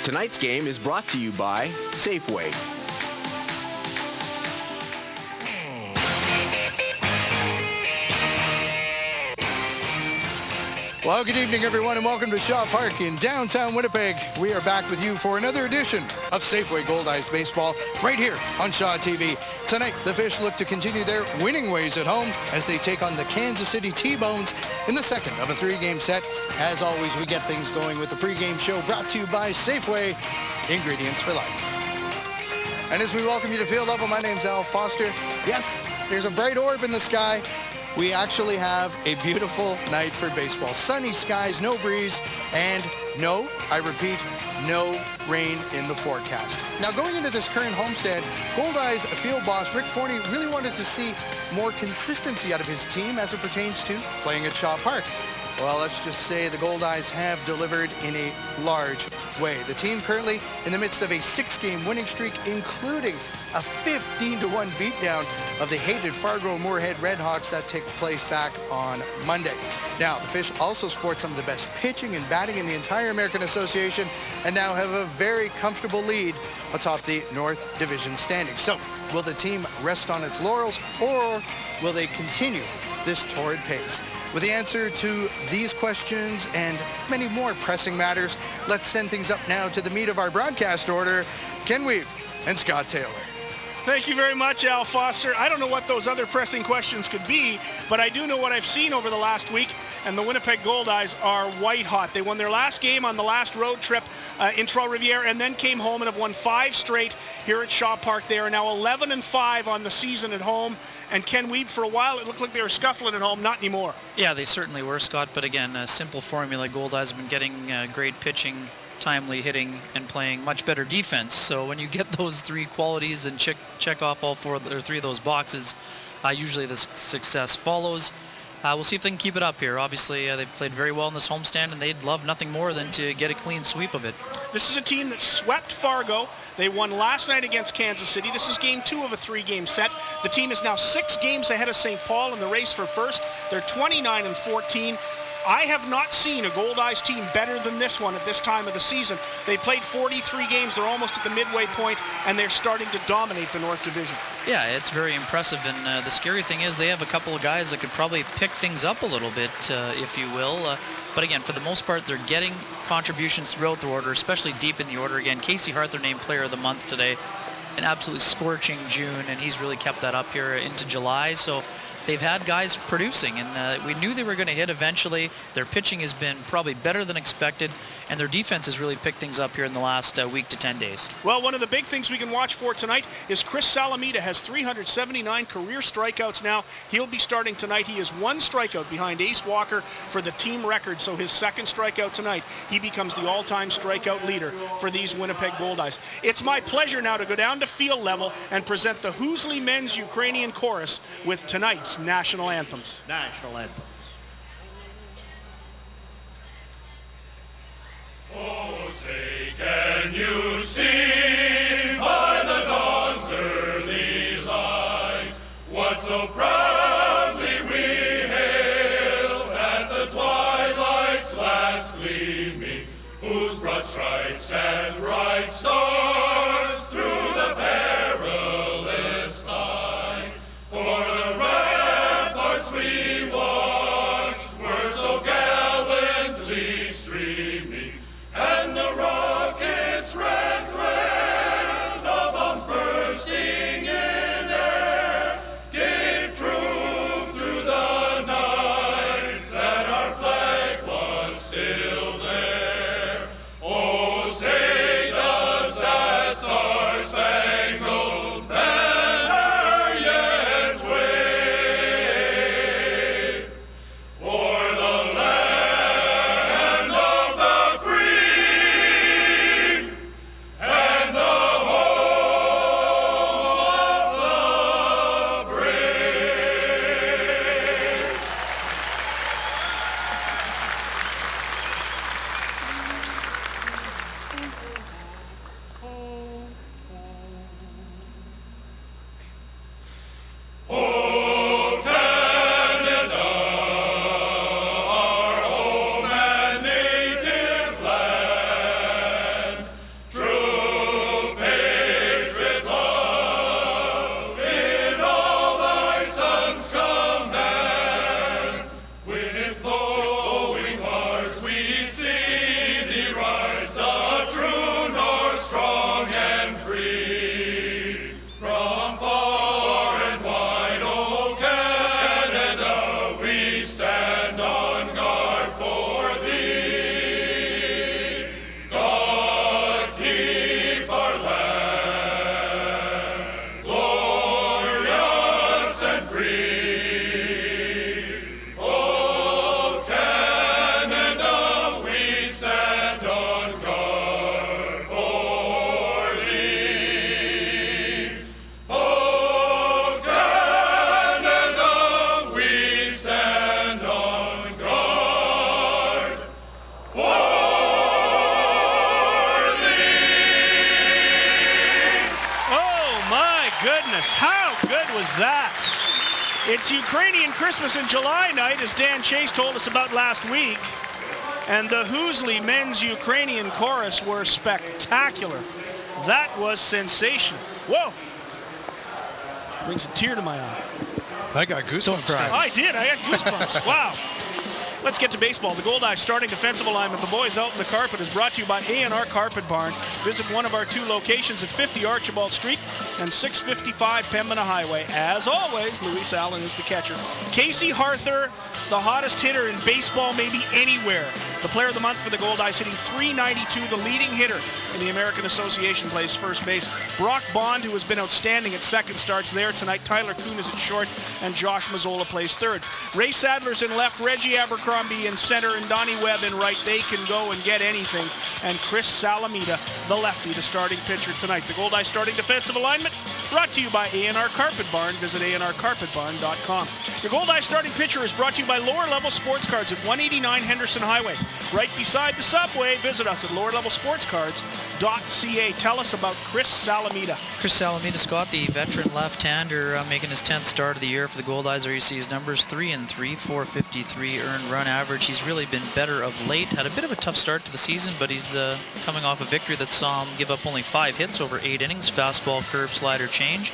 Tonight's game is brought to you by Safeway. Well, good evening, everyone, and welcome to Shaw Park in downtown Winnipeg. We are back with you for another edition of Safeway Goldeyes Baseball right here on Shaw TV. Tonight, the Fish look to continue their winning ways at home as they take on the Kansas City T-Bones in the second of a three-game set. As always, we get things going with the pregame show brought to you by Safeway, ingredients for life. And as we welcome you to field level, my name's Al Foster. Yes, there's a bright orb in the sky. We actually have a beautiful night for baseball. Sunny skies, no breeze, and no, I repeat, no rain in the forecast. Now, going into this current homestand, Goldeyes field boss Rick Forney really wanted to see more consistency out of his team as it pertains to playing at Shaw Park. Well, let's just say the Goldeyes have delivered in a large way. The team currently in the midst of a 6-game winning streak, including a 15-1 beatdown of the hated Fargo-Moorhead Redhawks that took place back on Monday. Now, the Fish also sport some of the best pitching and batting in the entire American Association and now have a very comfortable lead atop the North Division standings. So, will the team rest on its laurels or will they continue this torrid pace? With the answer to these questions and many more pressing matters, let's send things up now to the meat of our broadcast order, Ken Weave and Scott Taylor. Thank you very much, Al Foster. I don't know what those other pressing questions could be, but I do know what I've seen over the last week, and the Winnipeg Goldeyes are white hot. They won their last game on the last road trip in Trois-Rivières and then came home and have won 5 straight here at Shaw Park. They are now 11-5 on the season at home. And Ken Weed, for a while, it looked like they were scuffling at home. Not anymore. Yeah, they certainly were, Scott. But again, a simple formula. Goldeyes have been getting great pitching, timely hitting, and playing much better defense. So when you get those 3 qualities and check off all 4 or 3 of those boxes, usually the success follows. We'll see if they can keep it up here. Obviously, they've played very well in this homestand, and they'd love nothing more than to get a clean sweep of it. This is a team that swept Fargo. They won last night against Kansas City. This is game 2 of a 3-game set. The team is now 6 games ahead of St. Paul in the race for first. They're 29-14. I have not seen a Goldeyes team better than this one at this time of the season. They played 43 games. They're almost at the midway point, and they're starting to dominate the North Division. Yeah, it's very impressive, and the scary thing is they have a couple of guys that could probably pick things up a little bit, if you will. But again, for the most part, they're getting contributions throughout the order, especially deep in the order. Again, Casey Hart, their named player of the month today, an absolutely scorching June, and he's really kept that up here into July. So they've had guys producing, and we knew they were going to hit eventually. Their pitching has been probably better than expected, and their defense has really picked things up here in the last week to 10 days. Well, one of the big things we can watch for tonight is Chris Salamita has 379 career strikeouts now. He'll be starting tonight. He is 1 strikeout behind Ace Walker for the team record, so his 2nd strikeout tonight, he becomes the all-time strikeout leader for these Winnipeg Goldeyes. It's my pleasure now to go down to field level and present the Hoosley Men's Ukrainian Chorus with tonight's national anthems. National anthems. Oh, say, can you see by the dawn's early light what so proudly we hailed at the twilight's last gleaming, whose broad stripes and bright stars through the perilous fight for the ramparts we watched were so gallantly streaming, and the rocket's red glare, the bombs bursting in air, gave proof through the night that our flag was still there. Oh, say does goodness, how good was that? It's Ukrainian Christmas in July night, as Dan Chase told us about last week. And the Hoosley men's Ukrainian chorus were spectacular. That was sensational. Whoa. Brings a tear to my eye. I got goosebumps. Don't cry. I did. I had goosebumps. Wow. Let's get to baseball. The Goldeyes starting defensive alignment. The boys out in the carpet is brought to you by A&R Carpet Barn. Visit one of our 2 locations at 50 Archibald Street and 655 Pembina Highway. As always, Luis Allen is the catcher. Casey Harther, the hottest hitter in baseball, maybe anywhere. The player of the month for the Goldeyes, hitting .392, the leading hitter in the American Association, plays first base. Brock Bond, who has been outstanding at second, starts there tonight. Tyler Kuhn is at short, and Josh Mazzola plays third. Ray Sadler's in left, Reggie Abercrombie in center, and Donnie Webb in right. They can go and get anything. And Chris Salamita, the lefty, the starting pitcher tonight. The Goldeyes starting defensive alignment, brought to you by A&R Carpet Barn. Visit ANRCarpetBarn.com. Your Goldeyes starting pitcher is brought to you by Lower Level Sports Cards at 189 Henderson Highway, right beside the subway. Visit us at lowerlevelsportscards.ca. Tell us about Chris Salamita. Chris Salamita, Scott, the veteran left-hander, making his 10th start of the year for the Goldeyes. There you see his numbers, 3-3, 453 earned run average. He's really been better of late. Had a bit of a tough start to the season, but he's coming off a victory that saw him give up only 5 hits over 8 innings. Fastball, curve, slider, change.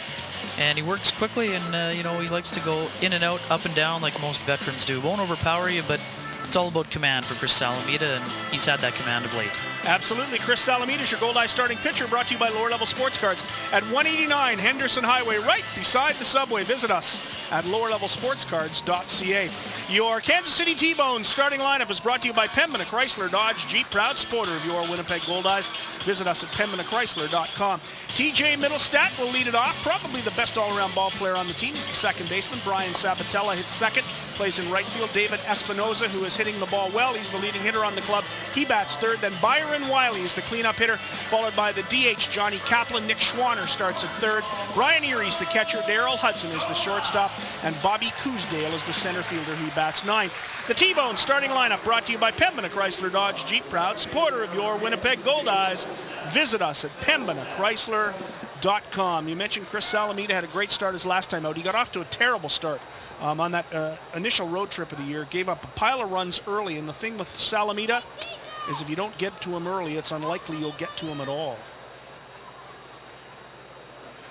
And he works quickly, and he likes to go in and out, up and down like most veterans do. Won't overpower you, but it's all about command for Chris Salamita, and he's had that command of late. Absolutely. Chris Salamita is your Goldeyes starting pitcher, brought to you by Lower Level Sports Cards at 189 Henderson Highway, right beside the subway. Visit us at lowerlevelsportscards.ca. Your Kansas City T-Bones starting lineup is brought to you by Pembina Chrysler Dodge Jeep, proud supporter of your Winnipeg Goldeyes. Visit us at pembinachrysler.com. TJ Middlestat will lead it off. Probably the best all-around ball player on the team. He's the second baseman. Brian Sabatella hits second, plays in right field. David Espinoza, who is hitting the ball well, he's the leading hitter on the club. He bats third. Then Byron Wiley is the cleanup hitter, followed by the DH Johnny Kaplan. Nick Schwanner starts at third. Brian Erie's the catcher. Darrell Hudson is the shortstop, and Bobby Cousdale is the center fielder. He bats ninth. The T-Bone starting lineup brought to you by Pembina Chrysler Dodge Jeep, proud supporter of your Winnipeg Goldeyes. Visit us at pembinachrysler.com. You mentioned Chris Salamita had a great start his last time out. He got off to a terrible start on that initial road trip of the year. Gave up a pile of runs early, and the thing with Salamita is if you don't get to him early, it's unlikely you'll get to him at all.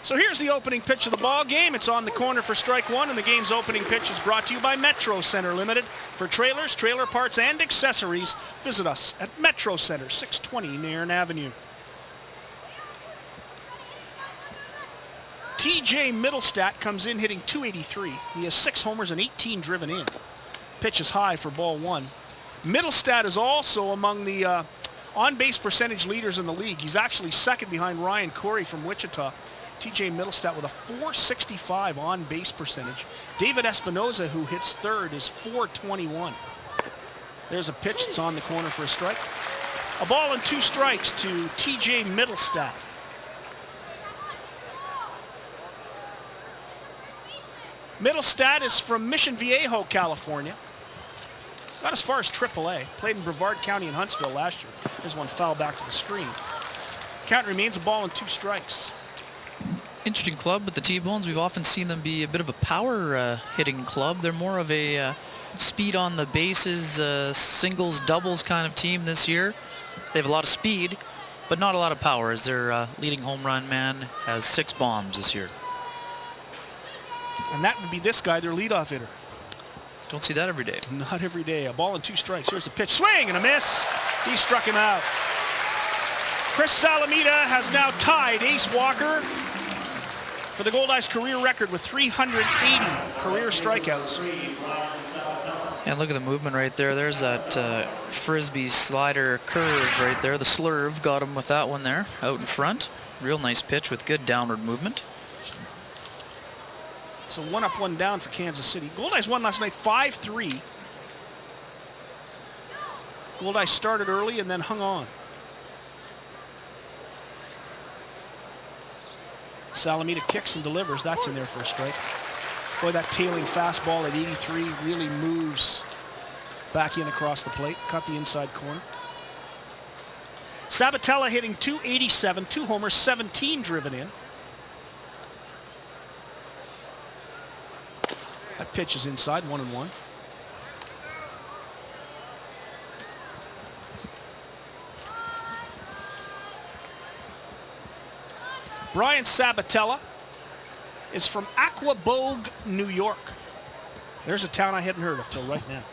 So here's the opening pitch of the ball game. It's on the corner for strike one, and the game's opening pitch is brought to you by Metro Center Limited. For trailers, trailer parts, and accessories, visit us at Metro Center, 620 Nairn Avenue. TJ Middlestat comes in hitting .283. He has 6 homers and 18 driven in. Pitch is high for ball one. Middlestat is also among the on-base percentage leaders in the league. He's actually second behind Ryan Corey from Wichita. TJ Middlestat with a .465 on-base percentage. David Espinoza, who hits third, is .421. There's a pitch that's on the corner for a strike. A ball and 2 strikes to TJ Middlestat. Middlestat is from Mission Viejo, California. Got as far as AAA. Played in Brevard County and Huntsville last year. This one foul back to the screen. Count remains a ball and 2 strikes. Interesting club with the T-Bones. We've often seen them be a bit of a power hitting club. They're more of a speed on the bases, singles, doubles kind of team this year. They have a lot of speed, but not a lot of power, as their leading home run man has 6 bombs this year. And that would be this guy, their leadoff hitter. Don't see that every day. Not every day. A ball and 2 strikes. Here's the pitch. Swing and a miss. He struck him out. Chris Salamita has now tied Ace Walker for the Goldeyes career record with 380 career strikeouts. And look at the movement right there. There's that frisbee slider curve right there. The slurve got him with that one there out in front. Real nice pitch with good downward movement. So 1 up, 1 down for Kansas City. Goldeyes won last night 5-3. Goldeyes started early and then hung on. Salamita kicks and delivers. That's in there for a strike. Boy, that tailing fastball at 83 really moves back in across the plate. Cut the inside corner. Sabatella hitting .287, 2 homers, 17 driven in. That pitch is inside, 1-1. Brian Sabatella is from Aquabogue, New York. There's a town I hadn't heard of till right now.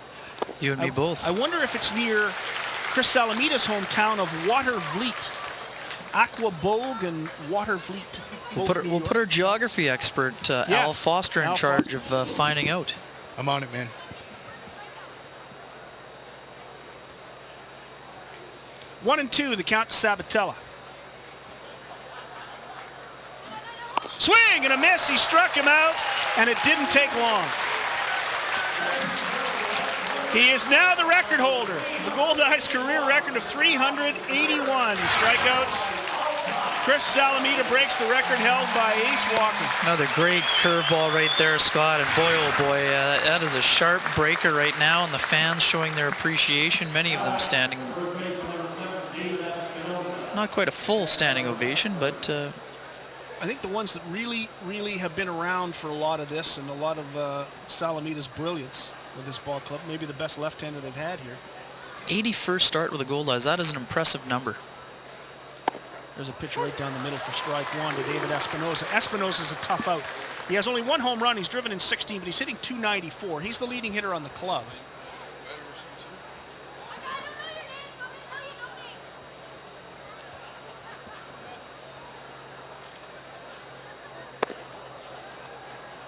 You and me both. I wonder if it's near Chris Salamita's hometown of Watervliet. Aquabogue and Watervliet. We'll put our geography expert, Al Foster, in charge of finding out. I'm on it, man. One and two, the count to Sabatella. Swing and a miss. He struck him out, and it didn't take long. He is now the record holder. The Goldeyes career record of 381 strikeouts. Chris Salamita breaks the record held by Ace Walker. Another great curveball right there, Scott. And boy, oh boy, that is a sharp breaker right now, and the fans showing their appreciation. Many of them standing, not quite a full standing ovation, but I think the ones that really have been around for a lot of this and a lot of Salamita's brilliance with this ball club, maybe the best left-hander they've had here. 81st start with the Goldeyes. That is an impressive number. There's a pitch right down the middle for strike one to David Espinoza. Espinoza's a tough out. He has only one home run. He's driven in 16, but he's hitting .294. He's the leading hitter on the club.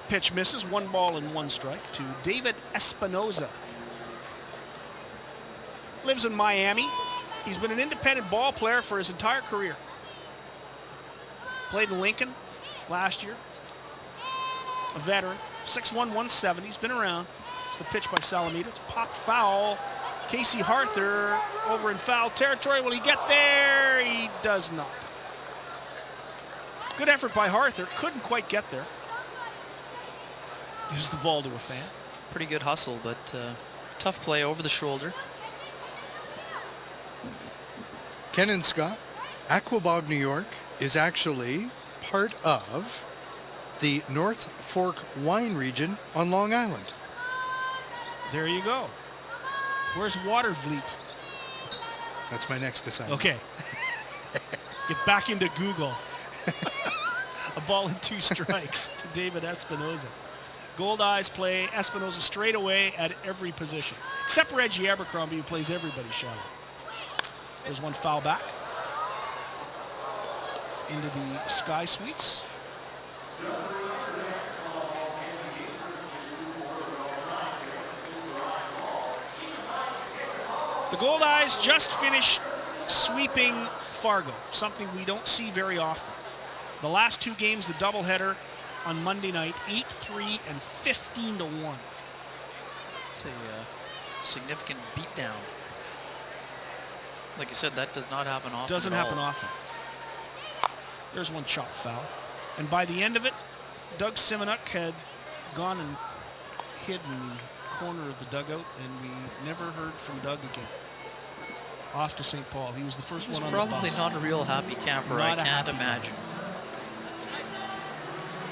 Pitch misses, 1 ball and 1 strike to David Espinoza. Lives in Miami. He's been an independent ball player for his entire career. Played in Lincoln last year. A veteran, 6'1", 170. He's been around. It's the pitch by Salamita. It's popped foul. Casey Harther over in foul territory. Will he get there? He does not. Good effort by Harther. Couldn't quite get there. Gives the ball to a fan. Pretty good hustle, but tough play over the shoulder. Ken and Scott, Aquabogue, New York is actually part of the North Fork wine region on Long Island. There you go. Where's Watervliet? That's my next assignment. Okay. Get back into Google. A ball and 2 strikes to David Espinoza. Goldeyes play Espinoza straight away at every position, except Reggie Abercrombie, who plays everybody shallow. There's one foul back into the Sky Suites. The Goldeyes just finished sweeping Fargo, something we don't see very often. The last 2 games, the doubleheader on Monday night, 8-3 and 15-1. It's a significant beatdown. Like you said, that does not happen often. Doesn't happen often. There's one chop foul. And by the end of it, Doug Simonuk had gone and hid in the corner of the dugout, and we never heard from Doug again. Off to St. Paul. He was the first one on the bus. Probably not a real happy camper, I can't imagine.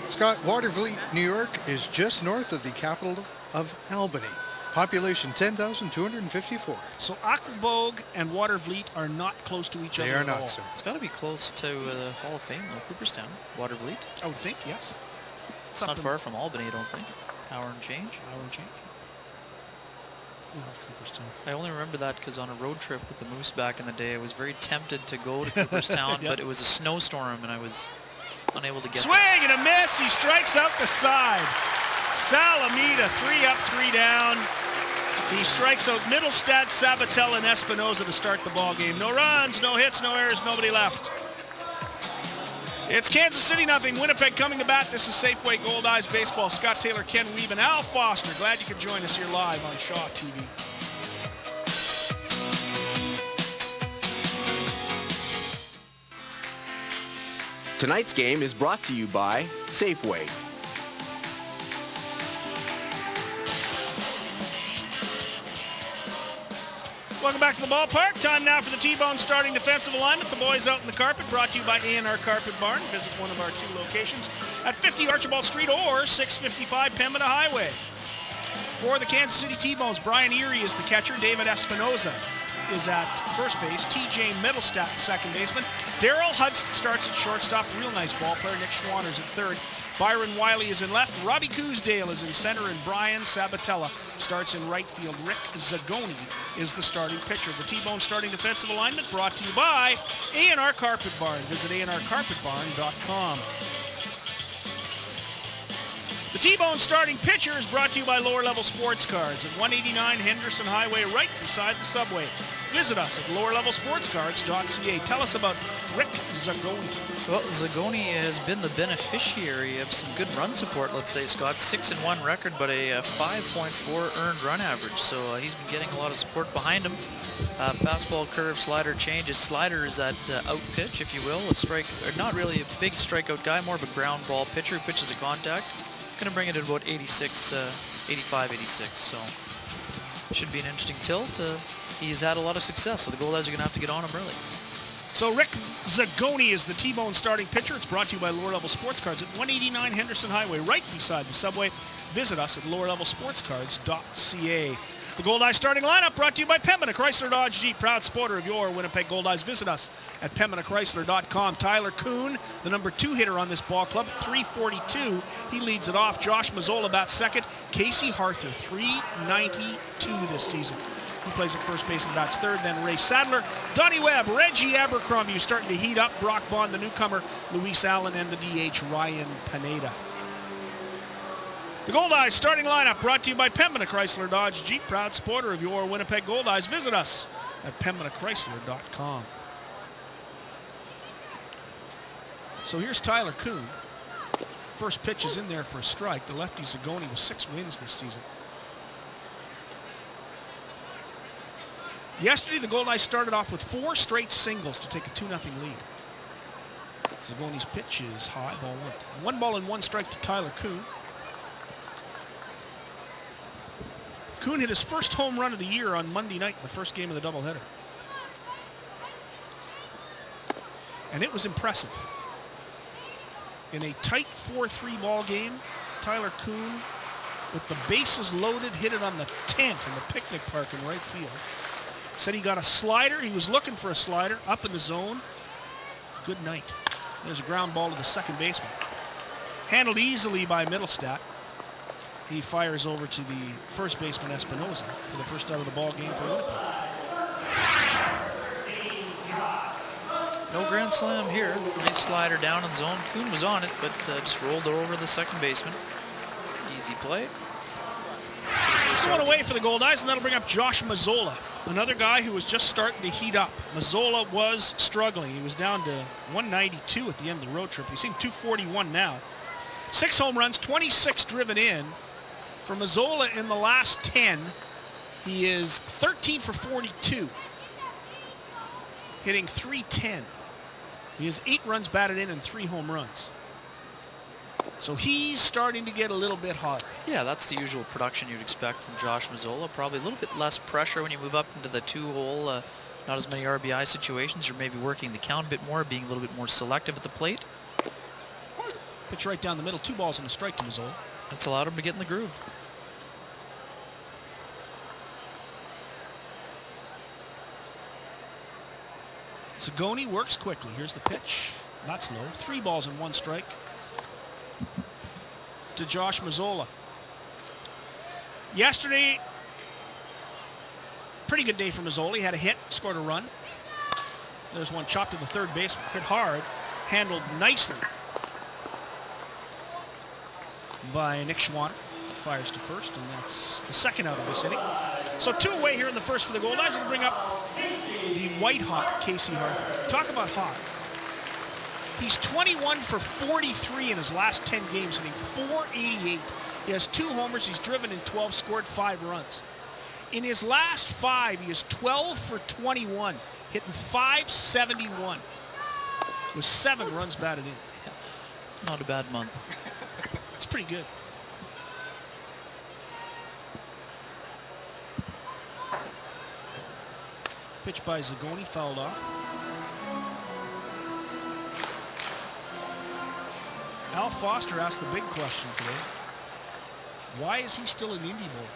Scott, Watervliet, New York is just north of the capital of Albany. Population 10,254. So Aquabogue and Watervliet are not close to each other. They are at not, all. sir. It's got to be close to the Hall of Fame, though. Cooperstown, Watervliet. I would think, yes. It's not far from Albany, I don't think. Hour and change. Hour and change. We love Cooperstown. I only remember that because on a road trip with the Moose back in the day, I was very tempted to go to Cooperstown, Yep. but it was a snowstorm and I was unable to get Swing and a miss. He strikes out the side. Salamita, 3 up, 3 down. He strikes out Middlestad, Sabatella, and Espinoza to start the ball game. No runs, no hits, no errors, nobody left. It's Kansas City 0, Winnipeg coming to bat. This is Safeway Goldeyes Baseball. Scott Taylor, Ken Weave, and Al Foster. Glad you could join us here live on Shaw TV. Tonight's game is brought to you by Safeway. Welcome back to the ballpark. Time now for the T-Bone starting defensive alignment. The boys out in the carpet, brought to you by A&R Carpet Barn. Visit one of our 2 locations at 50 Archibald Street or 655 Pembina Highway. For the Kansas City T-Bones, Brian Erie is the catcher. David Espinoza is at first base. TJ Middlestat, second baseman. Daryl Hudson starts at shortstop. Real nice ball player. Nick Schwanner's at third. Byron Wiley is in left. Robbie Cousdale is in center. And Brian Sabatella starts in right field. Rick Zagoni is the starting pitcher. The T-Bone starting defensive alignment brought to you by A&R Carpet Barn. Visit ANRCarpetBarn.com. The T-Bone starting pitcher is brought to you by Lower Level Sports Cards at 189 Henderson Highway, right beside the subway. Visit us at lowerlevelsportscards.ca. Tell us about Rick Zagoni. Well, Zagoni has been the beneficiary of some good run support, let's say, Scott. 6-1 record, but a 5.4 earned run average. So he's been getting a lot of support behind him. Fastball curve, slider change. His slider is at out pitch, if you will. A strike, or not really a big strikeout guy, more of a ground ball pitcher who pitches a contact. Going to bring it at about 86, 85, 86. So should be an interesting tilt. He's had a lot of success, so the Goldeyes are going to have to get on him early. So Rick Zagoni is the T-Bone starting pitcher. It's brought to you by Lower Level Sports Cards at 189 Henderson Highway, right beside the subway. Visit us at lowerlevelsportscards.ca. The Goldeyes starting lineup brought to you by Pembina Chrysler Dodge Jeep, proud supporter of your Winnipeg Goldeyes. Visit us at PembinaChrysler.com. Tyler Kuhn, the number 2 hitter on this ball club, at 342. He leads it off. Josh Mazzola bats second. Casey Harther, 392 this season. He plays at first base and bats third. Then Ray Sadler, Donnie Webb, Reggie Abercrombie, who's starting to heat up. Brock Bond, the newcomer, Luis Allen, and the DH, Ryan Pineda. The Goldeyes starting lineup brought to you by Pembina Chrysler Dodge Jeep, proud supporter of your Winnipeg Goldeyes. Visit us at PembinaChrysler.com. So here's Tyler Kuhn. First pitch is in there for a strike. The lefty Zagoni with 6 wins this season. Yesterday, the Goldeyes started off with 4 straight singles to take a 2-0 lead. Zagoni's pitch is high, ball 1. 1 ball and 1 strike to Tyler Kuhn. Kuhn hit his first home run of the year on Monday night in the first game of the doubleheader. And it was impressive. In a tight 4-3 ball game, Tyler Kuhn, with the bases loaded, hit it on the tent in the picnic park in right field. Said he got a slider. He was looking for a slider up in the zone. Good night. There's a ground ball to the second baseman. Handled easily by Middlestat. He fires over to the first baseman, Espinoza, for the first out of the ball game for Winnipeg. No grand slam here. Nice slider down in zone. Kuhn was on it, but just rolled it over the second baseman. Easy play. This one away for the Goldeyes, and that'll bring up Josh Mazzola, another guy who was just starting to heat up. Mazzola was struggling. He was down to 192 at the end of the road trip. He's seen 241 now. 6 home runs, 26 driven in. For Mazzola in the last 10, he is 13 for 42, hitting .310. He has 8 runs batted in and 3 home runs. So he's starting to get a little bit hotter. Yeah, that's the usual production you'd expect from Josh Mazzola. Probably a little bit less pressure when you move up into the 2-hole. Not as many RBI situations. You're maybe working the count a bit more, being a little bit more selective at the plate. Pitch right down the middle, 2 balls and a strike to Mazzola. That's allowed him to get in the groove. Zagoni works quickly. Here's the pitch. That's low. 3 balls and 1 strike to Josh Mazzola. Yesterday, pretty good day for Mazzola. He had a hit, scored a run. There's one chopped to the third baseman. Hit hard, handled nicely by Nick Schwanner. Fires to first, and that's the second out of this inning. So 2 away here in the first for the Goldeyes. It'll bring up the white-hot Casey Harther. Talk about hot. He's 21 for 43 in his last 10 games, hitting .488. He has 2 homers. He's driven in 12, scored 5 runs. In his last 5, he is 12 for 21, hitting .571 with 7 runs batted in. Not a bad month. It's pretty good. Pitch by Zagoni, fouled off. Al Foster asked the big question today. Why is he still an indie boy?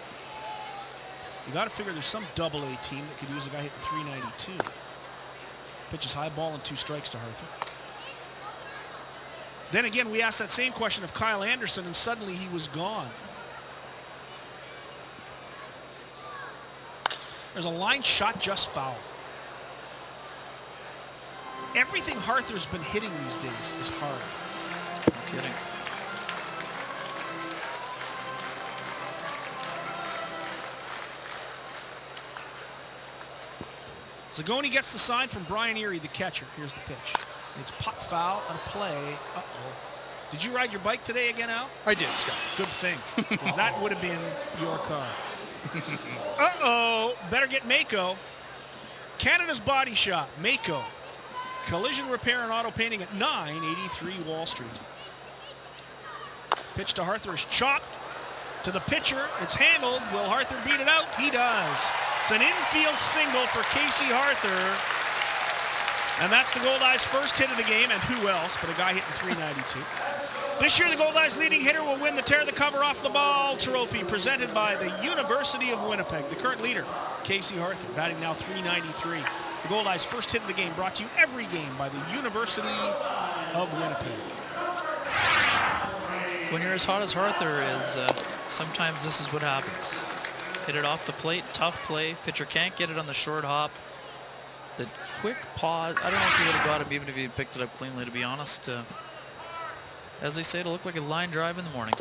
You got to figure there's some double-A team that could use a guy hitting 392. Pitches high, ball and 2 strikes to Harther. Then again, we asked that same question of Kyle Anderson, and suddenly he was gone. There's a line shot just foul. Everything Harther's been hitting these days is hard. No kidding. Zagoni gets the sign from Brian Erie, the catcher. Here's the pitch. It's pop foul on a play. Uh-oh. Did you ride your bike today again, Al? I did, Scott. Good thing, because that would have been your car. Uh-oh. Better get Mako. Canada's Body Shop. Mako. Collision repair and auto painting at 983 Wall Street. Pitch to Harther is chopped to the pitcher. It's handled. Will Harther beat it out? He does. It's an infield single for Casey Harther. And that's the Goldeyes' first hit of the game, and who else but a guy hitting 392. This year, the Goldeyes' leading hitter will win the Tear the Cover Off the Ball trophy presented by the University of Winnipeg. The current leader, Casey Harther, batting now 393. The Goldeyes' first hit of the game brought to you every game by the University of Winnipeg. When you're as hot as Harther is, sometimes this is what happens. Hit it off the plate, tough play. Pitcher can't get it on the short hop. The quick pause, I don't know if he would have got him even if he had picked it up cleanly, to be honest. As they say, it'll look like a line drive in the morning.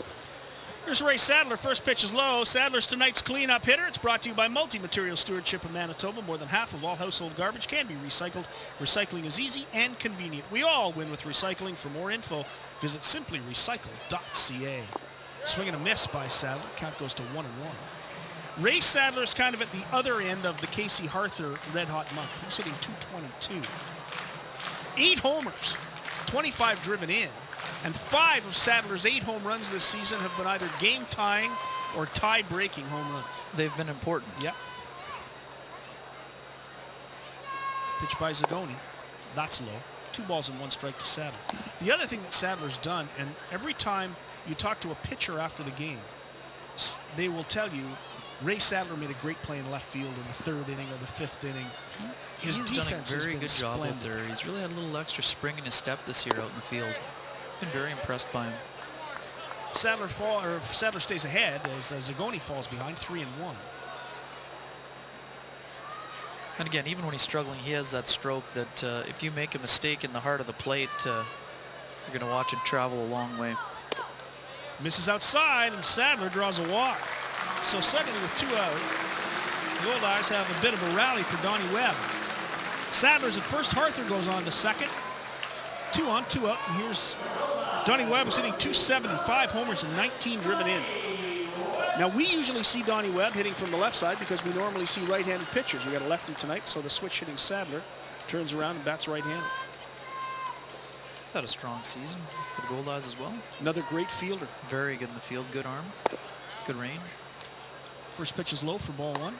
Here's Ray Sadler. First pitch is low. Sadler's tonight's cleanup hitter. It's brought to you by Multi-Material Stewardship of Manitoba. More than half of all household garbage can be recycled. Recycling is easy and convenient. We all win with recycling. For more info, visit simplyrecycle.ca. Swing and a miss by Sadler. Count goes to 1-1. Ray Sadler's kind of at the other end of the Casey Harther red-hot month. He's hitting 222. 8 homers, 25 driven in, and 5 of Sadler's 8 home runs this season have been either game-tying or tie-breaking home runs. They've been important. Yep. Pitch by Zagoni. That's low. 2 balls and 1 strike to Sadler. The other thing that Sadler's done, and every time you talk to a pitcher after the game, they will tell you Ray Sadler made a great play in left field in the 3rd inning or the 5th inning. His defense done a very good job splendid. out there. He's really had a little extra spring in his step this year out in the field. Been very impressed by him. Sadler stays ahead as Zagoni falls behind 3-1. And again, even when he's struggling, he has that stroke that if you make a mistake in the heart of the plate, you're going to watch him travel a long way. Misses outside, and Sadler draws a walk. So suddenly with 2 out, the Goldeyes have a bit of a rally for Donnie Webb. Sadler's at first, Harther goes on to second. 2 on, 2 up, and here's Donnie Webb is hitting 275 homers and 19 driven in. Now we usually see Donnie Webb hitting from the left side because we normally see right-handed pitchers. We got a lefty tonight, so the switch hitting Sadler turns around and bats right-handed. He's had a strong season for the Goldeyes as well. Another great fielder. Very good in the field, good arm, good range. First pitch is low for ball 1.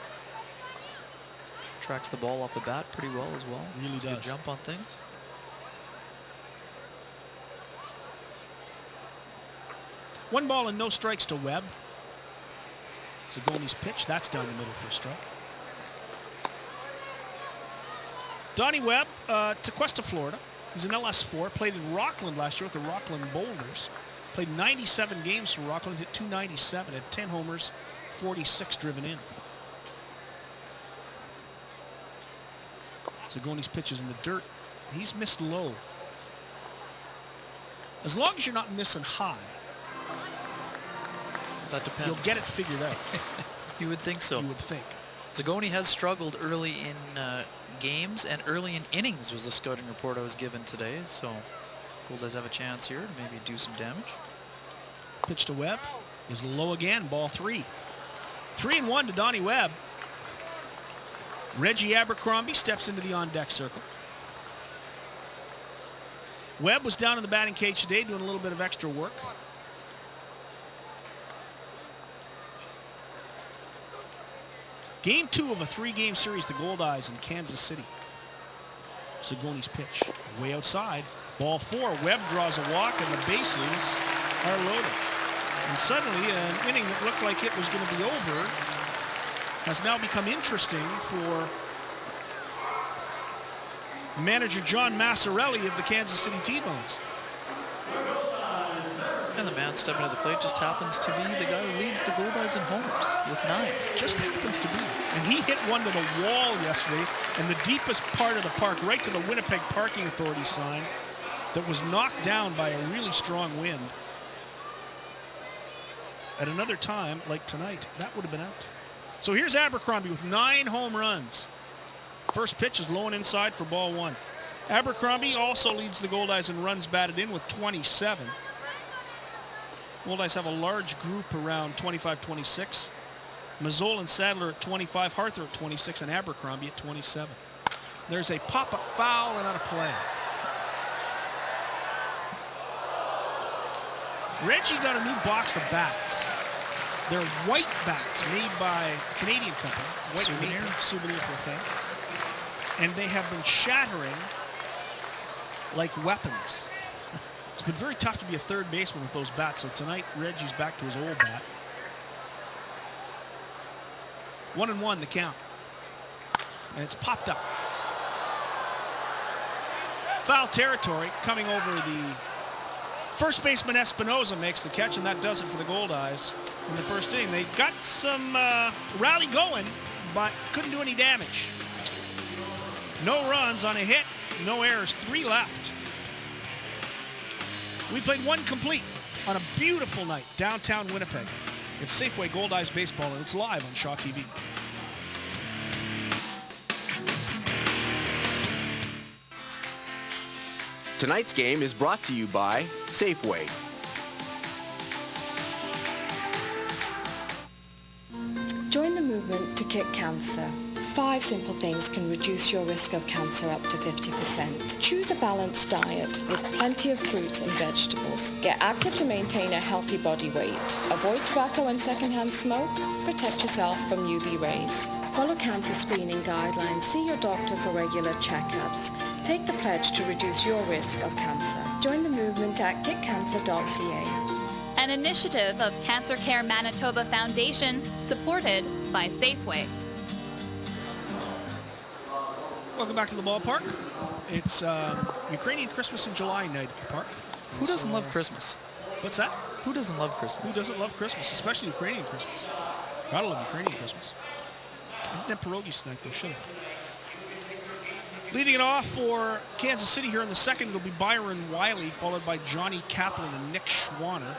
Tracks the ball off the bat pretty well as well. Really does. Good jump on things. One ball and no strikes to Webb. Zagoni's pitch, that's down the middle for a strike. Donnie Webb, Tequesta, Florida. He's an LS4, played in Rockland last year with the Rockland Boulders. Played 97 games for Rockland, hit 297, had 10 homers, 46 driven in. Zagoni's pitch is in the dirt. He's missed low. As long as you're not missing high, That depends. you'll get it figured out. You would think so. You would think. Zagoni has struggled early in games and early in innings was the scouting report I was given today. So Goldeyes have a chance here to maybe do some damage. Pitch to Webb is low again, ball 3. 3-1 to Donnie Webb. Reggie Abercrombie steps into the on-deck circle. Webb was down in the batting cage today doing a little bit of extra work. Game 2 of a 3-game series, the Goldeyes in Kansas City. Zagoni's pitch, way outside. Ball 4, Webb draws a walk and the bases are loaded. And suddenly, an inning that looked like it was going to be over has now become interesting for manager John Massarelli of the Kansas City T-Bones. And the man stepping to the plate just happens to be the guy who leads the Goldeyes in homers with 9. Just happens to be. And he hit one to the wall yesterday in the deepest part of the park, right to the Winnipeg Parking Authority sign, that was knocked down by a really strong wind. At another time, like tonight, that would have been out. So here's Abercrombie with 9 home runs. First pitch is low and inside for ball 1. Abercrombie also leads the Goldeyes in runs batted in with 27. Goldeyes have a large group around 25-26. Mazzol and Sadler at 25, Harther at 26, and Abercrombie at 27. There's a pop-up foul and out of play. Reggie got a new box of bats. They're white bats made by a Canadian company. White souvenir for a thing. And they have been shattering like weapons. It's been very tough to be a third baseman with those bats, so tonight Reggie's back to his old bat. 1-1 the count. And it's popped up. Foul territory coming over the first baseman. Espinoza makes the catch, and that does it for the Goldeyes in the first inning. They got some rally going, but couldn't do any damage. No runs on a hit, no errors, 3 left. We played 1 complete on a beautiful night downtown Winnipeg. It's Safeway Goldeyes Baseball, and it's live on Shaw TV. Tonight's game is brought to you by Safeway. Join the movement to kick cancer. 5 simple things can reduce your risk of cancer up to 50%. Choose a balanced diet with plenty of fruits and vegetables. Get active to maintain a healthy body weight. Avoid tobacco and secondhand smoke. Protect yourself from UV rays. Follow cancer screening guidelines. See your doctor for regular checkups. Take the pledge to reduce your risk of cancer. Join the movement at kickcancer.ca. An initiative of Cancer Care Manitoba Foundation, supported by Safeway. Welcome back to the ballpark. It's Ukrainian Christmas in July night at the park. Who doesn't love Christmas? What's that? Who doesn't love Christmas? Who doesn't love Christmas, especially Ukrainian Christmas? Gotta love Ukrainian Christmas. I didn't have pierogies tonight, though. Should have. Leading it off for Kansas City here in the second, it'll be Byron Wiley, followed by Johnny Kaplan and Nick Schwanner.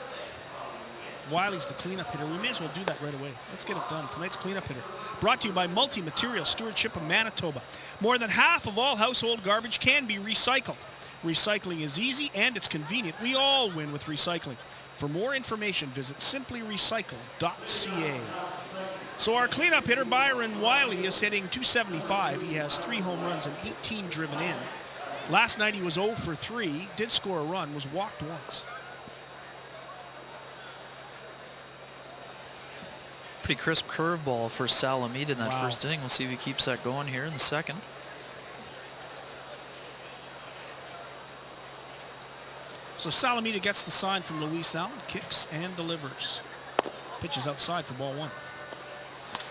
Wiley's the cleanup hitter. We may as well do that right away. Let's get it done. Tonight's cleanup hitter. Brought to you by Multi-Material Stewardship of Manitoba. More than half of all household garbage can be recycled. Recycling is easy and it's convenient. We all win with recycling. For more information, visit simplyrecycle.ca. So our cleanup hitter, Byron Wiley, is hitting .275. He has 3 home runs and 18 driven in. Last night he was 0 for 3, did score a run, was walked once. Pretty crisp curveball for Salamita in that first inning. We'll see if he keeps that going here in the second. So Salamita gets the sign from Luis Allen, kicks and delivers. Pitches outside for ball 1.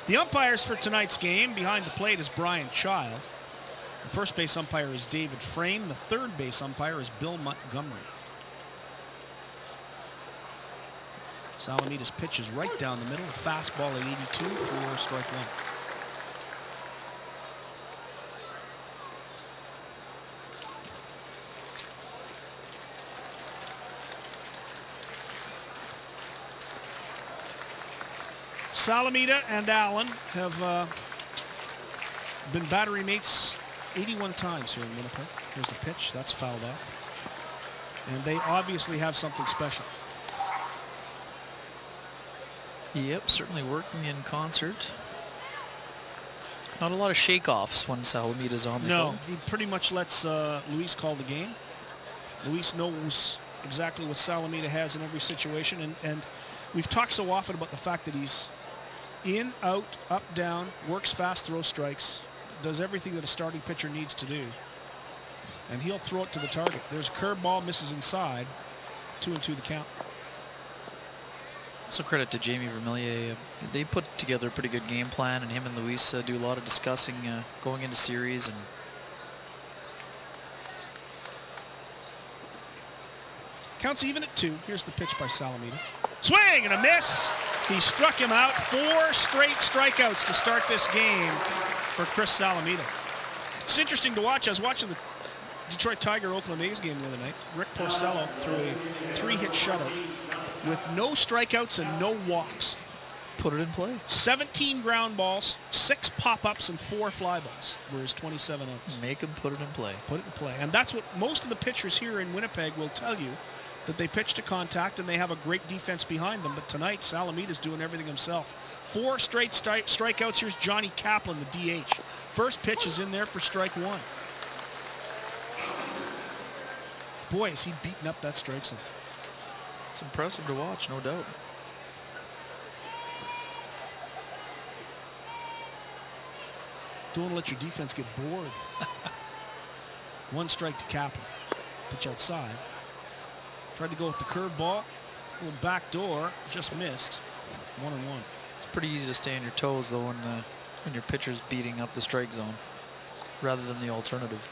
The umpires for tonight's game, behind the plate is Brian Child. The first base umpire is David Frame. The third base umpire is Bill Montgomery. Salamita's pitch is right down the middle. A fastball at 82 for strike 1. Salamita and Allen have been battery mates 81 times here in Winnipeg. Here's the pitch. That's fouled off. And they obviously have something special. Yep, certainly working in concert. Not a lot of shake-offs when Salamita's on the go. No, he pretty much lets Luis call the game. Luis knows exactly what Salamita has in every situation, and we've talked so often about the fact that he's in, out, up, down, works fast, throws strikes, does everything that a starting pitcher needs to do, and he'll throw it to the target. There's a curveball, misses inside, 2-2 the count. Also credit to Jamie Vermillier. They put together a pretty good game plan, and him and Luis do a lot of discussing going into series. And counts even at 2. Here's the pitch by Salamita. Swing and a miss. He struck him out. 4 straight strikeouts to start this game for Chris Salamita. It's interesting to watch. I was watching the Detroit Tiger Oakland A's game the other night. Rick Porcello threw a 3-hit shutout with no strikeouts and no walks. put it in play. 17 ground balls, 6 pop-ups, and 4 fly balls were his 27 outs. Make him put it in play. Put it in play. And that's what most of the pitchers here in Winnipeg will tell you, that they pitch to contact and they have a great defense behind them. But tonight, Salamita's doing everything himself. 4 straight strikeouts. Here's Johnny Kaplan, the DH. First pitch is in there for strike 1. Boy, is he beating up that strike zone. It's impressive to watch, no doubt. Don't want to let your defense get bored. 1 strike to Kaplan. Pitch outside. Tried to go with the curveball. Little back door. Just missed. 1-1. It's pretty easy to stay on your toes, though, when your pitcher's beating up the strike zone, rather than the alternative.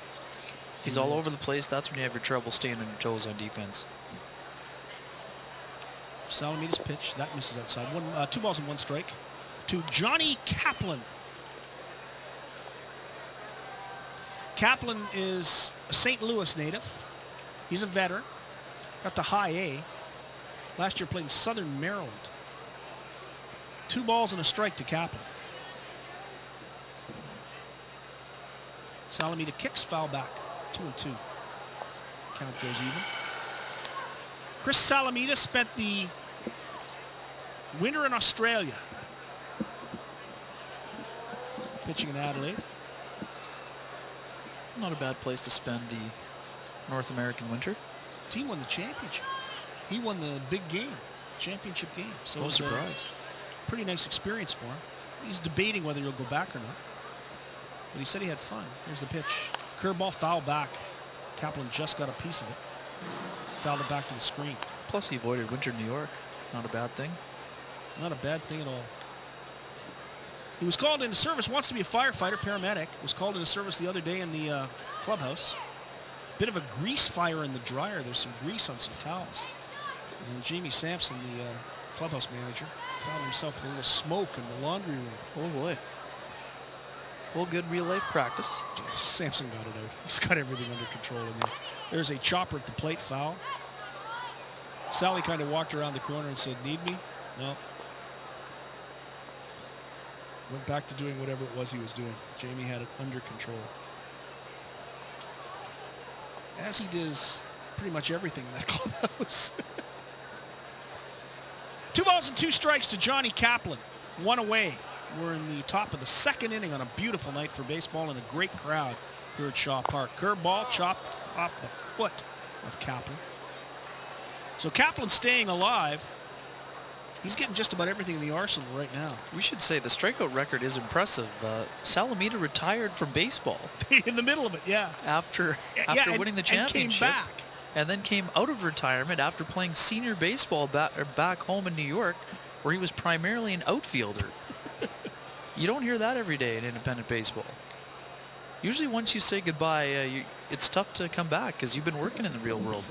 If he's all over the place, that's when you have your trouble staying on your toes on defense. Salamita's pitch. That misses outside. 2 balls and 1 strike to Johnny Kaplan. Kaplan is a St. Louis native. He's a veteran. Got to high A. Last year played in Southern Maryland. 2 balls and a strike to Kaplan. Salamita kicks, foul back. 2-2. Count goes even. Chris Salamita spent the winter in Australia. Pitching in Adelaide. Not a bad place to spend the North American winter. Team won the championship. He won the big game, championship game. So no surprise. Pretty nice experience for him. He's debating whether he'll go back or not. But he said he had fun. Here's the pitch. Curveball, foul back. Kaplan just got a piece of it. Fouled it back to the screen. Plus he avoided winter in New York. Not a bad thing. Not a bad thing at all. He was called into service, wants to be a firefighter, paramedic. Was called into service the other day in the clubhouse. Bit of a grease fire in the dryer. There's some grease on some towels. And Jamie Sampson, the clubhouse manager, found himself in a little smoke in the laundry room. Oh boy. Well, good real life practice. Sampson got it out. He's got everything under control in there. There's a chopper at the plate, foul. Sally kind of walked around the corner and said, "Need me?" No. Went back to doing whatever it was he was doing. Jamie had it under control. As he does pretty much everything in that clubhouse. 2 balls and 2 strikes to Johnny Kaplan. 1 away. We're in the top of the 2nd inning on a beautiful night for baseball and a great crowd here at Shaw Park. Curveball chopped off the foot of Kaplan. So Kaplan staying alive. He's getting just about everything in the arsenal right now. We should say the strikeout record is impressive. Salamita retired from baseball. In the middle of it, yeah. After winning the championship. And came back. And then came out of retirement after playing senior baseball back home in New York, where he was primarily an outfielder. You don't hear that every day in independent baseball. Usually once you say goodbye, it's tough to come back because you've been working in the real world.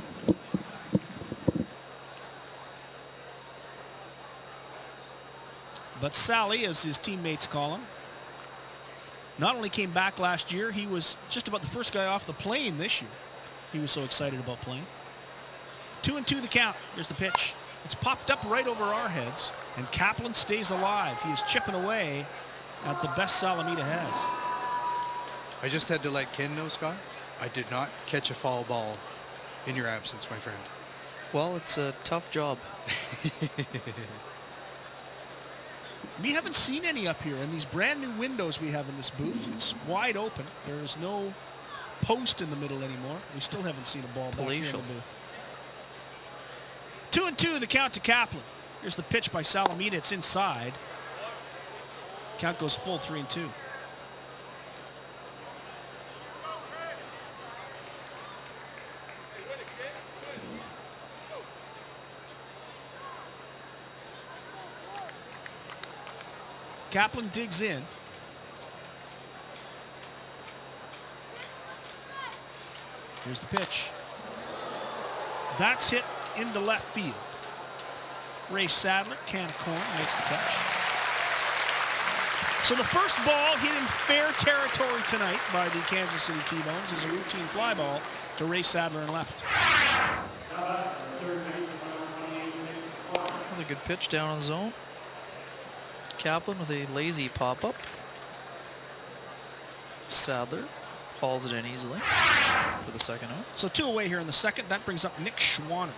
But Sally, as his teammates call him, not only came back last year, he was just about the first guy off the plane this year. He was so excited about playing. 2-2 the count. Here's the pitch. It's popped up right over our heads, and Kaplan stays alive. He is chipping away at the best Salamita has. I just had to let Ken know, Scott, I did not catch a foul ball in your absence, my friend. Well, it's a tough job. We haven't seen any up here, and these brand new windows we have in this booth, it's wide open. There is no post in the middle anymore. We still haven't seen a ball back here in the booth. 2-2 the count to Kaplan. Here's the pitch by Salamita. It's inside. Count goes full, 3-2. Kaplan digs in. Here's the pitch. That's hit into left field. Ray Sadler, can of corn, makes the catch. So the first ball hit in fair territory tonight by the Kansas City T-Bones is a routine fly ball to Ray Sadler in left. Another good pitch down on the zone. Kaplan with a lazy pop-up. Sadler hauls it in easily for the second out. So 2 away here in the second. That brings up Nick Schwanner.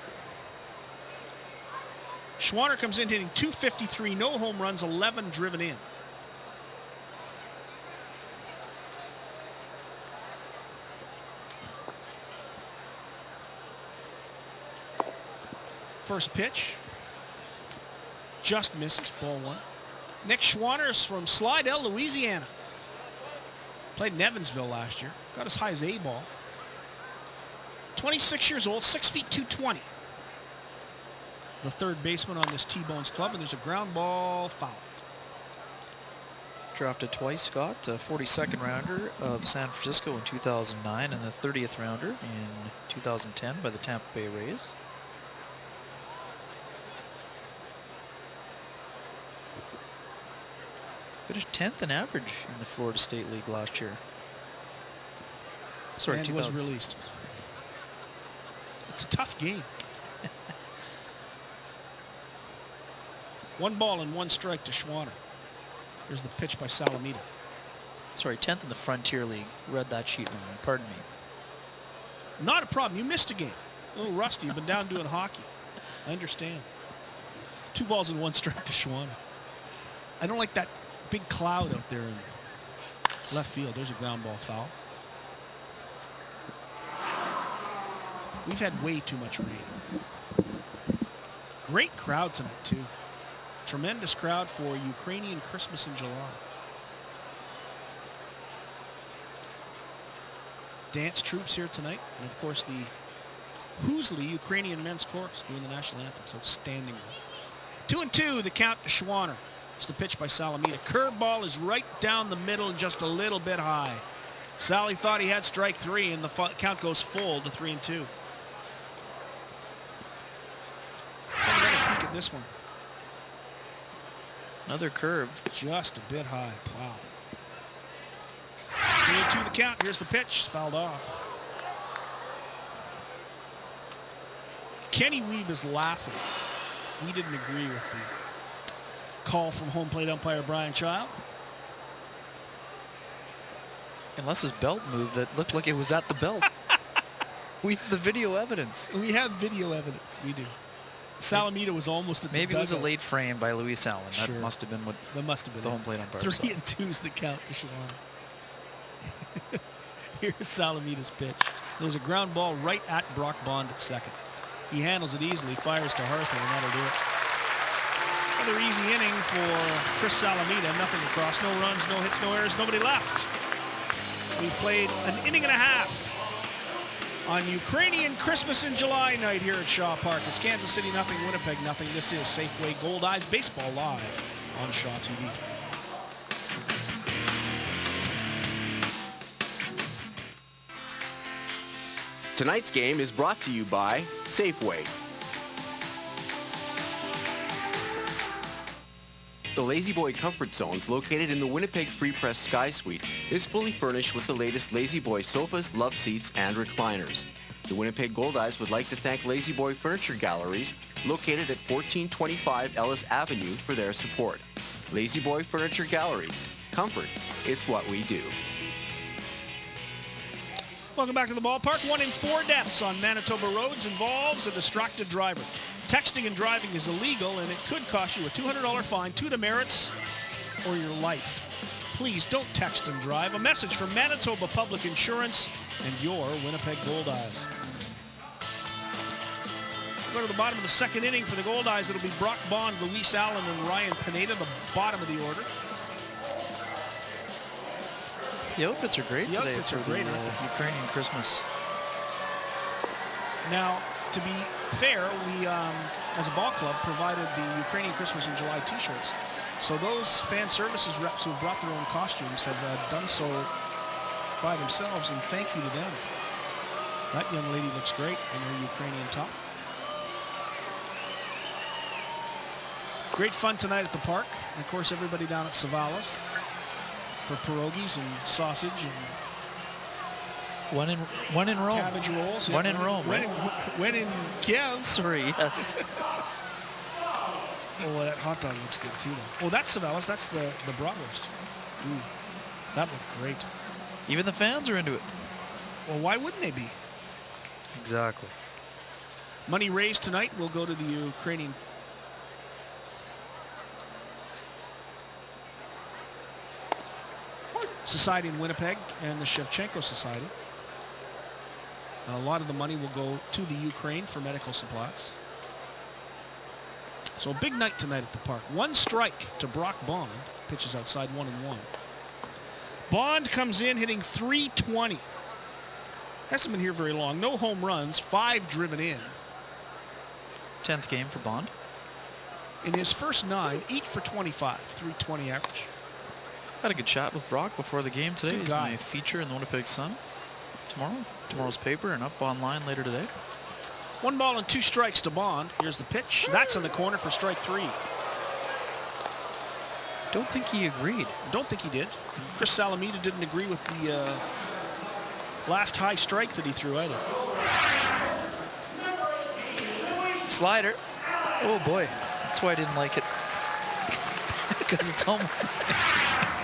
Schwanner comes in hitting .253, no home runs, 11 driven in. First pitch. Just misses, ball 1. Nick Schwanner is from Slidell, Louisiana. Played in Evansville last year. Got as high as A ball. 26 years old, 6 feet 220. The third baseman on this T-Bones club, and there's a ground ball foul. Drafted twice, Scott. 42nd rounder of San Francisco in 2009 and the 30th rounder in 2010 by the Tampa Bay Rays. Finished 10th in average in the Florida State League last year. Sorry, and was released. It's a tough game. 1 ball and 1 strike to Schwanner. Here's the pitch by Salamita. Sorry, 10th in the Frontier League. Read that sheet wrong. Pardon me. Not a problem. You missed a game. A little rusty. You've been down doing hockey. I understand. 2 balls and 1 strike to Schwanner. I don't like that big cloud out there in left field. There's a ground ball foul. We've had way too much rain. Great crowd tonight, too. Tremendous crowd for Ukrainian Christmas in July. Dance troops here tonight. And, of course, the Hoosley Ukrainian men's chorus doing the national anthem. It's outstanding. 2-2, the count to Schwanner. It's the pitch by Salamita. Curveball is right down the middle and just a little bit high. Sally thought he had strike 3, and the count goes full to 3-2. Let's have another peek at this one. Another curve. Just a bit high. Wow. 3-2 the count. Here's the pitch. Fouled off. Kenny Weeb is laughing. He didn't agree with the call from home plate umpire Brian Child. Unless his belt moved, that looked like it was at the belt. We have the video evidence. We have video evidence. We do. Salamita was almost at the Maybe it was a dugout. late frame by Luis Allen. That Sure. must have been what That must have been the it. home plate umpire 3-2 is the count to Schwanner. Here's Salamita's pitch. There's a ground ball right at Brock Bond at second. He handles it easily, fires to Harther, and that'll do it. Another easy inning for Chris Salamita. Nothing across, no runs, no hits, no errors, nobody left. We've played an inning and a half on Ukrainian Christmas in July night here at Shaw Park. It's Kansas City nothing, Winnipeg nothing. This is Safeway Goldeyes Baseball live on Shaw TV. Tonight's game is brought to you by Safeway. The Lazy Boy Comfort Zones, located in the Winnipeg Free Press Sky Suite, is fully furnished with the latest Lazy Boy sofas, love seats, and recliners. The Winnipeg Goldeyes would like to thank Lazy Boy Furniture Galleries, located at 1425 Ellis Avenue, for their support. Lazy Boy Furniture Galleries. Comfort, it's what we do. Welcome back to the ballpark. 1 in 4 deaths on Manitoba roads involves a distracted driver. Texting and driving is illegal, and it could cost you a $200 fine, 2 demerits, or your life. Please don't text and drive. A message from Manitoba Public Insurance and your Winnipeg Goldeyes. Go to the bottom of the second inning for the Goldeyes. It'll be Brock Bond, Luis Allen, and Ryan Pineda, the bottom of the order. The outfits are great The today outfits for are great, the aren't they? Ukrainian Christmas. Now, to be fair, we, as a ball club, provided the Ukrainian Christmas in July t-shirts. So those fan services reps who have brought their own costumes have done so by themselves, and thank you to them. That young lady looks great in her Ukrainian top. Great fun tonight at the park. And of course, everybody down at Savala's for pierogies and sausage and One in Rome. cabbage rolls. One in Rome, right? When in Kiev. Sorry, yes. Oh, that hot dog looks good too, though. Oh, that's Savala's. That's the bratwurst. Ooh, that looked great. Even the fans are into it. Well, why wouldn't they be? Exactly. Money raised tonight will go to the Ukrainian Society in Winnipeg and the Shevchenko Society. And a lot of the money will go to the Ukraine for medical supplies. So a big night tonight at the park. One strike to Brock Bond. Pitches outside 1-1. Bond comes in hitting .320. Hasn't been here very long. No home runs, 5 driven in. 10th game for Bond. In his first 9, 8 for 25, .320 average. Had a good chat with Brock before the game today. Good He's guy. going to feature in the Winnipeg Sun tomorrow's paper, and up online later today. 1 ball and 2 strikes to Bond. Here's the pitch. That's in the corner for strike 3. Don't think he agreed. Don't think he did. Chris Salamita didn't agree with the last high strike that he threw either. Slider. Oh boy, that's why I didn't like it. Because it's home.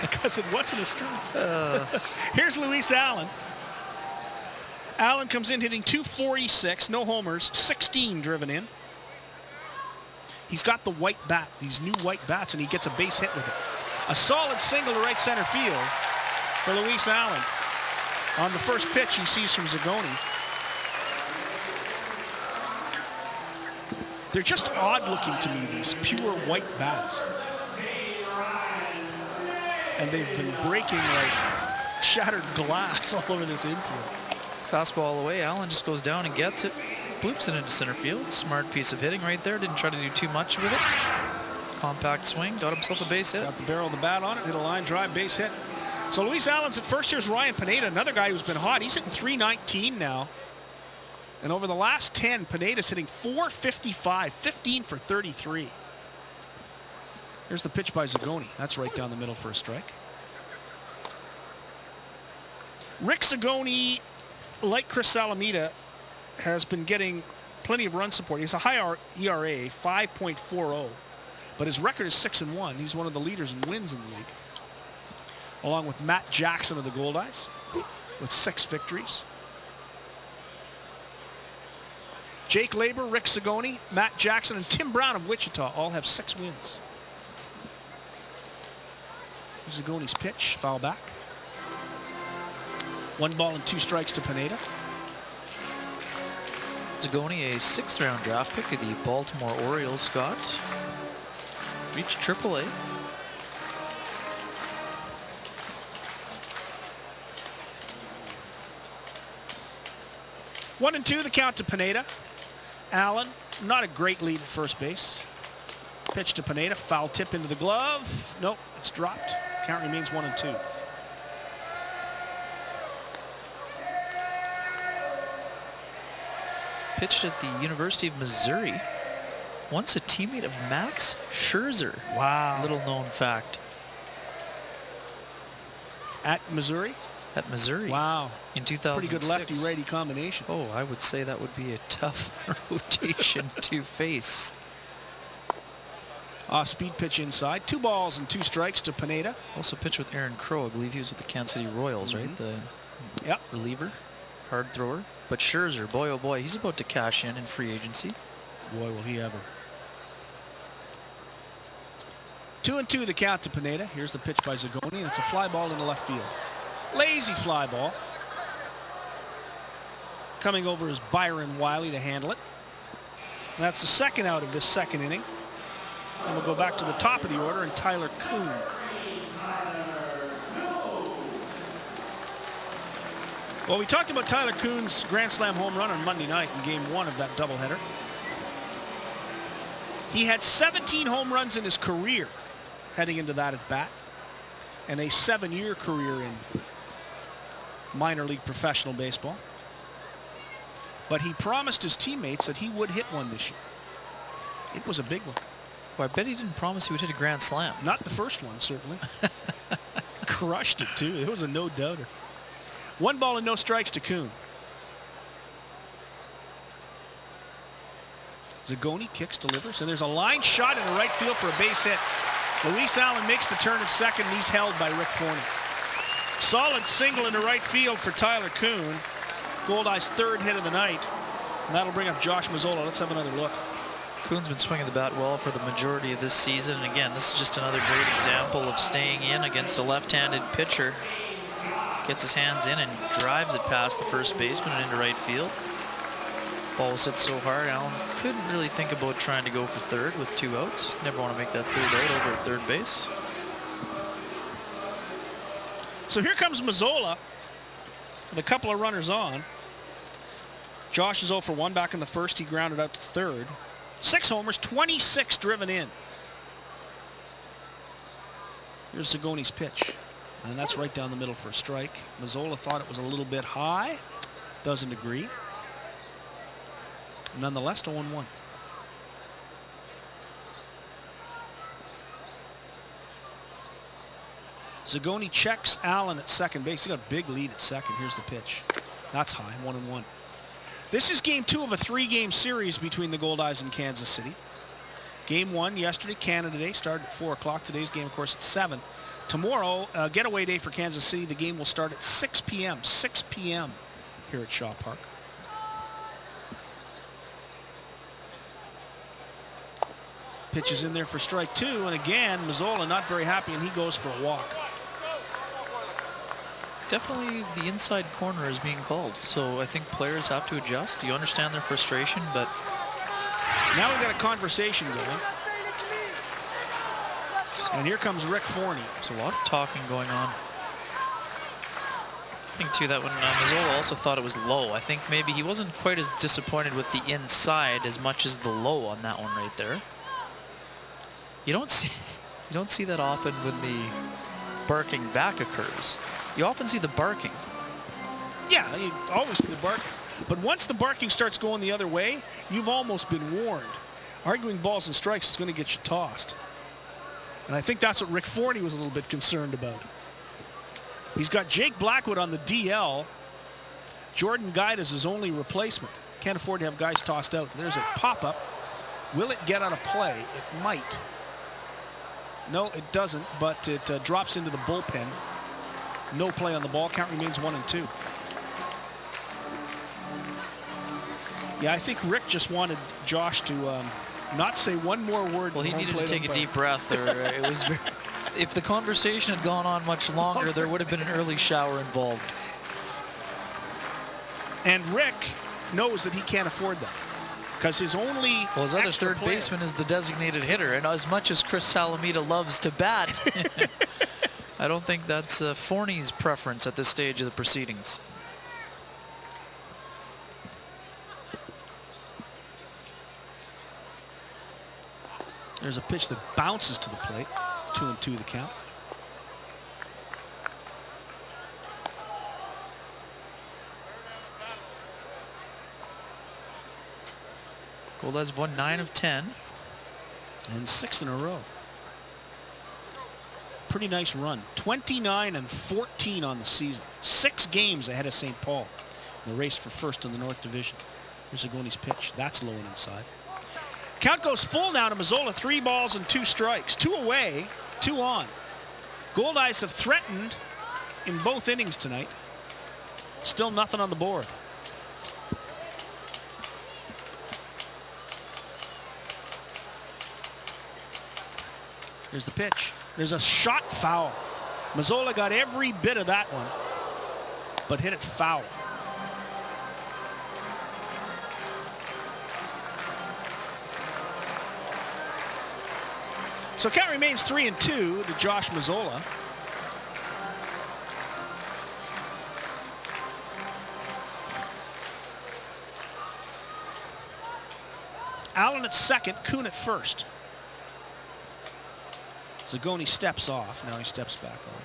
Because it wasn't a strike. Here's Luis Allen. Allen comes in hitting .246, no homers, 16 driven in. He's got the white bat, these new white bats, and he gets a base hit with it. A solid single to right center field for Luis Allen. On the first pitch he sees from Zagoni. They're just odd looking to me, these pure white bats. And they've been breaking like shattered glass all over this infield. Fastball away. Allen just goes down and gets it. Bloops it into center field. Smart piece of hitting right there. Didn't try to do too much with it. Compact swing. Got himself a base hit. Got the barrel of the bat on it. Hit a line drive, base hit. So Luis Allen's at first. Here's Ryan Pineda, another guy who's been hot. He's hitting .319 now. And over the last 10, Pineda's hitting .455, 15 for 33. Here's the pitch by Zagoni. That's right down the middle for a strike. Rick Zagoni, like Chris Salamita, has been getting plenty of run support. He has a high ERA, 5.40, but his record is 6-1. He's one of the leaders in wins in the league, along with Matt Jackson of the Goldeyes with 6 victories. Jake Laber, Rick Zagoni, Matt Jackson, and Tim Brown of Wichita all have 6 wins. Zagoni's pitch, foul back. 1 ball and 2 strikes to Pineda. Zagoni, a 6th round draft pick of the Baltimore Orioles, Scott. Reached AAA. One and 2, the count to Pineda. Allen, not a great lead at first base. Pitch to Pineda, foul tip into the glove. Nope, it's dropped. Count remains 1-2. Pitched at the University of Missouri. Once a teammate of Max Scherzer. Wow. Little known fact. At Missouri? At Missouri. Wow. In 2006. Pretty good lefty-righty combination. Oh, I would say that would be a tough rotation to face. Off-speed pitch inside. 2 balls and 2 strikes to Pineda. Also pitched with Aaron Crow. I believe he was with the Kansas City Royals, right? The reliever, hard thrower. But Scherzer, boy oh boy, he's about to cash in free agency. Boy, will he ever. 2-2 the count to Pineda. Here's the pitch by Zagoni, and it's a fly ball into left field. Lazy fly ball. Coming over is Byron Wiley to handle it. And that's the second out of this second inning. And we'll go back to the top of the order and Tyler Kuhn. Well, we talked about Tyler Kuhn's Grand Slam home run on Monday night in Game 1 of that doubleheader. He had 17 home runs in his career. heading into that at bat, and a 7-year career in minor league professional baseball. But he promised his teammates that he would hit one this year. It was a big one. Well, I bet he didn't promise he would hit a grand slam. Not the first one, certainly. Crushed it, too. It was a no-doubter. 1 ball and no strikes to Kuhn. Zagoni kicks, delivers, and there's a line shot in the right field for a base hit. Luis Allen makes the turn at second, and he's held by Rick Forney. Solid single in the right field for Tyler Kuhn. Goldeyes' 3rd hit of the night, and that'll bring up Josh Mazzola. Let's have another look. Kuhn's been swinging the bat well for the majority of this season, and again, this is just another great example of staying in against a left-handed pitcher. Gets his hands in and drives it past the first baseman and into right field. Ball was hit so hard, Allen couldn't really think about trying to go for third with 2 outs. Never want to make that 3rd out over at third base. So here comes Mazzola with a couple of runners on. Josh is 0 for 1 back in the first. He grounded out to third. 6 homers, 26 driven in. Here's Zagoni's pitch. And that's right down the middle for a strike. Mazzola thought it was a little bit high. Doesn't agree. Nonetheless, 0-1. Zagoni checks Allen at second base. He got a big lead at second. Here's the pitch. That's high, 1-1. This is game 2 of a 3-game series between the Goldeyes and Kansas City. Game 1 yesterday, Canada Day, started at 4 o'clock. Today's game, of course, at 7. Tomorrow, getaway day for Kansas City. The game will start at 6 p.m. 6 p.m. here at Shaw Park. Pitch is in there for strike 2, and again, Mazzola not very happy, and he goes for a walk. Definitely the inside corner is being called, so I think players have to adjust. You understand their frustration, but now we've got a conversation going. And here comes Rick Forney. There's a lot of talking going on. I think, too, that when Mazzola also thought it was low, I think maybe he wasn't quite as disappointed with the inside as much as the low on that one right there. You don't see that often when the barking back occurs. You often see the barking. Yeah, you always see the barking. But once the barking starts going the other way, you've almost been warned. Arguing balls and strikes is going to get you tossed. And I think that's what Rick Forney was a little bit concerned about. He's got Jake Blackwood on the DL. Jordan Guide is his only replacement. Can't afford to have guys tossed out. There's a pop-up. Will it get on a play? It might. No, it doesn't, but it drops into the bullpen. No play on the ball. Count remains 1-2. Yeah, I think Rick just wanted Josh to not say one more word. Well, he needed to take a deep breath. Or it was very, if the conversation had gone on much longer, there would have been an early shower involved. And Rick knows that he can't afford that. Because his only his other third baseman is the designated hitter, and as much as Chris Salamita loves to bat, I don't think that's Forney's preference at this stage of the proceedings. There's a pitch that bounces to the plate. 2-2 the count. Goldeyes won 9 of 10. And 6 in a row. Pretty nice run. 29-14 on the season. 6 games ahead of St. Paul in the race for first in the North Division. Here's Zagoni's pitch. That's low and inside. Count goes full now to Mazzola. 3 balls and 2 strikes. 2 away, 2 on. Goldeyes have threatened in both innings tonight. Still nothing on the board. Here's the pitch. There's a shot foul. Mazzola got every bit of that one, but hit it foul. So count remains 3-2 to Josh Mazzola. Allen at second, Kuhn at first. Zagoni steps off. Now he steps back on.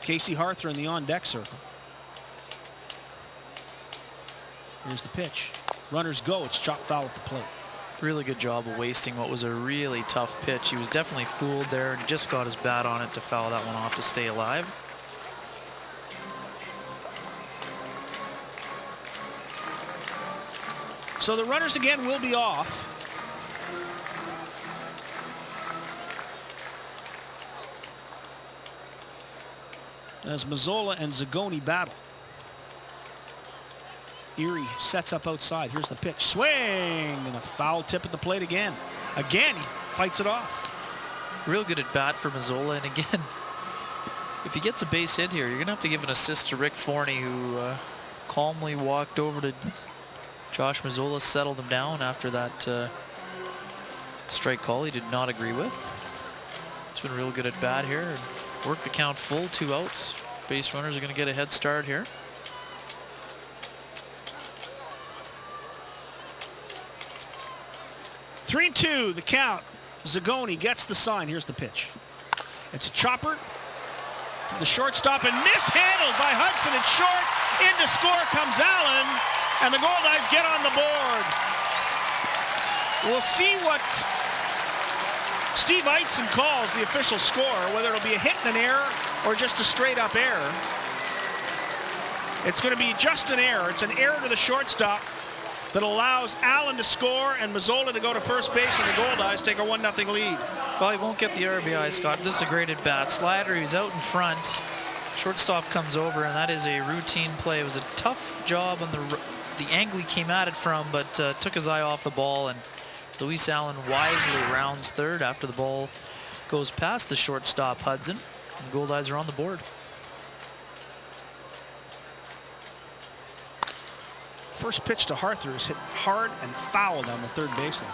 Casey Harther in the on-deck circle. Here's the pitch. Runners go. It's chopped foul at the plate. Really good job of wasting what was a really tough pitch. He was definitely fooled there and just got his bat on it to foul that one off to stay alive. So the runners again will be off. As Mazzola and Zagoni battle. Erie sets up outside. Here's the pitch. Swing! And a foul tip at the plate again. Again, he fights it off. Real good at bat for Mazzola. And again, if he gets a base hit here, you're going to have to give an assist to Rick Forney, who calmly walked over to Josh Mazzola, settled him down after that strike call he did not agree with. It's been real good at bat here. And work the count full, 2 outs. Base runners are going to get a head start here. Three and 2, the count. Zagoni gets the sign. Here's the pitch. It's a chopper to the shortstop and mishandled by Hudson. It's short. Into score comes Allen, and the Goldeyes get on the board. We'll see what Steve Eitzen calls the official score, whether it'll be a hit and an error or just a straight-up error. It's going to be just an error. It's an error to the shortstop that allows Allen to score and Mazzola to go to first base, and the Goldeyes take a 1-0 lead. Well, he won't get the RBI, Scott. This is a great at bat. Slider, he's out in front. Shortstop comes over, and that is a routine play. It was a tough job on the angle he came at it from, but took his eye off the ball, and Luis Allen wisely rounds third after the ball goes past the shortstop Hudson. And the Goldeyes are on the board. First pitch to Harther is hit hard and foul down the third baseline.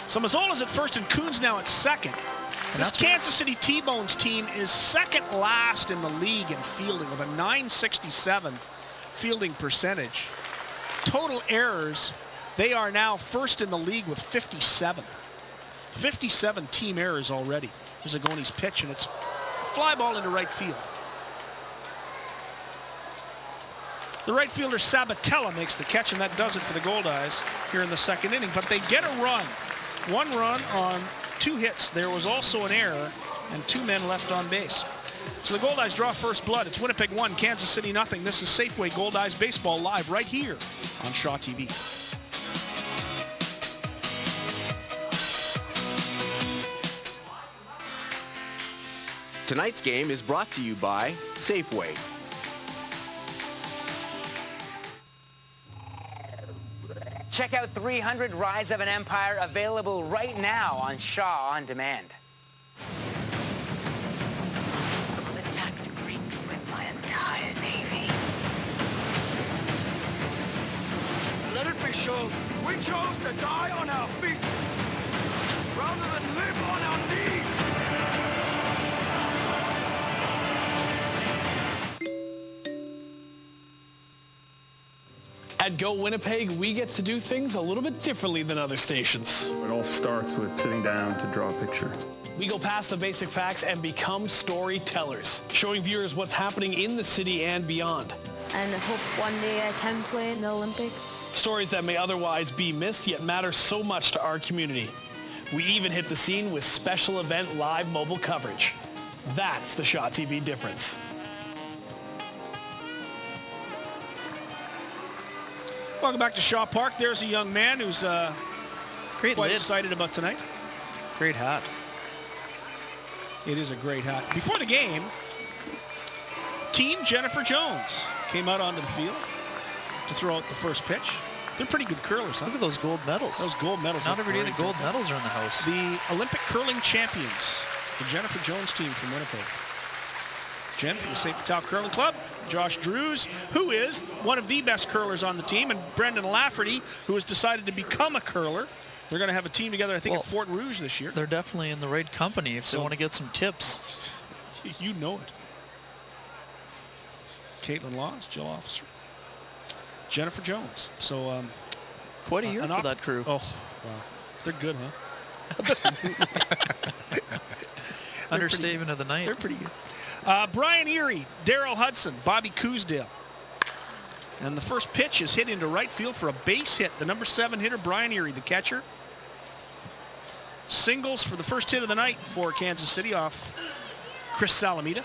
So Mazzola's at first and Kuhn's now at second. This Kansas City T-Bones team is second last in the league in fielding with a .967 fielding percentage. Total errors, they are now first in the league with 57. 57 team errors already. Here's Zagoni's pitch, and it's a fly ball into right field. The right fielder Sabatella makes the catch, and that does it for the Goldeyes here in the second inning. But they get a run. 1 run on 2 hits. There was also an error and 2 men left on base. So the Goldeyes draw first blood. It's Winnipeg 1, Kansas City nothing. This is Safeway Goldeyes Baseball live right here on Shaw TV. Tonight's game is brought to you by Safeway. Check out 300 Rise of an Empire, available right now on Shaw On Demand. We'll attack the Greeks with my entire navy. Let it be shown, we chose to die on our feet rather than live on our knees. At Go Winnipeg, we get to do things a little bit differently than other stations. It all starts with sitting down to draw a picture. We go past the basic facts and become storytellers, showing viewers what's happening in the city and beyond. And I hope one day I can play in the Olympics. Stories that may otherwise be missed, yet matter so much to our community. We even hit the scene with special event live mobile coverage. That's the Shaw TV difference. Welcome back to Shaw Park. There's a young man who's quite excited about tonight. Great hat. It is a great hat. Before the game, Team Jennifer Jones came out onto the field to throw out the first pitch. They're pretty good curlers, huh? Look at those gold medals. Those gold medals. Not every day the gold medals are in the house. The Olympic curling champions, the Jennifer Jones team from Winnipeg. Jen from the St. Vital Curling Club, Josh Drews, who is one of the best curlers on the team, and Brendan Lafferty, who has decided to become a curler. They're going to have a team together, I think, at Fort Rouge this year. They're definitely in the right company if they want to get some tips. You know it. Caitlin Laws, Jill Officer. Jennifer Jones. So quite a year for that crew. Oh, wow. They're good, huh? Understatement of the night. They're pretty good. Brian Erie, Daryl Hudson, Bobby Cousdale. And the first pitch is hit into right field for a base hit. The number 7 hitter, Brian Erie, the catcher. Singles for the first hit of the night for Kansas City off Chris Salamita.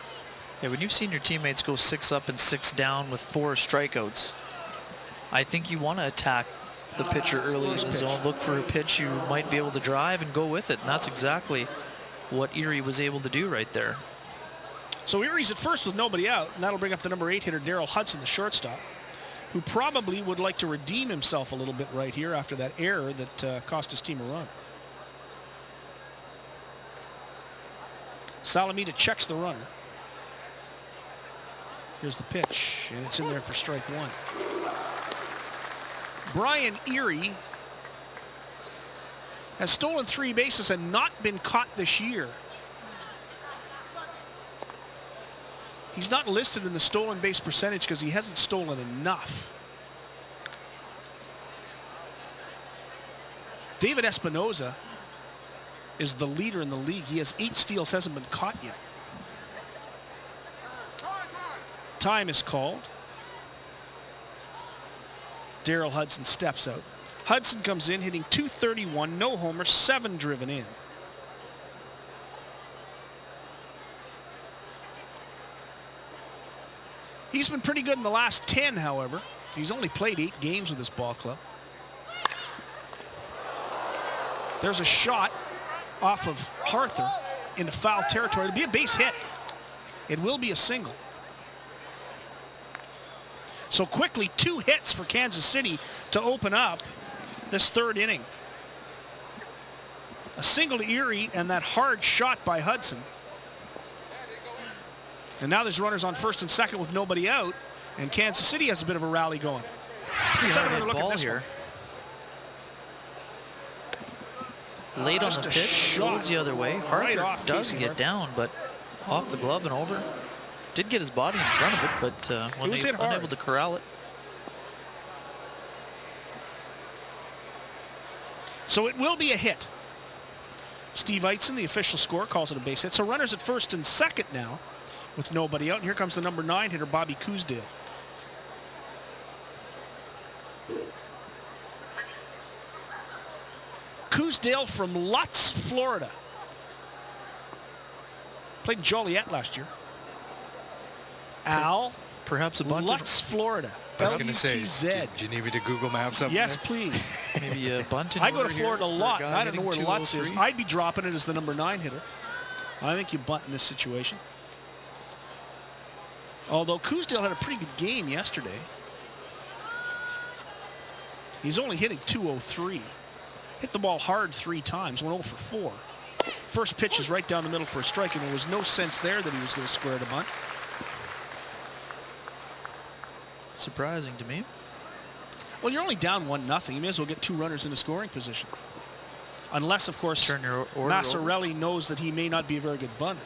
Yeah, when you've seen your teammates go 6 up and 6 down with 4 strikeouts, I think you want to attack the pitcher early in the zone, look for a pitch you might be able to drive and go with it. And that's exactly what Erie was able to do right there. So Erie's at first with nobody out, and that'll bring up the number 8 hitter, Daryl Hudson, the shortstop, who probably would like to redeem himself a little bit right here after that error that cost his team a run. Salamita checks the runner. Here's the pitch, and it's in there for strike 1. Brian Erie has stolen 3 bases and not been caught this year. He's not listed in the stolen base percentage because he hasn't stolen enough. David Espinoza is the leader in the league. He has 8 steals, hasn't been caught yet. Time is called. Daryl Hudson steps out. Hudson comes in hitting .231, no homers, 7 driven in. He's been pretty good in the last 10, however. He's only played 8 games with this ball club. There's a shot off of Harther into foul territory. It'll be a base hit. It will be a single. So quickly, 2 hits for Kansas City to open up this 3rd inning. A single to Erie and that hard shot by Hudson. And now there's runners on first and second with nobody out, and Kansas City has a bit of a rally going. Let's have another look at this here. Late on the pitch, goes the other way. Harther does get down, but off the glove and over. Did get his body in front of it, but unable to corral it. So it will be a hit. Steve Eitzen, the official score, calls it a base hit. So runners at first and second now with nobody out. And here comes the number 9 hitter, Bobby Cousdale. Cousdale from Lutz, Florida. Played in Joliet last year. Al, perhaps a bunt. Lutz, Florida. I was going to say, do you need me to Google map something? Yes, there? please. Maybe a bunt. I go to Florida a lot. I don't know where Lutz is. I'd be dropping it as the number 9 hitter. I think you bunt in this situation. Although Cousdale had a pretty good game yesterday. He's only hitting .203. Hit the ball hard 3 times, went 0 for 4. First pitch is right down the middle for a strike, and there was no sense there that he was going to square the bunt. Surprising to me. Well, you're only down 1-0. You may as well get 2 runners in a scoring position. Unless, of course, Massarelli knows that he may not be a very good bunter.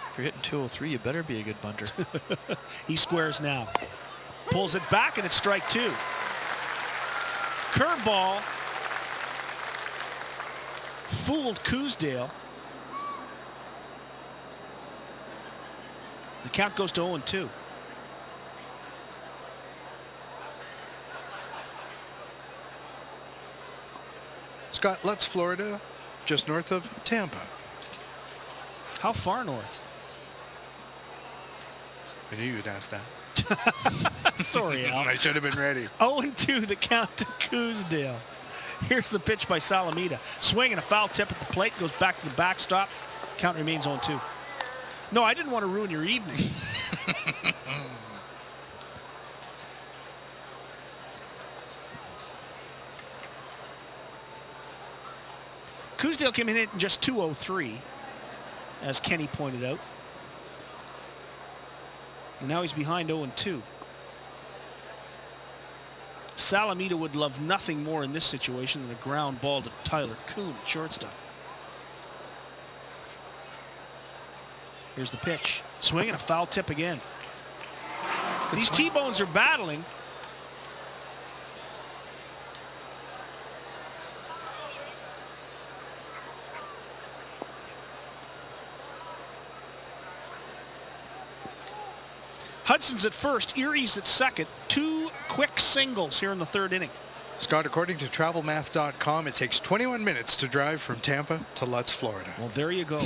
If you're hitting .203, you better be a good bunter. He squares now. Pulls it back, and it's strike 2. Curveball fooled Cousdale. The count goes to 0-2. Scott, Lutz, Florida, just north of Tampa. How far north? I knew you'd ask that. Sorry, Al. I should have been ready. 0-2 the count to Cousdale. Here's the pitch by Salamita. Swing and a foul tip at the plate. Goes back to the backstop. Count remains 0-2. No, I didn't want to ruin your evening. Cousdale came in at just .203, as Kenny pointed out. And now he's behind 0-2. Salamita would love nothing more in this situation than a ground ball to Tyler Kuhn at shortstop. Here's the pitch. Swing and a foul tip again. These T-bones are battling. Hudson's at first, Erie's at second. 2 quick singles here in the third inning. Scott, according to travelmath.com, it takes 21 minutes to drive from Tampa to Lutz, Florida. Well, there you go.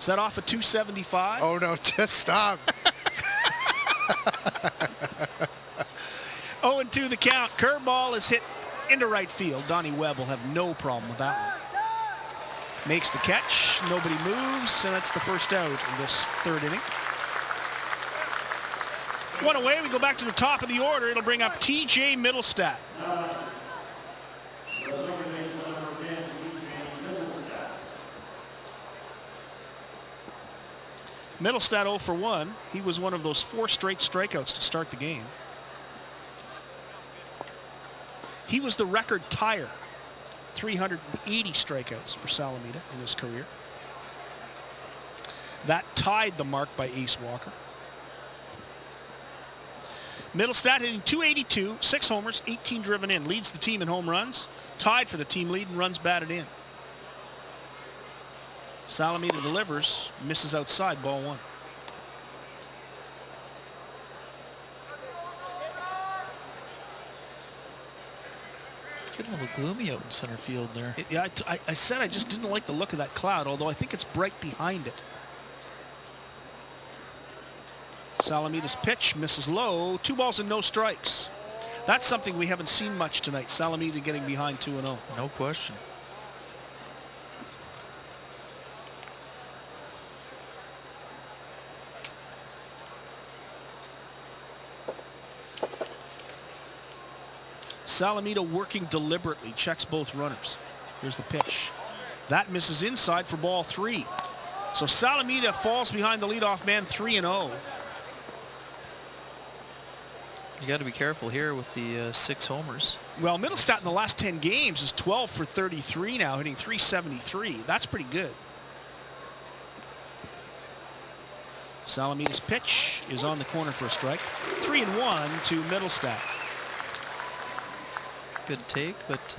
Is that off at 275? Oh, no, just stop. 0-2 the count. Curveball is hit into right field. Donnie Webb will have no problem with that one. Makes the catch. Nobody moves, and that's the first out in this third inning. One away. We go back to the top of the order. It'll bring up T.J. Mittelstadt. Mittelstadt 0 for 1. He was one of those 4 straight strikeouts to start the game. He was the record tire. 380 strikeouts for Salamita in his career. That tied the mark by Ace Walker. Mittelstadt hitting .282, 6 homers, 18 driven in. Leads the team in home runs. Tied for the team lead in runs batted in. Salamita delivers, misses outside, ball 1. It's getting a little gloomy out in center field there. Yeah, I said I just didn't like the look of that cloud, although I think it's bright behind it. Salamita's pitch misses low. 2 balls and no strikes. That's something we haven't seen much tonight. Salamita getting behind 2-0. No question. Salamita working deliberately, checks both runners. Here's the pitch. That misses inside for ball 3. So Salamita falls behind the leadoff man 3-0. You got to be careful here with the 6 homers. Well, Mittelstadt in the last 10 games is 12 for 33 now, hitting .373. That's pretty good. Salamita's pitch is on the corner for a strike. 3-1 to Mittelstadt. Good take, but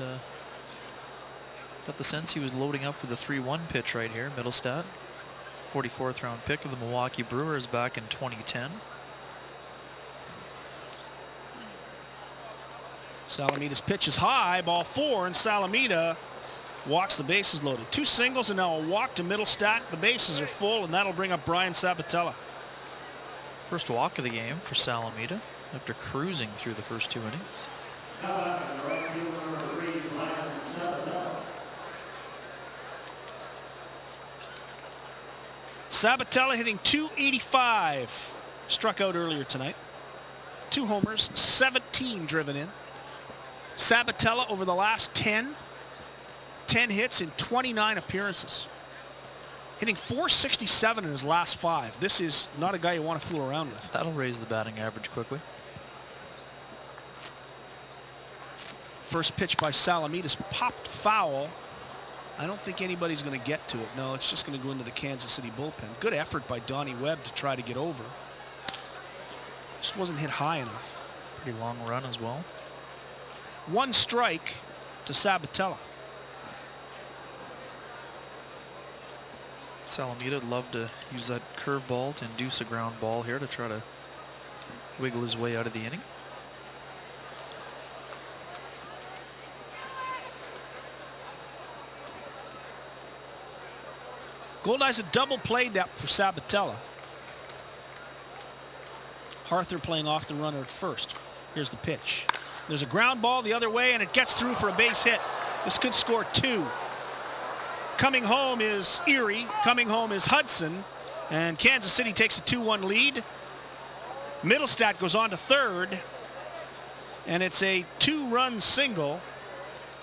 got the sense he was loading up for the 3-1 pitch right here. Mittelstadt, 44th round pick of the Milwaukee Brewers back in 2010. Salamita's pitch is high, ball 4, and Salamita walks the bases loaded. 2 singles and now a walk to Mittelstadt. The bases are full, and that'll bring up Brian Sabatella. First walk of the game for Salamita after cruising through the first 2 innings. Sabatella hitting .285. Struck out earlier tonight. 2 homers, 17 driven in. Sabatella over the last 10 hits in 29 appearances. Hitting .467 in his last 5. This is not a guy you want to fool around with. That'll raise the batting average quickly. First pitch by Salamita's popped foul. I don't think anybody's going to get to it. No, it's just going to go into the Kansas City bullpen. Good effort by Donnie Webb to try to get over. Just wasn't hit high enough. Pretty long run as well. 1 strike to Sabatella. Salamita would love to use that curveball to induce a ground ball here to try to wiggle his way out of the inning. Goldeyes a double play depth for Sabatella. Harther playing off the runner at first. Here's the pitch. There's a ground ball the other way, and it gets through for a base hit. This could score 2. Coming home is Erie. Coming home is Hudson. And Kansas City takes a 2-1 lead. Mittelstadt goes on to third. And it's a 2-run single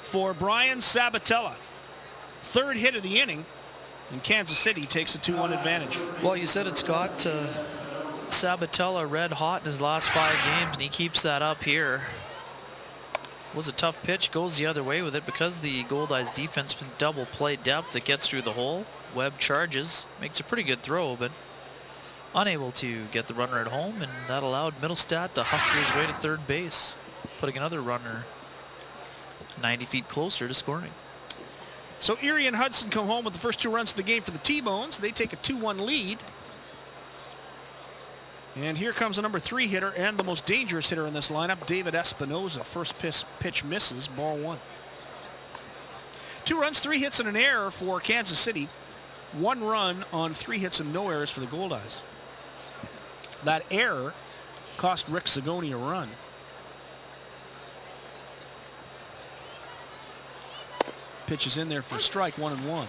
for Brian Sabatella. 3rd hit of the inning. And Kansas City takes a 2-1 advantage. Well, you said it, Scott. Sabatella red hot in his last 5 games, and he keeps that up here. Was a tough pitch, goes the other way with it because the Goldeyes defense been double play depth that gets through the hole. Webb charges, makes a pretty good throw, but unable to get the runner at home, and that allowed Mittelstadt to hustle his way to third base, putting another runner 90 feet closer to scoring. So Erie and Hudson come home with the first 2 runs of the game for the T-Bones. They take a 2-1 lead. And here comes the number 3 hitter and the most dangerous hitter in this lineup, David Espinoza. First pitch misses, ball 1. 2 runs, 3 hits, and an error for Kansas City. 1 run on 3 hits and no errors for the Goldeyes. That error cost Rick Zagoni a run. Pitch is in there for a strike, 1-1.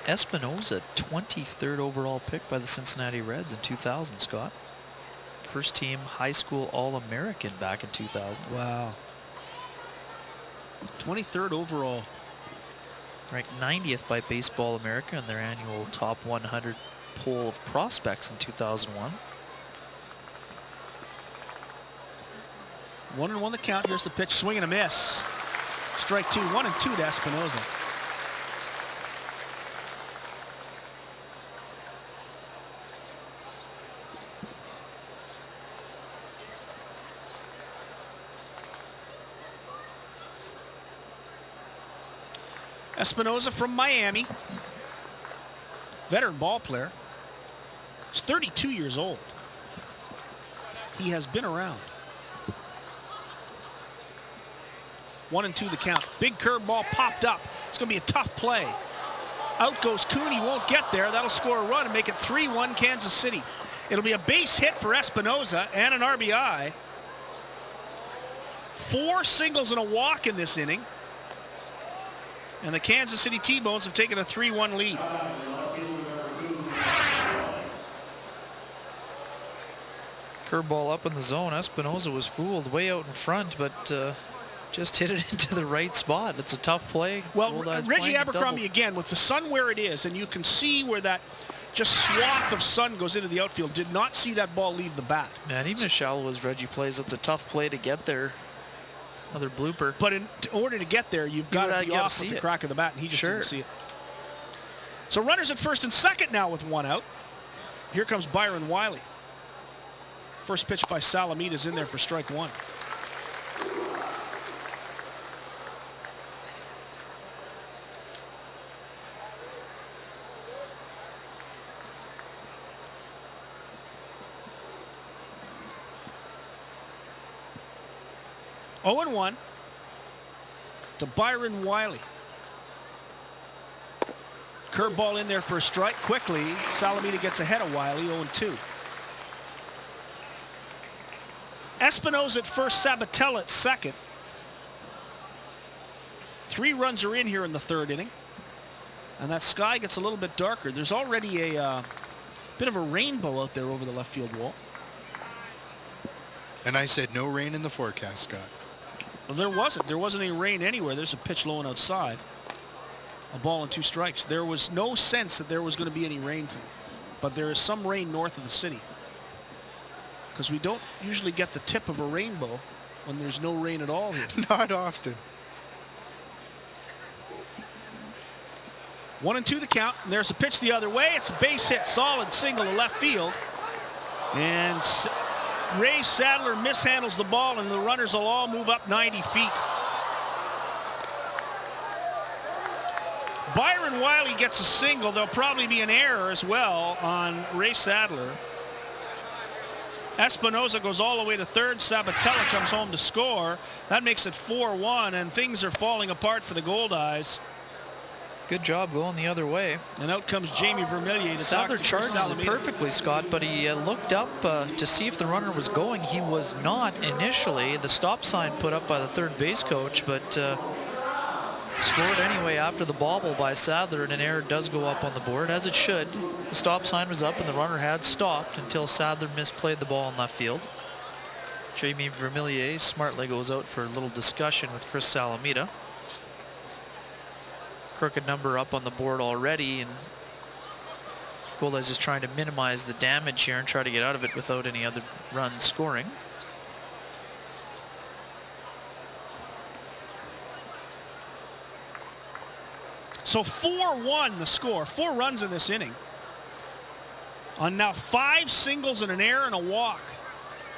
Espinoza, 23rd overall pick by the Cincinnati Reds in 2000, Scott. First team high school All-American back in 2000. Wow. 23rd overall. Ranked 90th by Baseball America in their annual top 100 poll of prospects in 2001. 1-1 the count. Here's the pitch, swing and a miss. Strike 2, 1-2 to Espinoza. Espinoza from Miami, veteran ball player. He's 32 years old. He has been around. 1-2 the count. Big curveball popped up. It's going to be a tough play. Out goes Kuhn. He won't get there. That'll score a run and make it 3-1 Kansas City. It'll be a base hit for Espinoza and an RBI. 4 singles and a walk in this inning. And the Kansas City T-Bones have taken a 3-1 lead. Curveball up in the zone. Espinoza was fooled way out in front, but just hit it into the right spot. It's a tough play. Well, Reggie Abercrombie again, with the sun where it is, and you can see where that just swath of sun goes into the outfield, did not see that ball leave the bat. Man, even as shallow as Reggie plays, it's a tough play to get there. Another blooper. But in order to get there, you've got to be off with the crack of the bat, and he just didn't see it. So runners at first and second now with 1 out. Here comes Byron Wiley. First pitch by Salamita's in there for strike 1. Oh and 1 to Byron Wiley. Curveball in there for a strike quickly. Salamita gets ahead of Wiley, 0-2. Espinoza at first, Sabatella at second. 3 runs are in here in the 3rd inning. And that sky gets a little bit darker. There's already a bit of a rainbow out there over the left field wall. And I said no rain in the forecast, Scott. Well, there wasn't. There wasn't any rain anywhere. There's a pitch low and outside. A ball and 2 strikes. There was no sense that there was going to be any rain tonight. But there is some rain north of the city. Because we don't usually get the tip of a rainbow when there's no rain at all here. Not often. 1-2 the count. And there's a pitch the other way. It's a base hit, solid single to left field. And Ray Sadler mishandles the ball, and the runners will all move up 90 feet. Byron Wiley gets a single. There'll probably be an error as well on Ray Sadler. Espinoza goes all the way to 3rd. Sabatella comes home to score. That makes it 4-1, and things are falling apart for the Goldeyes. Good job going the other way. And out comes Jamie Vermillier to Sadler talk to charges it Salamita. perfectly, Scott, but he looked up to see if the runner was going. He was not initially. The stop sign put up by the 3rd base coach, but scored anyway after the bobble by Sadler, and an error does go up on the board, as it should. The stop sign was up, and the runner had stopped until Sadler misplayed the ball in left field. Jamie Vermillier smartly goes out for a little discussion with Chris Salamita. Crooked number up on the board already, and Goldeyes is trying to minimize the damage here and try to get out of it without any other runs scoring. So 4-1 the score. 4 runs in this inning. On now 5 singles and an error and a walk.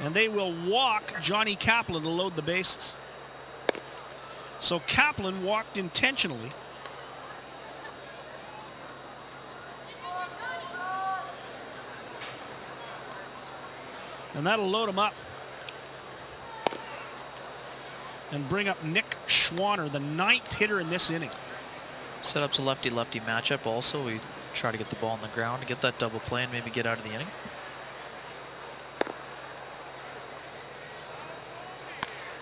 And they will walk Johnny Kaplan to load the bases. So Kaplan walked intentionally. And that'll load him up. And bring up Nick Schwanner, the 9th hitter in this inning. Set up's a lefty-lefty matchup also. We try to get the ball on the ground to get that double play and maybe get out of the inning.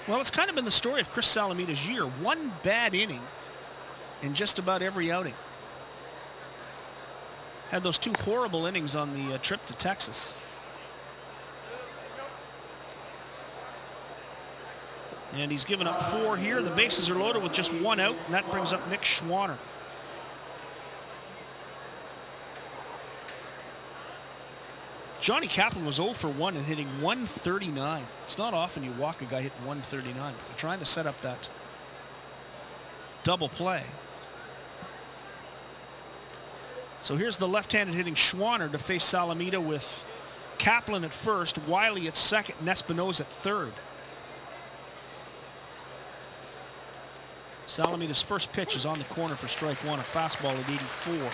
Well, it's kind of been the story of Chris Salameda's year. One bad inning in just about every outing. Had those 2 horrible innings on the trip to Texas. And he's given up 4 here. The bases are loaded with just 1 out, and that brings up Nick Schwanner. Johnny Kaplan was 0 for 1 and hitting 139. It's not often you walk a guy hitting 139, but they're trying to set up that double play. So here's the left-handed hitting Schwanner to face Salameda with Kaplan at first, Wiley at second, and Espinoza at third. Salameda's first pitch is on the corner for strike 1, a fastball at 84.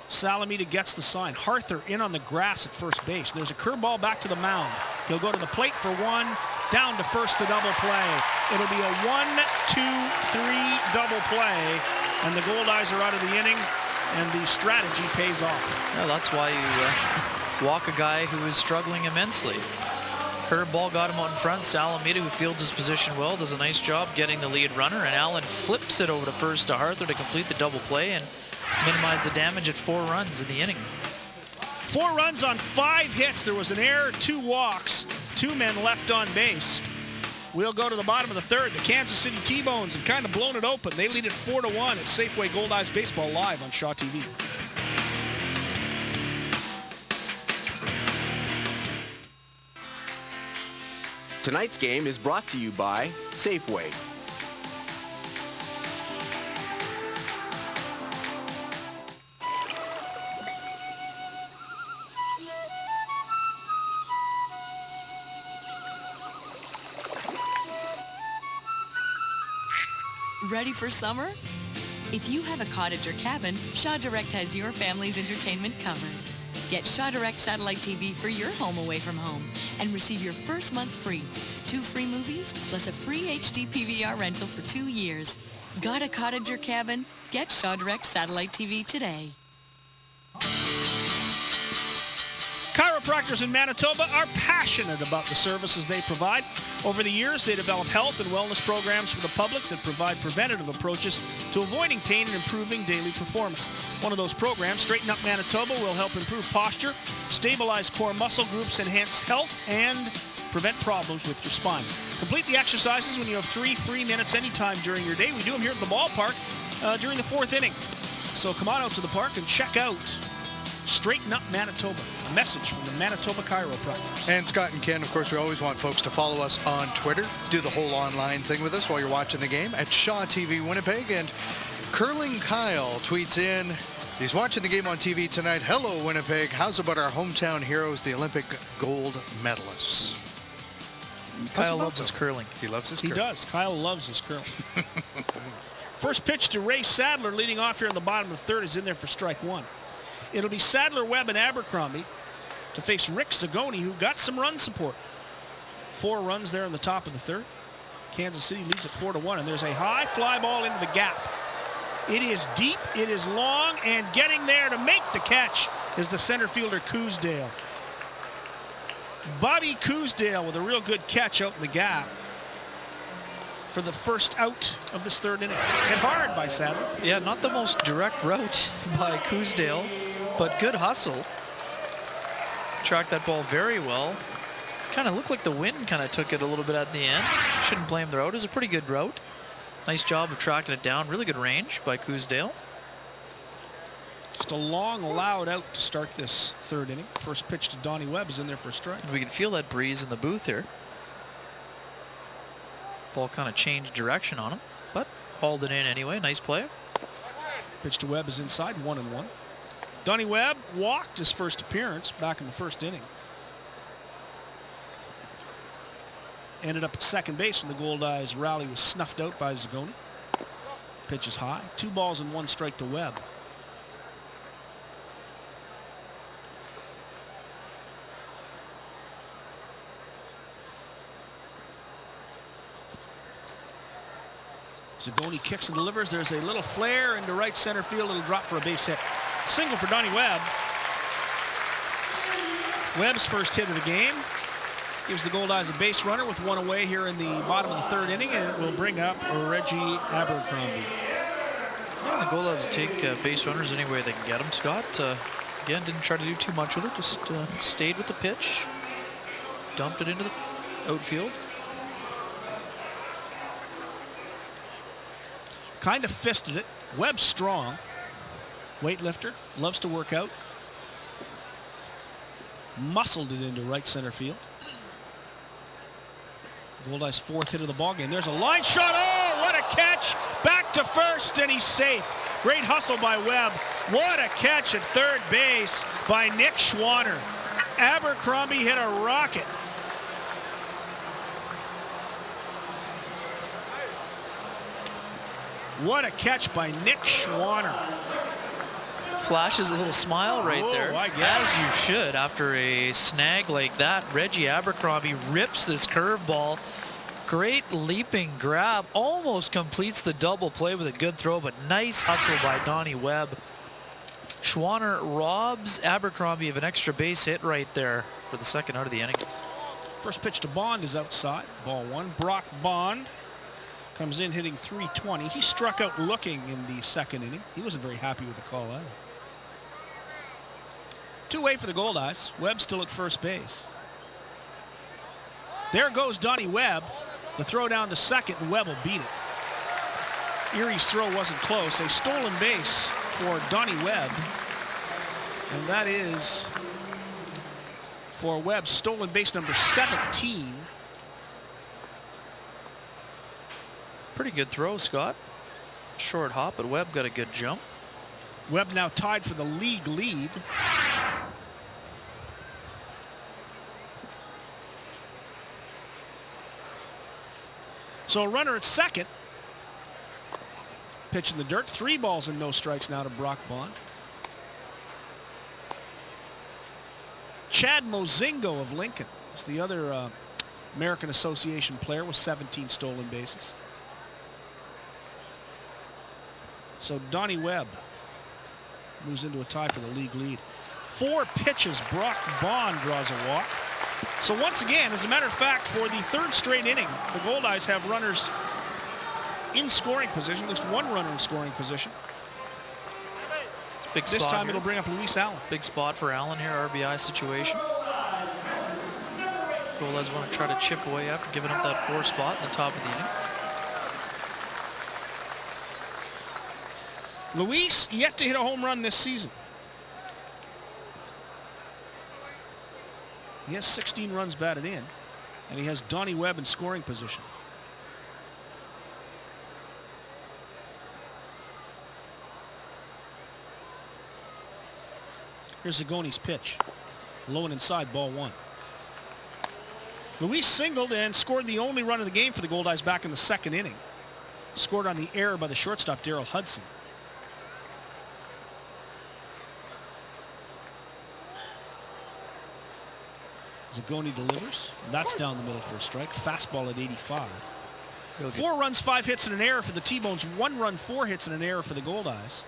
Salameda gets the sign. Harther in on the grass at first base. There's a curveball back to the mound. He'll go to the plate for 1, down to first, the double play. It'll be a 1-2-3 double play, and the Goldeyes are out of the inning, and the strategy pays off. Yeah, that's why you walk a guy who is struggling immensely. Curveball got him out in front. Salameda, who fields his position well, does a nice job getting the lead runner, and Allen flips it over to first to Harther to complete the double play and minimize the damage at 4 runs in the inning. 4 runs on 5 hits. There was an error, 2 walks, 2 men left on base. We'll go to the bottom of the 3rd. The Kansas City T-Bones have kind of blown it open. They lead it 4-1 at Safeway Goldeyes Baseball live on Shaw TV. Tonight's game is brought to you by Safeway. Ready for summer? If you have a cottage or cabin, Shaw Direct has your family's entertainment covered. Get Shaw Direct Satellite TV for your home away from home and receive your first month free. 2 free movies plus a free HD PVR rental for 2 years. Got a cottage or cabin? Get Shaw Direct Satellite TV today. Chiropractors in Manitoba are passionate about the services they provide. Over the years, they develop health and wellness programs for the public that provide preventative approaches to avoiding pain and improving daily performance. One of those programs, Straighten Up Manitoba, will help improve posture, stabilize core muscle groups, enhance health, and prevent problems with your spine. Complete the exercises when you have 3 free minutes anytime during your day. We do them here at the ballpark during the 4th inning. So come on out to the park and check out Straighten Up Manitoba, a message from the Manitoba Chiropractors. And Scott and Ken, of course, we always want folks to follow us on Twitter. Do the whole online thing with us while you're watching the game at Shaw TV Winnipeg. And Curling Kyle tweets in, he's watching the game on TV tonight. Hello, Winnipeg. How's about our hometown heroes, the Olympic gold medalists? Kyle loves his curling. He loves his curling. He does. Kyle loves his curling. First pitch to Ray Sadler, leading off here in the bottom of the 3rd, is in there for strike 1. It'll be Sadler, Webb, and Abercrombie to face Rick Zagoni, who got some run support. 4 runs there in the top of the 3rd. Kansas City leads at 4-1, and there's a high fly ball into the gap. It is deep, it is long, and getting there to make the catch is the center fielder Cousdale. Bobby Cousdale with a real good catch out in the gap for the first out of this 3rd inning. Hit hard by Sadler. Yeah, not the most direct route by Cousdale, but good hustle. Tracked that ball very well. Kind of looked like the wind kind of took it a little bit at the end. Shouldn't blame the route. It was a pretty good route. Nice job of tracking it down. Really good range by Cousdale. Just a long loud out to start this 3rd inning. First pitch to Donnie Webb is in there for a strike. And we can feel that breeze in the booth here. Ball kind of changed direction on him, but hauled it in anyway. Nice play. Pitch to Webb is inside, 1-1. Donnie Webb walked his first appearance back in the 1st inning. ended up at second base when the Goldeyes rally was snuffed out by Zagoni. Pitch is high. 2 balls and 1 strike to Webb. Zagoni kicks and delivers. There's a little flare into right center field. It'll drop for a base hit. Single for Donnie Webb. Webb's first hit of the game. Gives the Goldeyes a base runner with 1 away here in the bottom of the 3rd inning, and it will bring up Reggie Abercrombie. Yeah, the Goldeyes will take base runners any way they can get them. Scott, again, didn't try to do too much with it. Just stayed with the pitch. Dumped it into the outfield. Kind of fisted it. Webb's strong. Weightlifter. Loves to work out. Muscled it into right center field. Goldeyes' 4th hit of the ballgame. There's a line shot. Oh, what a catch. Back to first, and he's safe. Great hustle by Webb. What a catch at third base by Nick Schwanner. Abercrombie hit a rocket. What a catch by Nick Schwanner. Flashes a little smile right there. I guess. As you should after a snag like that. Reggie Abercrombie rips this curveball. Great leaping grab. Almost completes the double play with a good throw, but nice hustle by Donnie Webb. Schwanner robs Abercrombie of an extra base hit right there for the 2nd out of the inning. First pitch to Bond is outside. Ball 1. Brock Bond comes in hitting .320. He struck out looking in the 2nd inning. He wasn't very happy with the call either. 2 away for the Goldeyes. Webb still at first base. There goes Donnie Webb. The throw down to second, and Webb will beat it. Erie's throw wasn't close. A stolen base for Donnie Webb. And that is for Webb, stolen base number 17. Pretty good throw, Scott. Short hop, but Webb got a good jump. Webb now tied for the league lead. So a runner at second. Pitch in the dirt. 3 balls and no strikes now to Brock Bond. Chad Mozingo of Lincoln is the other American Association player with 17 stolen bases. So Donnie Webb moves into a tie for the league lead. 4 pitches. Brock Bond draws a walk. So once again, as a matter of fact, for the 3rd straight inning, the Goldeyes have runners in scoring position, at least 1 runner in scoring position. Big this spot time here. It'll bring up Luis Allen. Big spot for Allen here, RBI situation. Goldeyes want to try to chip away after giving up that 4 spot in the top of the inning. Luis yet to hit a home run this season. He has 16 runs batted in, and he has Donnie Webb in scoring position. Here's Zagoni's pitch. Low and inside, ball 1. Luis singled and scored the only run of the game for the Goldeyes back in the 2nd inning. Scored on the error by the shortstop, Daryl Hudson. Zagoni delivers. That's down the middle for a strike. Fastball at 85. 4 runs, 5 hits, and an error for the T-Bones. 1 run, 4 hits, and an error for the Goldeyes.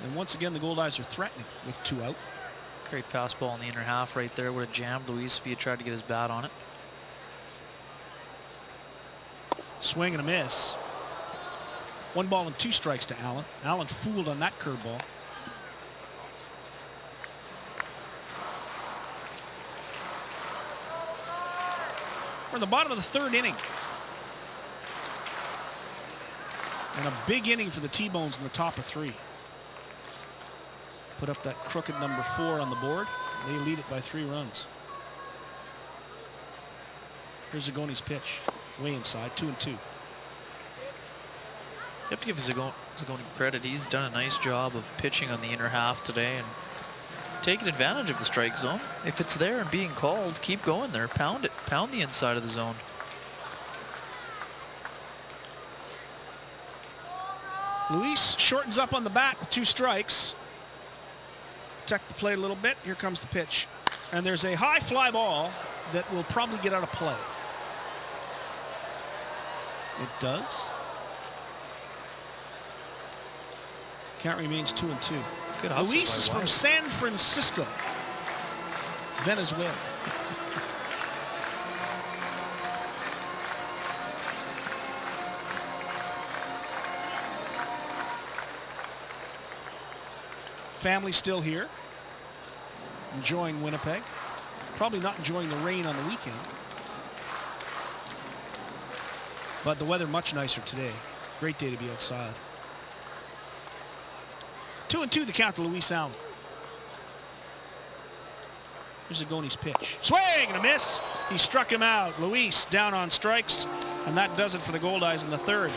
And once again, the Goldeyes are threatening with 2 out. Great fastball in the inner half right there. Would have jammed Luis if he had tried to get his bat on it. Swing and a miss. 1 ball and 2 strikes to Allen. Allen fooled on that curveball. We're in the bottom of the 3rd inning. And a big inning for the T-Bones in the top of 3. Put up that crooked number 4 on the board. They lead it by 3 runs. Here's Zagoni's pitch. Way inside, 2-2. You have to give Zagoni credit. He's done a nice job of pitching on the inner half today and taking advantage of the strike zone. If it's there and being called, keep going there. Pound it. Pound the inside of the zone. Luis shortens up on the bat with 2 strikes. Protect the play a little bit. Here comes the pitch. And there's a high fly ball that will probably get out of play. It does. Count remains 2-2. Good hustle. Luis is from San Francisco, Venezuela. Family still here, enjoying Winnipeg. Probably not enjoying the rain on the weekend. But the weather much nicer today. Great day to be outside. 2-2 the count to Luis Allen. Here's a Goldeyes pitch. Swing and a miss. He struck him out. Luis down on strikes, and that does it for the Goldeyes in the third.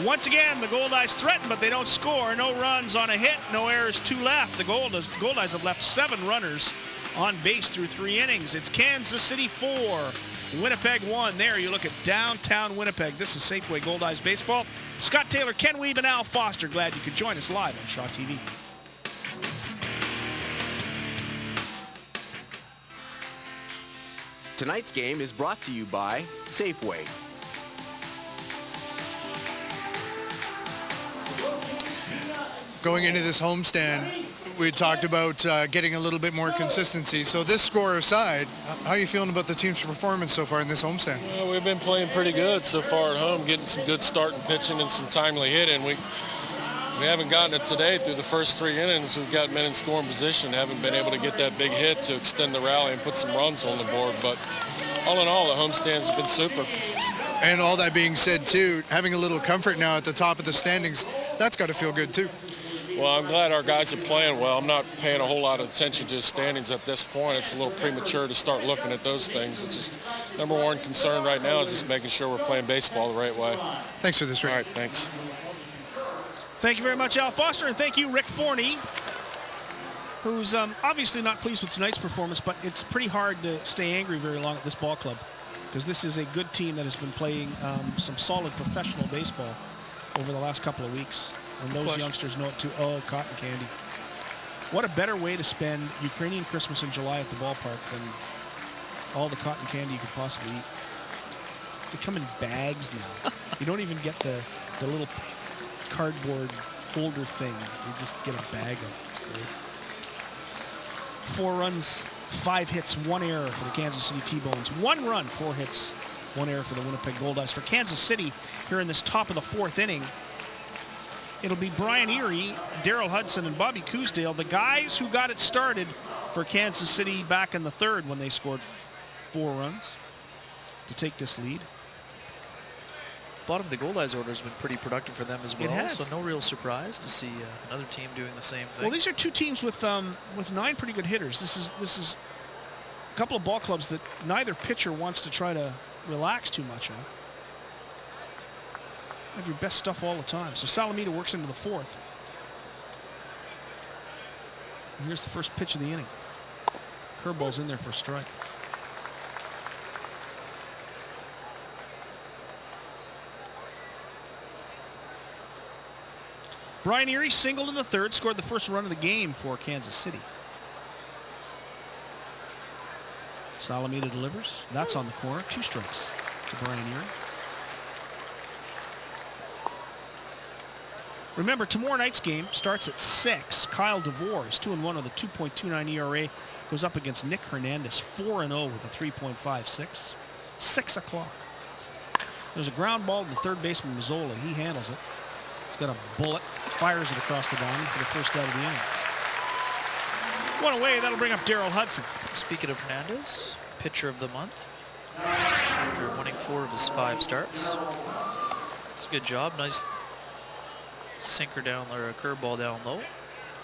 Once again, the Goldeyes threaten, but they don't score. No runs on a hit, no errors, 2 left. The Goldeyes have left 7 runners on base through 3 innings. It's Kansas City 4, Winnipeg 1. There you look at downtown Winnipeg. This is Safeway Goldeyes Baseball. Scott Taylor, Ken Wiebe, and Al Foster. Glad you could join us live on Shaw TV. Tonight's game is brought to you by Safeway. Going into this homestand, we talked about getting a little bit more consistency. So this score aside, how are you feeling about the team's performance so far in this homestand? Well, we've been playing pretty good so far at home, getting some good starting pitching and some timely hitting. We haven't gotten it today through the first 3 innings. We've got men in scoring position, haven't been able to get that big hit to extend the rally and put some runs on the board. But all in all, the homestands have been super. And all that being said, too, having a little comfort now at the top of the standings, that's got to feel good, too. Well, I'm glad our guys are playing well. I'm not paying a whole lot of attention to the standings at this point. It's a little premature to start looking at those things. It's just number one concern right now is just making sure we're playing baseball the right way. Thanks for this, Rick. All right, thanks. Thank you very much, Al Foster, and thank you, Rick Forney, who's obviously not pleased with tonight's performance, but it's pretty hard to stay angry very long at this ball club because this is a good team that has been playing some solid professional baseball over the last couple of weeks. And those youngsters know it too. Oh, cotton candy. What a better way to spend Ukrainian Christmas in July at the ballpark than all the cotton candy you could possibly eat. They come in bags now. You don't even get the little cardboard holder thing. You just get a bag of it. It's great. 4 runs, 5 hits, 1 error for the Kansas City T-Bones. 1 run, 4 hits, 1 error for the Winnipeg Goldeyes. For Kansas City, here in this top of the 4th inning, it'll be Brian Erie, Daryl Hudson, and Bobby Cousdale, the guys who got it started for Kansas City back in the 3rd when they scored 4 runs to take this lead. Bottom of the Goldeyes order has been pretty productive for them as well. It has. So no real surprise to see another team doing the same thing. Well, these are 2 teams with 9 pretty good hitters. This is a couple of ball clubs that neither pitcher wants to try to relax too much on. Have your best stuff all the time. So Salamita works into the 4th. And here's the first pitch of the inning. Curveball's in there for a strike. Brian Erie singled in the 3rd, scored the first run of the game for Kansas City. Salamita delivers. That's on the corner. 2 strikes to Brian Erie. Remember, tomorrow night's game starts at 6. Kyle DeVore is 2-1 with a 2.29 ERA. Goes up against Nick Hernandez, 4-0 with a 3.56. 6 o'clock. There's a ground ball to the 3rd baseman, Mazzola. He handles it. He's got a bullet, fires it across the diamond for the first out of the inning. 1 away, that'll bring up Daryl Hudson. Speaking of Hernandez, pitcher of the month after winning 4 of his 5 starts. It's a good job. Nice sinker down there, a curveball down low.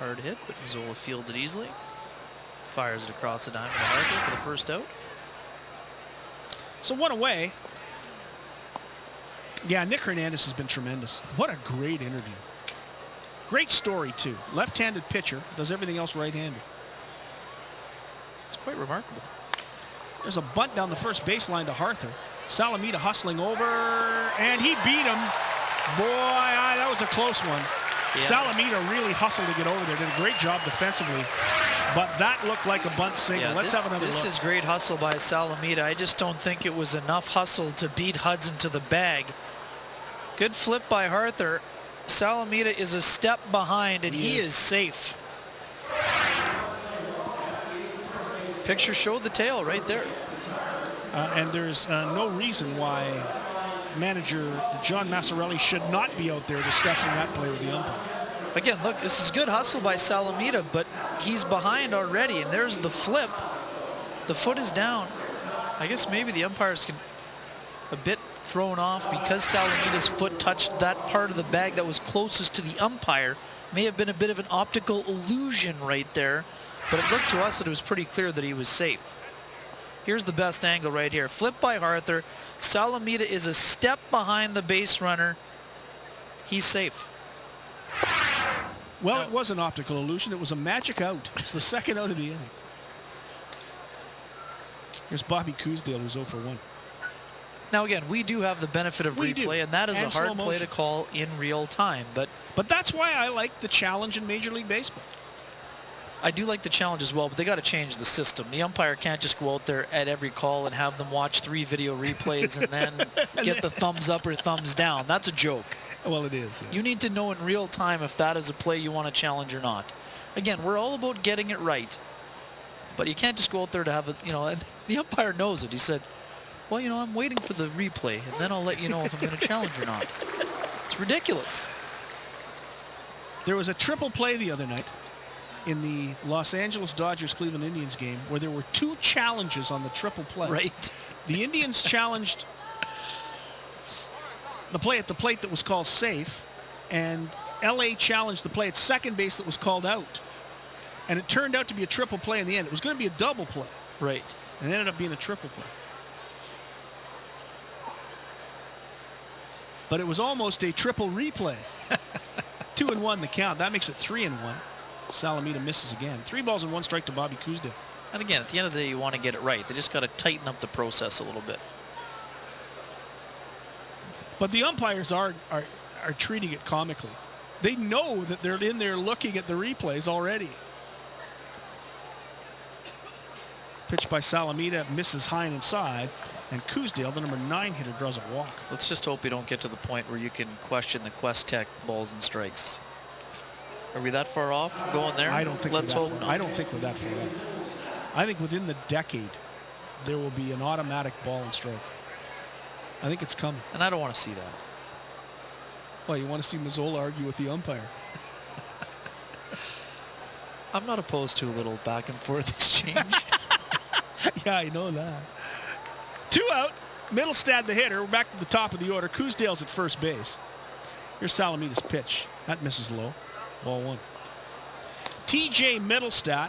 Hard hit, but Mazzola fields it easily. Fires it across the diamond to Harper for the first out. So 1 away. Yeah, Nick Hernandez has been tremendous. What a great interview. Great story, too. Left-handed pitcher, does everything else right-handed. quite remarkable. There's a bunt down the first baseline to Arthur. Salamita hustling over, and he beat him. Boy, that was a close one. Yeah. Salamita really hustled to get over there. Did a great job defensively. But that looked like a bunt single. Yeah, Let's have another look. This is great hustle by Salamita. I just don't think it was enough hustle to beat Hudson to the bag. Good flip by Arthur. Salamita is a step behind, and he is safe. Picture showed the tail right there. And there's no reason why manager John Massarelli should not be out there discussing that play with the umpire. Again, look, this is good hustle by Salamita, but he's behind already, and there's the flip. The foot is down. I guess maybe the umpires can a bit thrown off because Salamita's foot touched that part of the bag that was closest to the umpire. May have been a bit of an optical illusion right there, but it looked to us that it was pretty clear that he was safe. Here's the best angle right here. Flip by Arthur. Salamita is a step behind the base runner. He's safe. Well, it was an optical illusion. It was a magic out. It's the second out of the inning. Here's Bobby Cousdale, who's 0 for 1. Now, again, we do have the benefit of replay, and that is a hard play to call in real time. But that's why I like the challenge in Major League Baseball. I do like the challenge as well, but they got to change the system. The umpire can't just go out there at every call and have them watch 3 video replays and then get the thumbs up or thumbs down. That's a joke. Well, it is. Yeah. You need to know in real time if that is a play you want to challenge or not. Again, we're all about getting it right, but you can't just go out there to have it, and the umpire knows it. He said, well, I'm waiting for the replay, and then I'll let you know if I'm going to challenge or not. It's ridiculous. There was a triple play the other night in the Los Angeles Dodgers-Cleveland Indians game where there were 2 challenges on the triple play. Right. The Indians challenged the play at the plate that was called safe, and LA challenged the play at second base that was called out. And it turned out to be a triple play in the end. It was going to be a double play. Right. And it ended up being a triple play. But it was almost a triple replay. 2-1 the count. That makes it 3-1. Salamita misses again. 3 balls and 1 strike to Bobby Cousdale. And again, at the end of the day, you want to get it right. They just got to tighten up the process a little bit. But the umpires are treating it comically. They know that they're in there looking at the replays already. Pitch by Salamita, misses high and inside. And Cousdale, the number 9 hitter, draws a walk. Let's just hope you don't get to the point where you can question the Quest Tech balls and strikes. Are we that far off going there? I don't think Let's hope not. I don't think we're that far off. I think within the decade, there will be an automatic ball and strike. I think it's coming. And I don't want to see that. Well, you want to see Mazzola argue with the umpire. I'm not opposed to a little back and forth exchange. Yeah, I know that. 2 out. Middlestad the hitter. We're back to the top of the order. Cousdale's at first base. Here's Salamita's pitch. That misses low. Ball 1. TJ Middlestad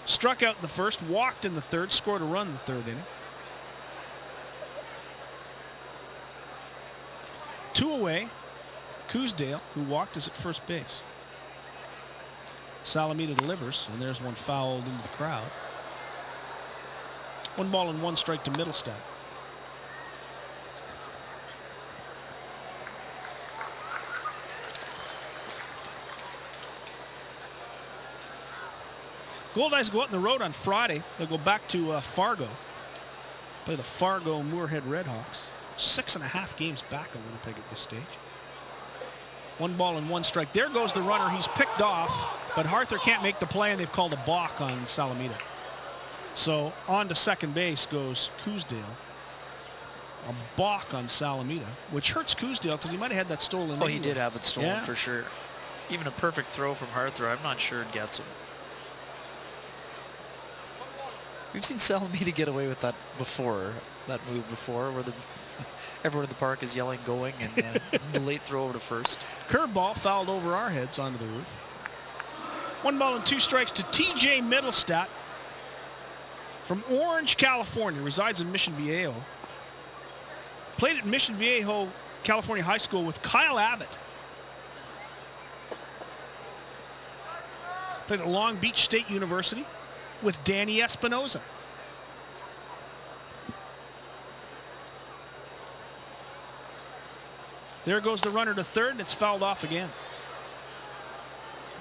struck out in the first, walked in the third, scored a run in the third inning. 2 away. Cousdale, who walked, is at first base. Salamita delivers, and there's one fouled into the crowd. 1 ball and 1 strike to Middlestad. Goldeyes go out on the road on Friday. They'll go back to Fargo. Play the Fargo Moorhead Redhawks. 6.5 games back in Winnipeg at this stage. 1 ball and 1 strike. There goes the runner. He's picked off, but Arthur can't make the play, and they've called a balk on Salamita. So on to second base goes Cousdale. A balk on Salamita, which hurts Cousdale because he might have had that stolen. Oh, he did have it stolen for sure. Even a perfect throw from Arthur, I'm not sure it gets him. We've seen Salamita get away with that before, that move before, where everyone in the park is yelling going and the late throw over to first. Curveball fouled over our heads onto the roof. 1 ball and 2 strikes to TJ Middlestad from Orange, California, resides in Mission Viejo. Played at Mission Viejo, California High School with Kyle Abbott. Played at Long Beach State University with Danny Espinoza. There goes the runner to third, and it's fouled off again.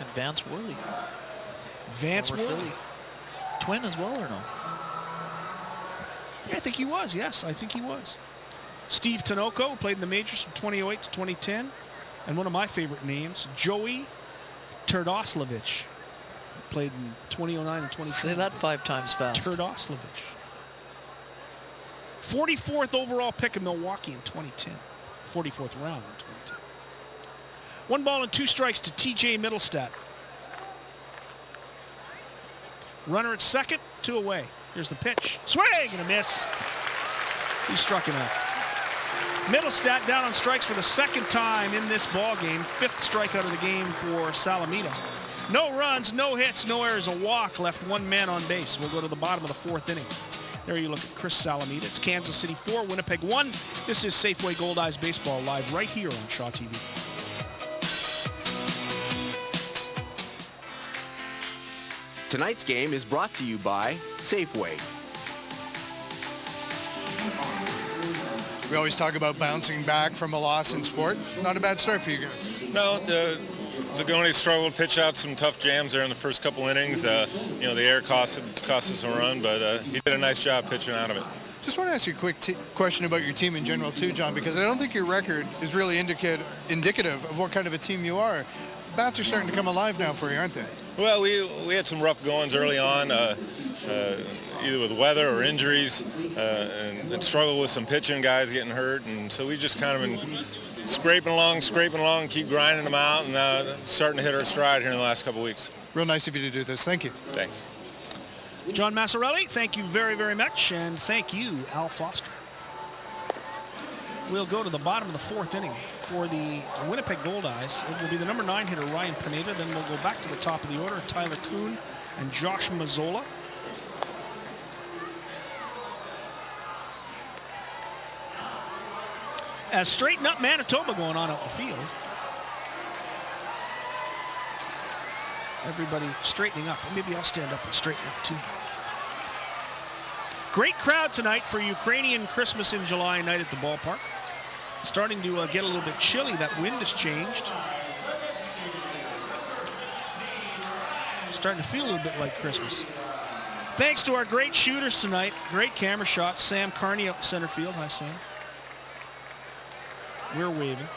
And Vance Worley. Vance Worley. Twin as well or no? Yeah, I think he was. Yes, I think he was. Steve Tinoco played in the majors from 2008 to 2010. And one of my favorite names, Joey Turdoslavich. Played in 2009 and 2010. Say that 5 times fast. Turdoslavich. 44th overall pick of Milwaukee in 2010. 44th round in 2010. 1 ball and 2 strikes to TJ Middlestat. Runner at second, 2 away. Here's the pitch. Swing and a miss. He struck him out. Middlestat down on strikes for the 2nd time in this ball game. 5th strikeout of the game for Salamita. No runs, no hits, no errors. A walk left 1 man on base. We'll go to the bottom of the 4th inning. There you look at Chris Salamita. It's Kansas City 4, Winnipeg 1. This is Safeway Goldeyes Baseball live right here on Shaw TV. Tonight's game is brought to you by Safeway. We always talk about bouncing back from a loss in sport. Not a bad start for you guys. No, the Goldeyes struggled, pitch out some tough jams there in the first couple innings. You know, the air cost us a run, but he did a nice job pitching out of it. Just want to ask you a quick question about your team in general too, John, because I don't think your record is really indicative of what kind of a team you are. Bats are starting to come alive now for you, aren't they? Well, we had some rough goings early on, either with weather or injuries, and struggled with some pitching guys getting hurt, and so we just kind of been scraping along, keep grinding them out, and starting to hit our stride here in the last couple weeks. Real nice of you to do this. Thank you. Thanks. John Massarelli, thank you very, very much, and thank you, Al Foster. We'll go to the bottom of the 4th inning for the Winnipeg Goldeyes. It will be the number 9 hitter, Ryan Pineda. Then we'll go back to the top of the order, Tyler Kuhn and Josh Mazzola. As Straighten Up Manitoba going on out in the field. Everybody straightening up. Maybe I'll stand up and straighten up too. Great crowd tonight for Ukrainian Christmas in July night at the ballpark. Starting to get a little bit chilly. That wind has changed. Starting to feel a little bit like Christmas. Thanks to our great shooters tonight. Great camera shots. Sam Carney up center field. Hi, Sam. We're waving.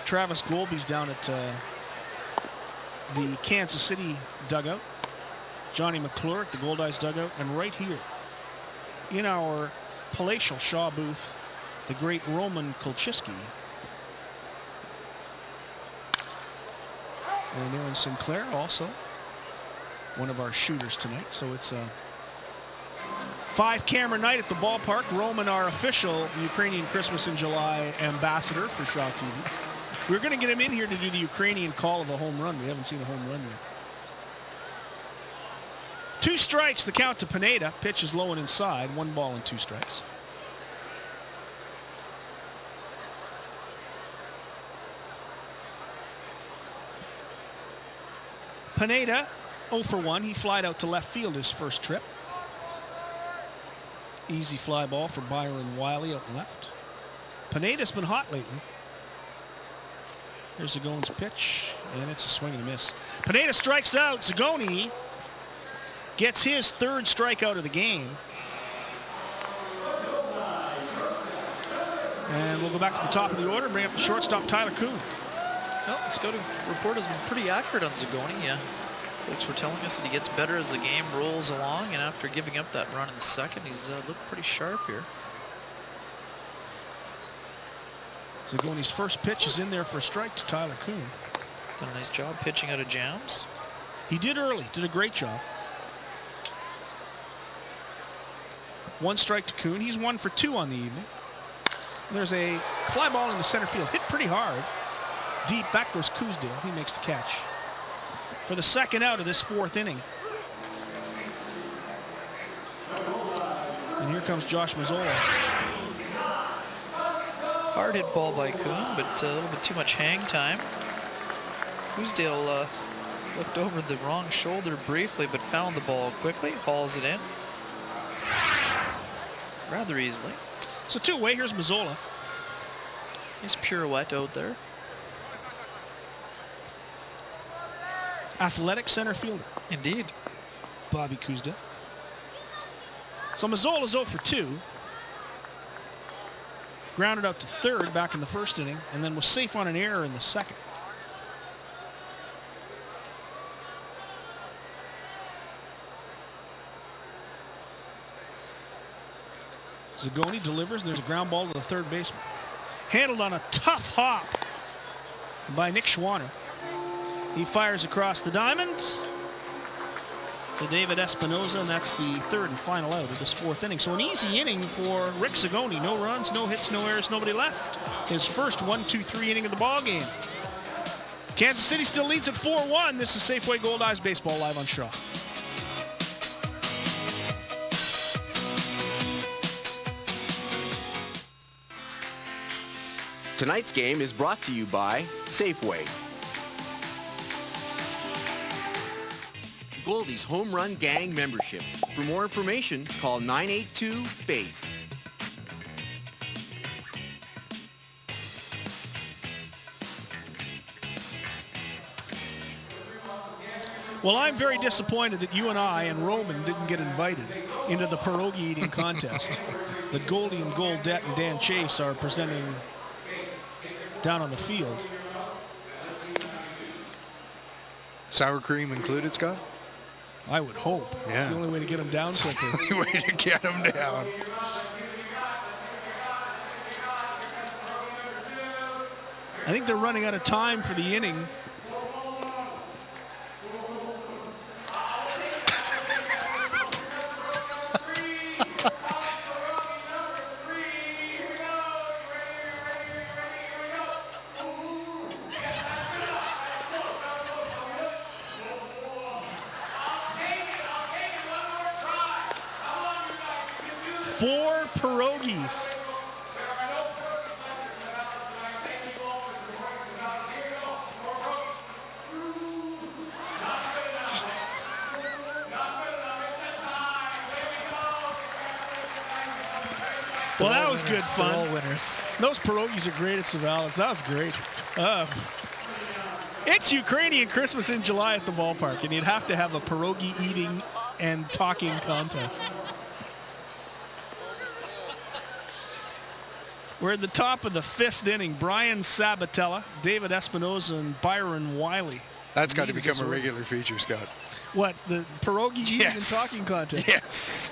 Travis Golby's down at the Kansas City dugout. Johnny McClure at the Goldeyes dugout. And right here in our palatial Shaw booth, the great Roman Kulchiski. And Aaron Sinclair also one of our shooters tonight. So it's a 5-camera night at the ballpark. Roman, our official Ukrainian Christmas in July ambassador for Shaw TV. We're going to get him in here to do the Ukrainian call of a home run. We haven't seen a home run yet. 2 strikes, the count to Pineda. Pitch is low and inside. 1 ball and 2 strikes. Pineda, 0 for 1. He flied out to left field his first trip. Easy fly ball for Byron Wiley out left. Pineda's been hot lately. Here's Zagone's pitch, and it's a swing and a miss. Pineda strikes out. Zagone gets his 3rd strikeout of the game. And we'll go back to the top of the order and bring up the shortstop, Tyler Kuhn. Well, the scouting report has been pretty accurate on Zagone. Folks were telling us that he gets better as the game rolls along, and after giving up that run in the 2nd, he's looked pretty sharp here. Zagone's first pitch is in there for a strike to Tyler Kuhn. Done a nice job pitching out of jams. He did early, did a great job. 1 strike to Kuhn. He's 1 for 2 on the evening. There's a fly ball in the center field, hit pretty hard. Deep, back goes Cousdale. He makes the catch for the 2nd out of this 4th inning. And here comes Josh Mazzola. Hard hit ball by Kuhn, but a little bit too much hang time. Cousdale Looked over the wrong shoulder briefly, but found the ball quickly. Hauls it in. Rather easily. So two-way, here's Mazzola. Nice pirouette out there. Athletic center fielder. Indeed. Bobby Kuzda. So Mazzola's 0 for 2. Grounded out to third back in the first inning, and then was safe on an error in the second. Zagoni delivers. There's a ground ball to the third baseman. Handled on a tough hop by Nick Schwanner. He fires across the diamond to David Espinoza, and that's the third and final out of this fourth inning. So an easy inning for Rick Zagoni. No runs, no hits, no errors, nobody left. His first 1-2-3 inning of the ball game. Kansas City still leads at 4-1. This is Safeway Goldeyes Baseball live on Shaw. Tonight's game is brought to you by Safeway. Goldeyes Home Run Gang membership. For more information, call 982-BASE. Well, I'm very disappointed that you and I and Roman didn't get invited into the pierogi eating contest that Goldie and Goldette and Dan Chase are presenting down on the field. Sour cream included, Scott? I would hope. Yeah. It's the only way to get them down quicker. It's the only way to get them down. I think they're running out of time for the inning. Four pierogies. Well, that was good fun. All winners. Those pierogies are great at Savalas. That was great. It's Ukrainian Christmas in July at the ballpark, and you'd have to have a pierogi eating and talking contest. We're at the top of the fifth inning. Brian Sabatella, David Espinoza, and Byron Wiley. That's got to become a regular feature, Scott. What, the pierogi eating and talking contest? Yes.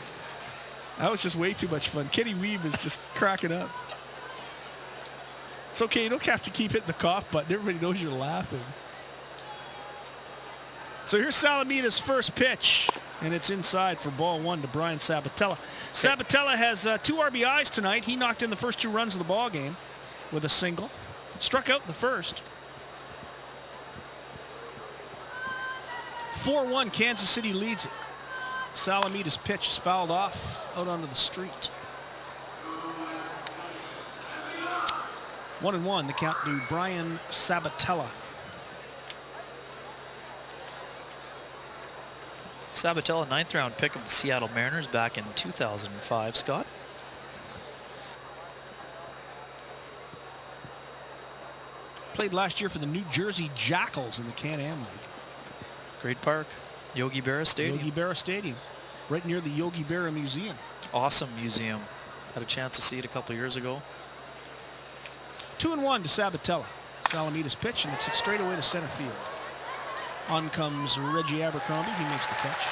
That was just way too much fun. Kenny Weeb is just cracking up. It's okay, you don't have to keep hitting the cough button. Everybody knows you're laughing. So here's Salamina's first pitch, and it's inside for ball one to Brian Sabatella. Sabatella has 2 RBIs tonight. He knocked in the first 2 runs of the ball game with a single. Struck out in the first. 4-1, Kansas City leads it. Salamina's pitch is fouled off out onto the street. 1-1, the count to Brian Sabatella. Sabatella, 9th round pick of the Seattle Mariners back in 2005, Scott. Played last year for the New Jersey Jackals in the Can-Am League. Great park. Yogi Berra Stadium. Yogi Berra Stadium, right near the Yogi Berra Museum. Awesome museum. Had a chance to see it a couple years ago. 2-1 to Sabatella. Salamina's pitch, and it's straight away to center field. On comes Reggie Abercrombie. He makes the catch.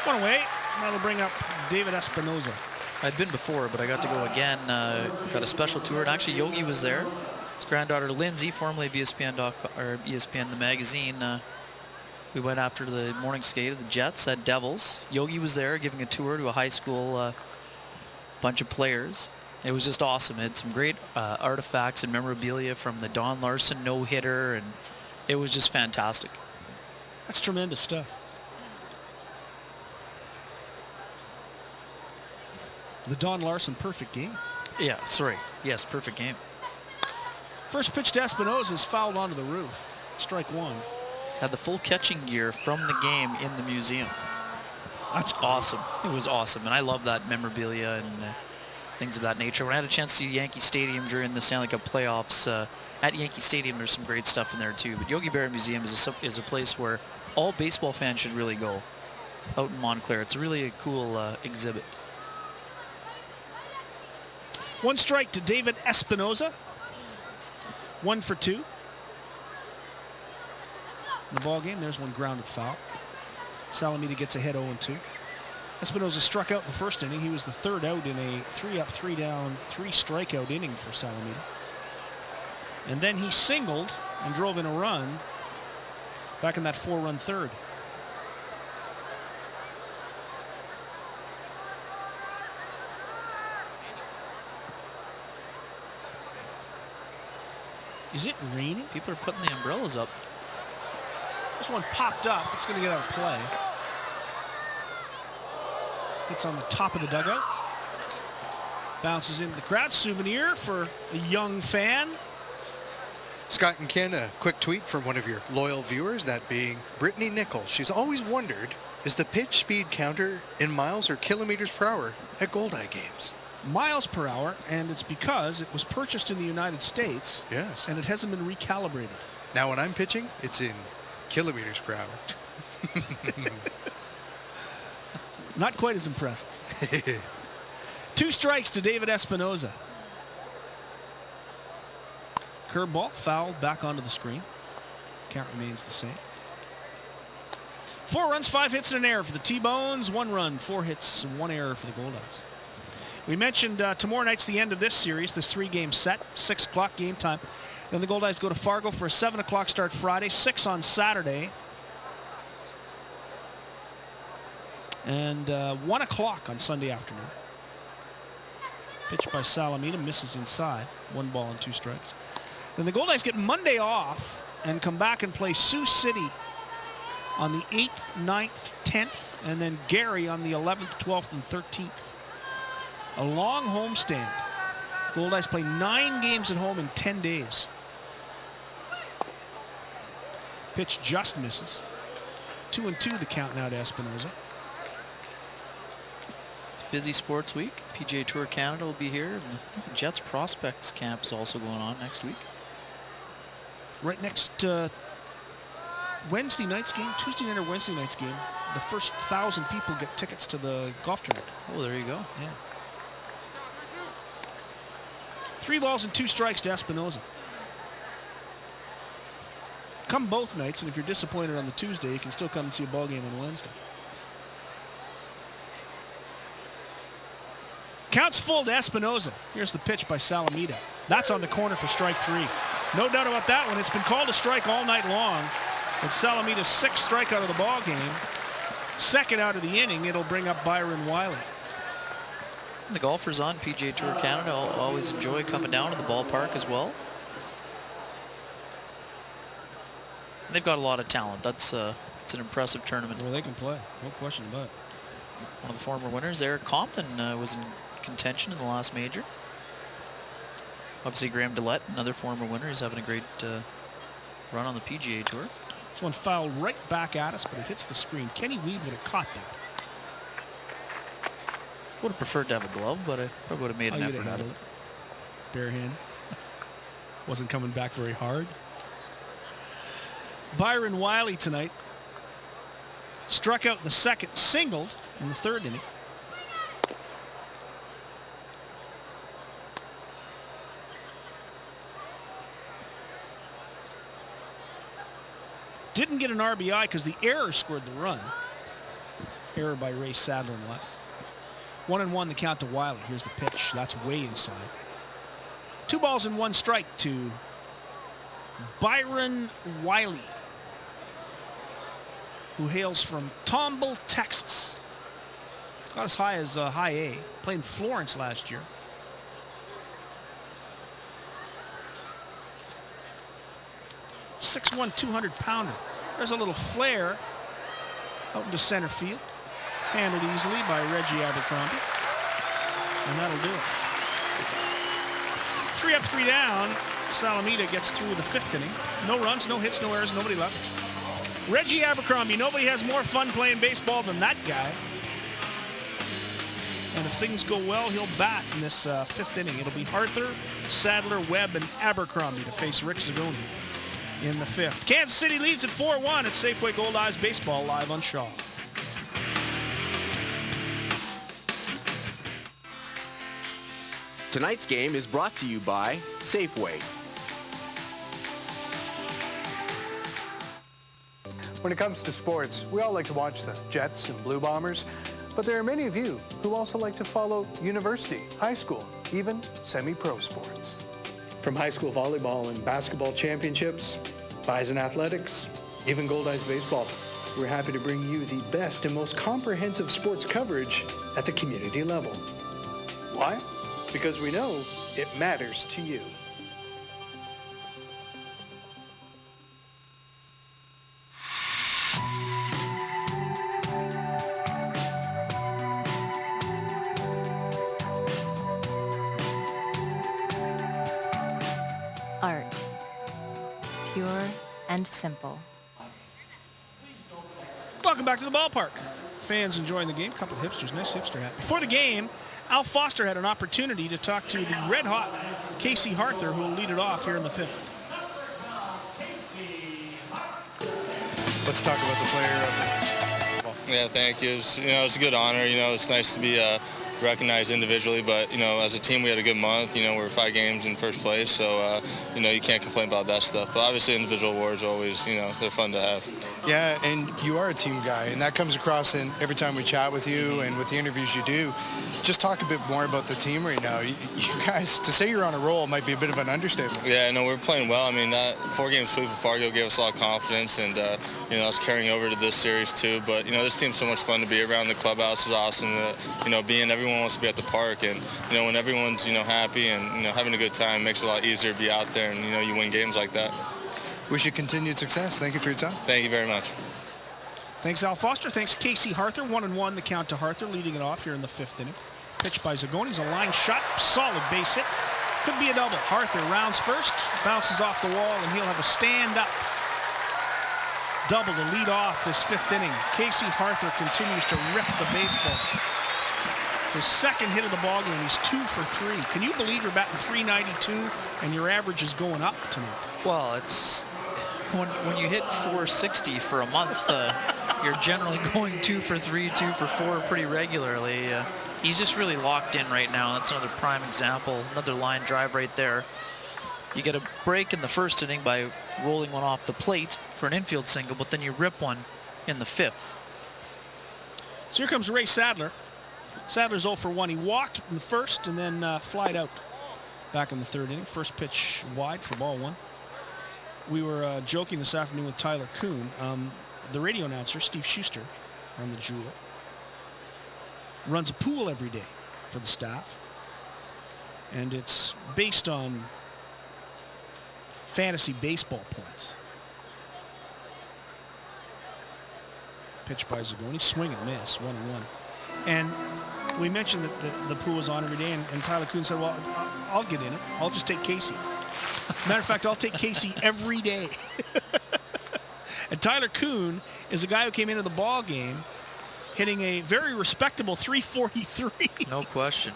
One away. Now they'll bring up David Espinoza. I'd been before, but I got to go again. Got a special tour, and actually Yogi was there. His granddaughter Lindsay, formerly of ESPN the magazine. We went after the morning skate of the Jets at Devils. Yogi was there giving a tour to a high school bunch of players. It was just awesome. It had some great artifacts and memorabilia from the Don Larson no-hitter, and it was just fantastic. That's tremendous stuff. The Don Larson perfect game. Yeah, sorry. Yes, perfect game. First pitch to Espinoza is fouled onto the roof. Strike one. had the full catching gear from the game in the museum. That's awesome. It was awesome, and I love that memorabilia and things of that nature. When I had a chance to see Yankee Stadium during the Stanley Cup playoffs, at Yankee Stadium there's some great stuff in there too, but Yogi Berra Museum is a place where all baseball fans should really go out in Montclair. It's really a cool exhibit. 1 strike to David Espinoza. 1 for 2. In the ball game, there's one grounded foul. Salamita gets ahead 0-2. Espinoza struck out in the first inning. He was the 3rd out in a 3-up, 3-down, 3 strikeout inning for Salamita. And then he singled and drove in a run back in that 4-run 3rd. Is it raining? People are putting the umbrellas up. This one popped up. It's going to get out of play. It's on the top of the dugout. Bounces into the crowd. Souvenir for a young fan. Scott and Ken, a quick tweet from one of your loyal viewers, that being Brittany Nichols. She's always wondered, is the pitch speed counter in miles or kilometers per hour at Goldeye games? Miles per hour, and it's because it was purchased in the United States. Yes. And it hasn't been recalibrated. Now when I'm pitching, it's in kilometers per hour. Not quite as impressive. 2 strikes to David Espinoza. Curveball fouled back onto the screen. Count remains the same. 4 runs, 5 hits, and an error for the T-Bones. 1 run, 4 hits, and 1 error for the Goldeyes. We mentioned tomorrow night's the end of this series, this 3-game set, 6 o'clock game time. Then the Goldeyes go to Fargo for a 7 o'clock start Friday, 6 on Saturday. And 1 o'clock on Sunday afternoon. Pitch by Salamita, misses inside. 1 ball and 2 strikes. Then the Goldeyes get Monday off and come back and play Sioux City on the 8th, 9th, 10th, and then Gary on the 11th, 12th, and 13th. A long homestand. Goldeyes play 9 games at home in 10 days. Pitch just misses. 2-2 the count now to Espinoza. Busy sports week. PGA Tour Canada will be here. And I think the Jets Prospects Camp is also going on next week. Right next Wednesday night's game, Tuesday night or Wednesday night's game, the first 1,000 people get tickets to the golf tournament. Oh, there you go. Yeah. 3 balls and 2 strikes to Espinoza. Come both nights, and if you're disappointed on the Tuesday, you can still come and see a ball game on Wednesday. Counts full to Espinoza. Here's the pitch by Salamita. That's on the corner for strike 3. No doubt about that one. It's been called a strike all night long. It's Salamita's 6th strikeout of the ball game. 2nd out of the inning. It'll bring up Byron Wiley. The golfers on PGA Tour Canada always enjoy coming down to the ballpark as well. And they've got a lot of talent. It's an impressive tournament. Well, they can play. No question about it. One of the former winners, Eric Compton, was in contention in the last major. Obviously, Graham Dillette, another former winner. He's having a great run on the PGA Tour. This one fouled right back at us, but it hits the screen. Kenny Weed would have caught that. Would have preferred to have a glove, but I probably would have made an effort out of it. Bare hand. Wasn't coming back very hard. Byron Wiley tonight struck out in the 2nd, singled in the 3rd inning. Didn't get an RBI because the error scored the run. Error by Ray Sadler in left. 1-1 the count to Wiley. Here's the pitch. That's way inside. 2 balls and 1 strike to Byron Wiley, who hails from Tomball, Texas. Got as high as high A. Played in Florence last year. .6'1", 200-pounder. There's a little flare out into center field. Handled easily by Reggie Abercrombie. And that'll do it. 3 up, 3 down. Salamita gets through the 5th inning. No runs, no hits, no errors, nobody left. Reggie Abercrombie, nobody has more fun playing baseball than that guy. And if things go well, he'll bat in this fifth inning. It'll be Arthur, Sadler, Webb, and Abercrombie to face Rick Zagoni in the fifth. Kansas City leads at 4-1 at Safeway Goldeyes Baseball live on Shaw. Tonight's game is brought to you by Safeway. When it comes to sports, we all like to watch the Jets and Blue Bombers, but there are many of you who also like to follow university, high school, even semi-pro sports. From high school volleyball and basketball championships, Bison athletics, even Goldeyes baseball, we're happy to bring you the best and most comprehensive sports coverage at the community level. Why? Because we know it matters to you. Art. Pure and simple. Welcome back to the ballpark. Fans enjoying the game. Couple of hipsters. Nice hipster hat. Before the game, Al Foster had an opportunity to talk to the red-hot Casey Arthur, who will lead it off here in the fifth. Let's talk about the player. Yeah, thank you. It's a good honor. It's nice to be recognized individually, but as a team we had a good month. We're 5 games in first place, so you can't complain about that stuff. But obviously individual awards are always they're fun to have. Yeah, and you are a team guy, and that comes across in every time we chat with you and with the interviews you do. Just talk a bit more about the team right now. You guys, to say you're on a roll might be a bit of an understatement. Yeah, no, we're playing well. I mean, that 4-game sweep of Fargo gave us a lot of confidence, and it's carrying over to this series too. But this team's so much fun to be around. The clubhouse is awesome. Everyone wants to be at the park, and when everyone's happy and having a good time, it makes it a lot easier to be out there, and you win games like that. Wish you continued success. Thank you for your time. Thank you very much. Thanks, Al Foster. Thanks, Casey Arthur. 1-1 the count to Arthur, leading it off here in the fifth inning. Pitch by Zagoni. A line shot, solid base hit. Could be a double. Arthur rounds first, bounces off the wall, and he'll have a stand-up double to lead off this fifth inning. Casey Arthur continues to rip the baseball. His second hit of the ballgame. He's 2 for 3. Can you believe you're batting .392 and your average is going up tonight? Well, it's when you hit .460 for a month, you're generally going 2 for 3, 2 for 4 pretty regularly. He's just really locked in right now. That's another prime example. Another line drive right there. You get a break in the first inning by rolling one off the plate for an infield single, but then you rip one in the fifth. So here comes Ray Sadler. Sadler's 0 for 1. He walked in the first and then flied out back in the third inning. First pitch wide for ball 1. We were joking this afternoon with Tyler Kuhn. The radio announcer, Steve Schuster, on the Jewel, runs a pool every day for the staff. And it's based on fantasy baseball points. Pitch by Zagoni. Swing and miss. 1-1. And we mentioned that the pool was on every day, and Tyler Kuhn said, well, I'll get in it. I'll just take Casey. Matter of fact, I'll take Casey every day. And Tyler Kuhn is a guy who came into the ball game hitting a very respectable .343. No question.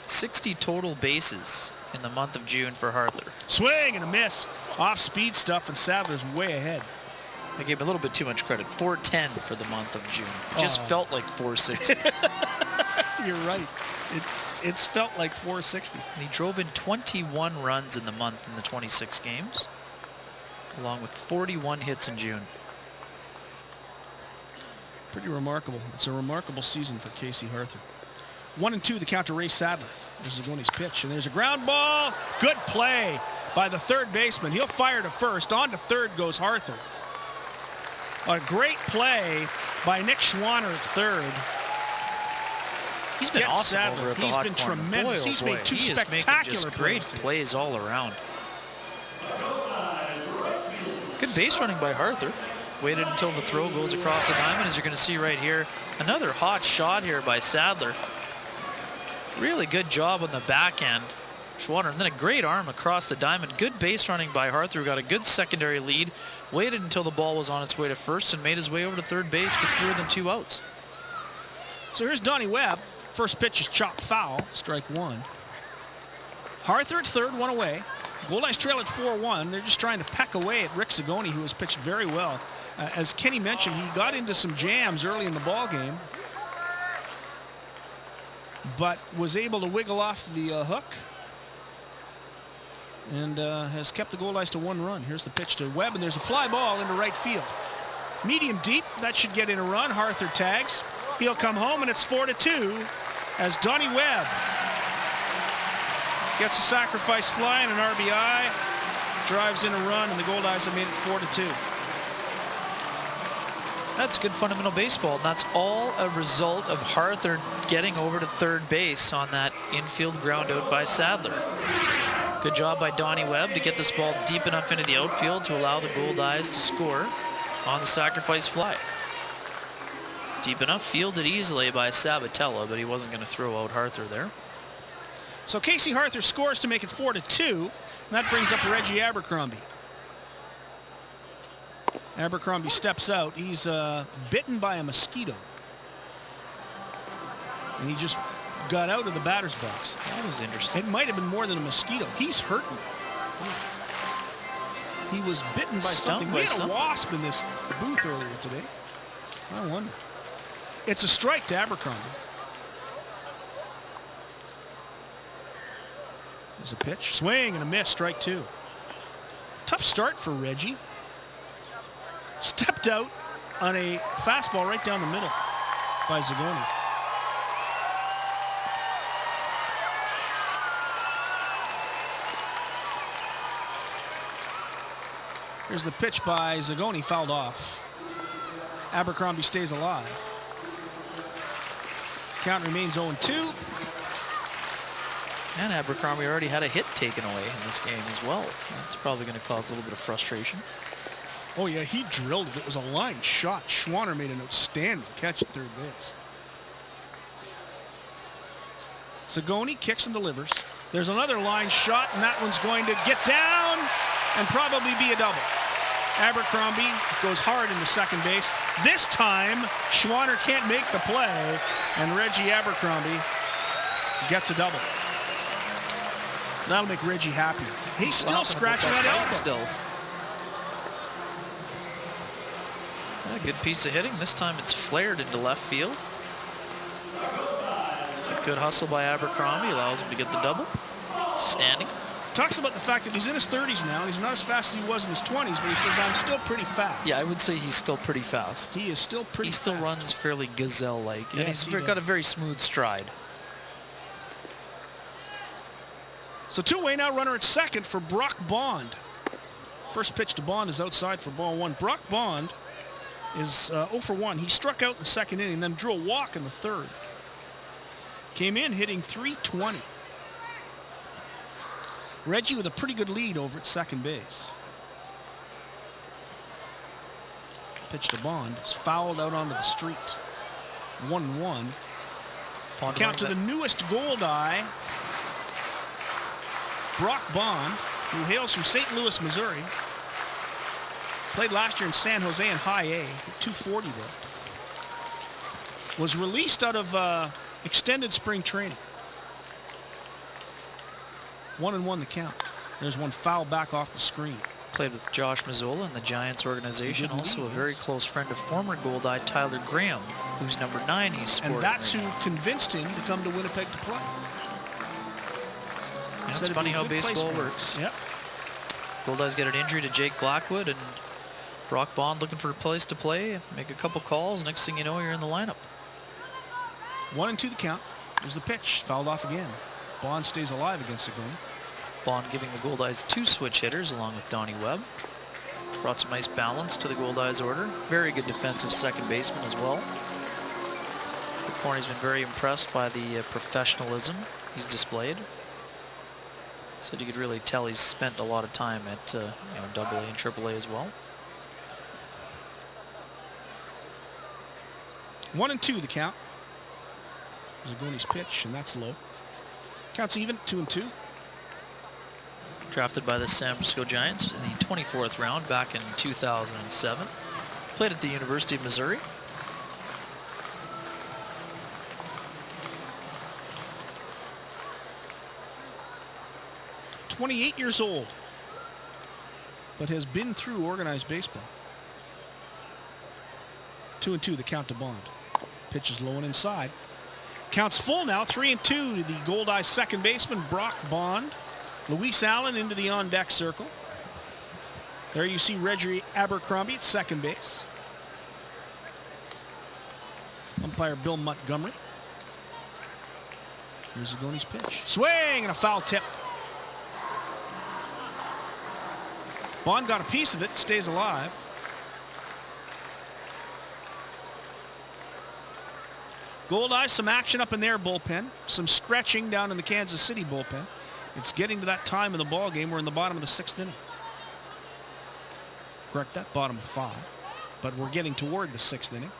60 total bases in the month of June for Arthur. Swing and a miss. Off-speed stuff, and Sadler's way ahead. I gave him a little bit too much credit. .410 for the month of June. It just felt like .460. You're right. It's felt like .460. And he drove in 21 runs in the month in the 26 games, along with 41 hits in June. Pretty remarkable. It's a remarkable season for Casey Arthur. 1-2 the count to Ray Sadler. There's Zagoni's pitch, and there's a ground ball. Good play by the third baseman. He'll fire to first. On to third goes Arthur. A great play by Nick Schwanner at third. He's been awesome Sadler. over at the He's hot been corner. tremendous. Boy, He's boy. made 2 spectacular great plays all around. Good base running by Arthur. Waited until the throw goes across the diamond, as you're going to see right here. Another hot shot here by Sadler. Really good job on the back end. Schwanner, and then a great arm across the diamond. Good base running by Harther, who got a good secondary lead, waited until the ball was on its way to first, and made his way over to third base with fewer than 2 outs. So here's Donnie Webb. First pitch is chopped foul, strike one. Harther at third, one away. Goldeyes trail at 4-1. They're just trying to peck away at Rick Zagoni, who has pitched very well. As Kenny mentioned, he got into some jams early in the ball game, but was able to wiggle off the hook and has kept the Goldeyes to 1 run. Here's the pitch to Webb, and there's a fly ball into right field. Medium deep, that should get in a run. Harther tags. He'll come home, and it's 4-2 as Donnie Webb gets a sacrifice fly and an RBI, drives in a run, and the Goldeyes have made it 4-2. That's good fundamental baseball, and that's all a result of Harther getting over to third base on that infield ground out by Sadler. Good job by Donnie Webb to get this ball deep enough into the outfield to allow the Goldeyes to score on the sacrifice fly. Deep enough, fielded easily by Sabatella, but he wasn't going to throw out Harther there. So Casey Harther scores to make it 4-2, and that brings up Reggie Abercrombie. Abercrombie steps out. He's bitten by a mosquito, and he just got out of the batter's box. That was interesting. It might have been more than a mosquito. He's hurting. He was bitten by something. We had a wasp in this booth earlier today. I wonder. It's a strike to Abercrombie. There's a pitch. Swing and a miss. Strike two. Tough start for Reggie. Stepped out on a fastball right down the middle by Zagoni. Here's the pitch by Zagoni, fouled off. Abercrombie stays alive. Count remains 0-2. And Abercrombie already had a hit taken away in this game as well. That's probably going to cause a little bit of frustration. Oh yeah, he drilled it. It was a line shot. Schwanner made an outstanding catch at third base. Zagoni kicks and delivers. There's another line shot, and that one's going to get down and probably be a double. Abercrombie goes hard into second base. This time, Schwanner can't make the play, and Reggie Abercrombie gets a double. That'll make Reggie happy. He's still scratching that elbow. Still. A good piece of hitting. This time it's flared into left field. Good hustle by Abercrombie allows him to get the double. Standing. Talks about the fact that he's in his 30s now. He's not as fast as he was in his 20s, but he says, I'm still pretty fast. Yeah, I would say he's still pretty fast. He is still pretty fast. He still runs fairly gazelle-like. Yes, and he's got a very smooth stride. So two-away now, runner at second for Brock Bond. First pitch to Bond is outside for ball one. Brock Bond is 0 for 1. He struck out in the second inning, then drew a walk in the third. Came in hitting .320. Reggie with a pretty good lead over at second base. Pitch to Bond is fouled out onto the street. 1-1. Count to the newest Goldeye, Brock Bond, who hails from St. Louis, Missouri. Played last year in San Jose in high A, 240 there. Was released out of extended spring training. 1-1 the count. There's one foul back off the screen. Played with Josh Mazzola in the Giants organization. Also a very close friend of former Goldeye Tyler Graham, who's number 9 he's scored. And that's who convinced him to come to Winnipeg to play. It's funny how baseball works. Yep. Goldeyes get an injury to Jake Blackwood, and Brock Bond looking for a place to play, make a couple calls. Next thing you know, you're in the lineup. 1-2 the count. There's the pitch. Fouled off again. Bond stays alive against Zagoni. Bond giving the Goldeyes 2 switch hitters along with Donnie Webb. Brought some nice balance to the Goldeyes order. Very good defensive second baseman as well. Forney's been very impressed by the professionalism he's displayed. Said you could really tell he's spent a lot of time at AA and AAA as well. 1-2 the count. Zagoni's pitch, and that's low. Counts even, 2-2. drafted by the San Francisco Giants in the 24th round back in 2007. Played at the University of Missouri. "28 years old, but has been through organized baseball." 2-2, the count to Bond. Pitch is low and inside. Counts full now, 3-2 to the Goldeyes second baseman, Brock Bond. Luis Allen into the on-deck circle. There you see Reggie Abercrombie at second base. Umpire Bill Montgomery. Here's Zagone's pitch. Swing and a foul tip. Bond got a piece of it, stays alive. Goldeyes, some action up in their bullpen. Some stretching down in the Kansas City bullpen. It's getting to that time in the ball game. We're in the bottom of the 6th inning. Correct that, bottom of 5. But we're getting toward the 6th inning.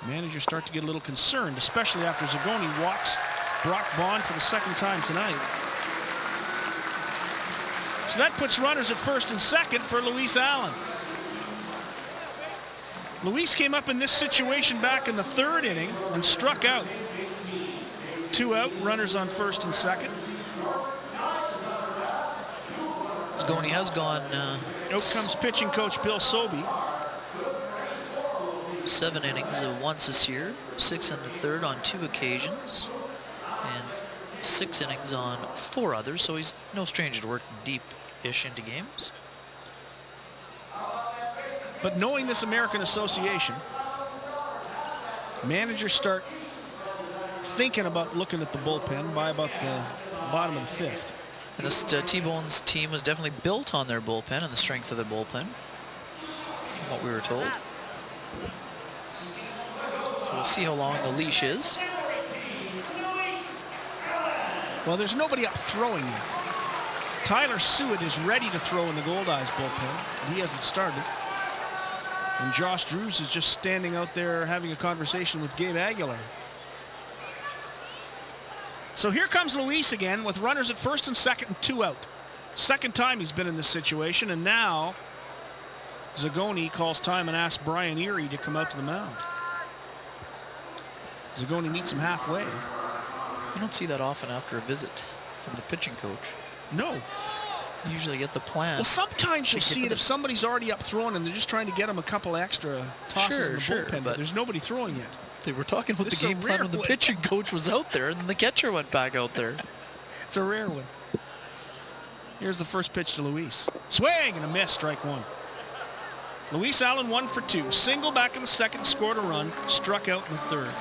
Managers start to get a little concerned, especially after Zagone walks Brock Bond for the second time tonight. So that puts runners at first and second for Luis Allen. Luis came up in this situation back in the 3rd inning and struck out. 2 out, runners on first and second. Zagone has gone. Out comes pitching coach Bill Sobey. 7 innings once this year, 6 1/3 on 2 occasions, and 6 innings on 4 others, so he's no stranger to working deep-ish into games. But knowing this American Association, managers start thinking about looking at the bullpen by about the bottom of the 5th. And this T-Bone's team was definitely built on their bullpen and the strength of their bullpen, from what we were told. So we'll see how long the leash is. Well, there's nobody up throwing yet. Tyler Sewitt is ready to throw in the Goldeyes bullpen. He hasn't started. And Josh Drews is just standing out there having a conversation with Gabe Aguilar. So here comes Luis again with runners at first and second and 2 out. Second time he's been in this situation, and now Zagone calls time and asks Brian Erie to come out to the mound. Zagone meets him halfway. You don't see that often after a visit from the pitching coach. No. You usually get the plan. Well, sometimes you'll see it if somebody's already up throwing and they're just trying to get him a couple extra tosses in the bullpen, but there's nobody throwing yet. They were talking with the game plan when the pitching coach was out there, and then the catcher went back out there. It's a rare one. Here's the first pitch to Luis. Swing and a miss, strike 1. Luis Allen 1 for 2. Single back in the 2nd, scored a run, struck out in the 3rd.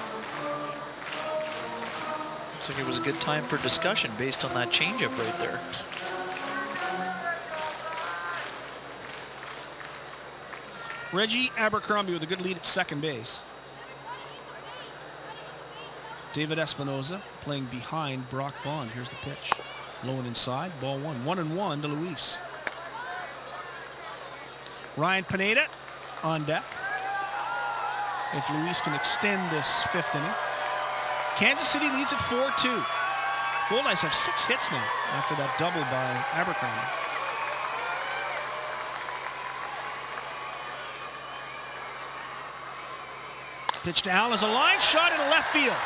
Looks like it was a good time for discussion based on that changeup right there. Reggie Abercrombie with a good lead at second base. David Espinoza playing behind Brock Bond. Here's the pitch. Low and inside, ball 1. 1-1 to Luis. Ryan Pineda on deck. If Luis can extend this 5th inning. Kansas City leads at 4-2. Goldeyes have 6 hits now after that double by Abercrombie. Pitch to Allen is a line shot into left field.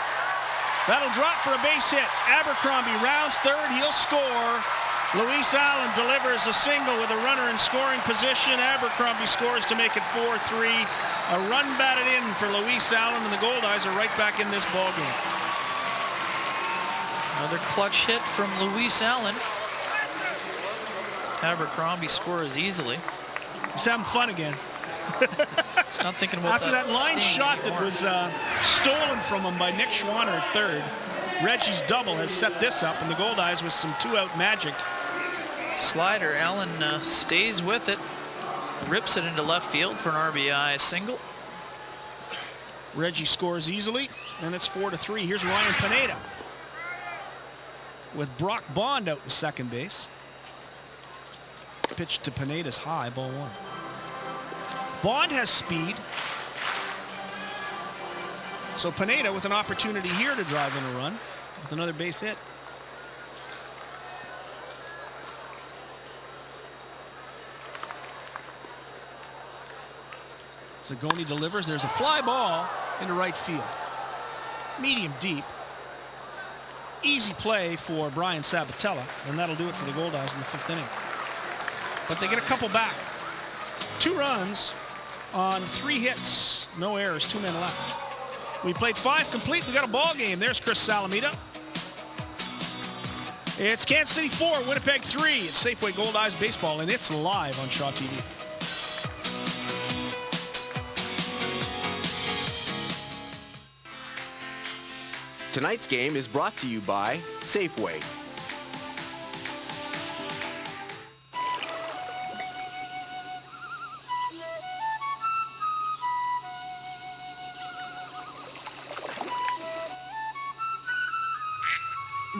That'll drop for a base hit. Abercrombie rounds 3rd. He'll score. Luis Allen delivers a single with a runner in scoring position. Abercrombie scores to make it 4-3. A run batted in for Luis Allen, and the Goldeyes are right back in this ballgame. Another clutch hit from Luis Allen. Abercrombie scores easily. He's having fun again. He's not thinking about after that line shot that was stolen from him by Nick Schwanner at 3rd. Reggie's double has set this up, and the Goldeyes with some 2-out magic. Slider. Allen stays with it, rips it into left field for an RBI single. Reggie scores easily, and it's 4-3. Here's Ryan Pineda with Brock Bond out to second base. Pitch to Pineda's high, ball 1. Bond has speed. So Pineda with an opportunity here to drive in a run with another base hit. Zagoni delivers. There's a fly ball into right field. Medium deep. Easy play for Brian Sabatella, and that'll do it for the Goldeyes in the 5th inning. But they get a couple back. 2 runs on 3 hits. No errors, 2 men left. We played 5 complete. We got a ball game. There's Chris Salamita. It's Kansas City 4, Winnipeg 3. It's Safeway Goldeyes Baseball, and it's live on Shaw TV. Tonight's game is brought to you by Safeway.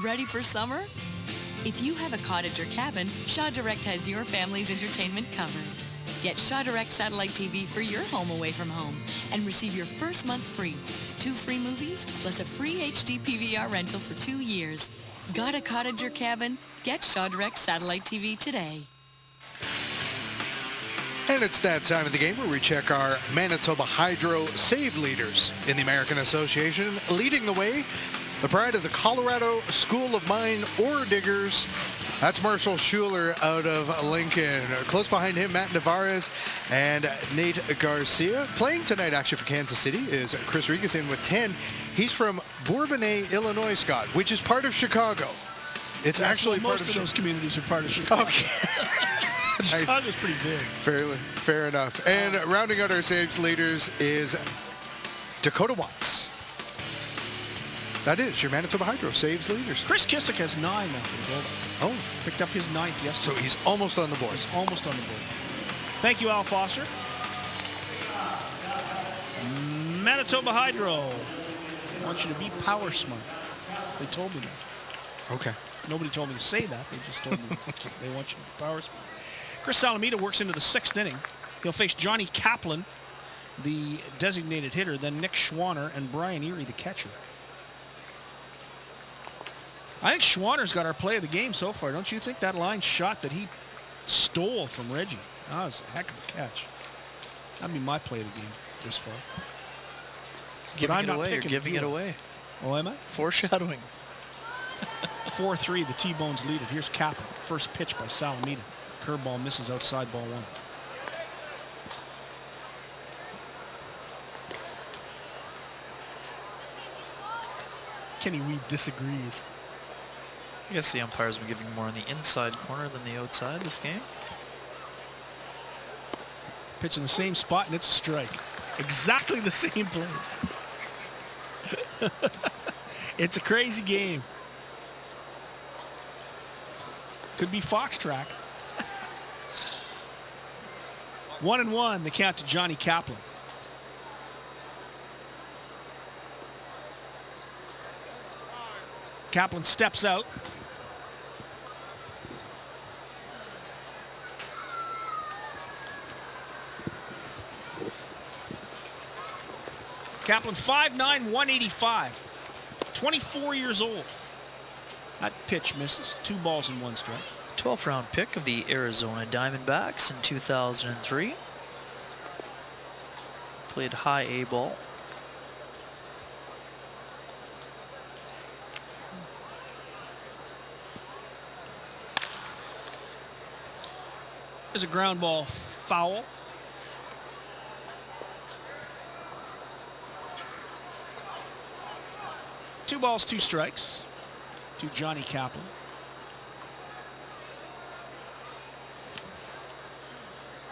Ready for summer? If you have a cottage or cabin, Shaw Direct has your family's entertainment covered. Get Shaw Direct Satellite TV for your home away from home and receive your first month free. 2 free movies plus a free HD PVR rental for 2 years. Got a cottage or cabin? Get Shaw Direct Satellite TV today. And it's that time of the game where we check our Manitoba Hydro save leaders in the American Association. Leading the way, the pride of the Colorado School of Mine Ore Diggers. That's Marshall Schuler out of Lincoln. Close behind him, Matt Navarez and Nate Garcia. Playing tonight, actually, for Kansas City is Chris Regas in with 10. He's from Bourbonnais, Illinois, Scott, which is part of Chicago. It's actually part of most of those communities are part of Chicago. Okay. Chicago's pretty big. Fair enough. And rounding out our saves leaders is Dakota Watts. That is your Manitoba Hydro saves leaders. Chris Kissick has 9 now for the Goldeyes. Oh. Picked up his 9th yesterday. So he's almost on the board. He's almost on the board. Thank you, Al Foster. Manitoba Hydro. I want you to be power smart. They told me that. Okay. Nobody told me to say that. They just told me they want you to be power smart. Chris Salamita works into the 6th inning. He'll face Johnny Kaplan, the designated hitter, then Nick Schwanner and Brian Erie, the catcher. I think Schwanner's got our play of the game so far. Don't you think that line shot that he stole from Reggie? That was a heck of a catch. That'd be my play of the game this far. Giving it away. You're giving it away. Oh, am I? Foreshadowing. 4-3, the T-Bones lead it. Here's Kaplan. First pitch by Salamita. Curveball misses outside, ball 1. Kenny Weed disagrees. I guess the umpires have been giving more on the inside corner than the outside this game. Pitch in the same spot, and it's a strike. Exactly the same place. It's a crazy game. Could be Fox track. 1-1, the count to Johnny Kaplan. Kaplan steps out. Kaplan 5'9", 185. 24 years old. That pitch misses. 2 balls and 1 strike. 12th round pick of the Arizona Diamondbacks in 2003. Played high A ball. There's a ground ball foul. Two balls, 2 strikes to Johnny Kaplan.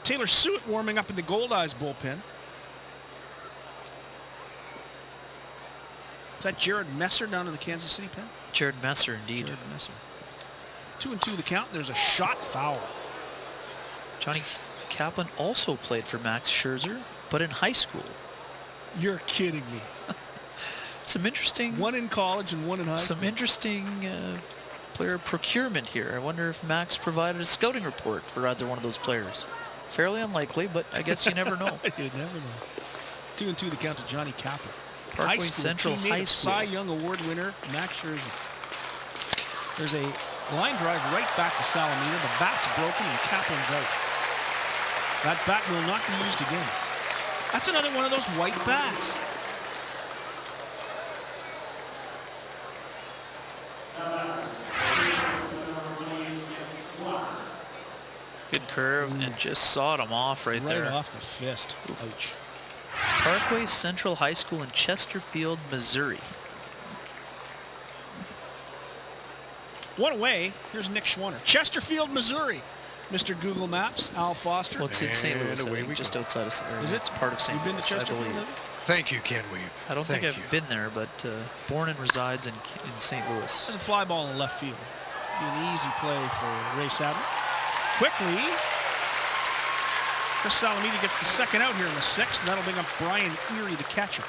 Taylor Suit warming up in the Goldeyes bullpen. Is that Jared Messer down in the Kansas City pen? Jared Messer, indeed. Jared Messer. 2-2 the count. There's a shot foul. Johnny Kaplan also played for Max Scherzer, but in high school. You're kidding me. Some interesting... One in college and one in high school. Some interesting player procurement here. I wonder if Max provided a scouting report for either one of those players. Fairly unlikely, but I guess you never know. You never know. 2-2 the count to Johnny Kaplan. Parkway Central High School. Cy Young Award winner, Max Scherzer. There's a line drive right back to Salamita. The bat's broken and Kaplan's out. That bat will not be used again. That's another one of those white bats. Good curve and just sawed him off right there. Right off the fist. Ouch. Parkway Central High School in Chesterfield, Missouri. One away. Here's Nick Schwanner. Chesterfield, Missouri. Mr. Google Maps, Al Foster. Well, it's in St. Louis, just outside of St. Louis. Is it? It's part of St. Louis. You've been to Chesterfield? Thank you, Ken Weeb. I don't think I've been there, but born and resides in St. Louis. There's a fly ball in left field. Be an easy play for Ray Sadler. Quickly, Chris Salamita gets the second out here in the sixth, and that'll bring up Brian Erie, the catcher.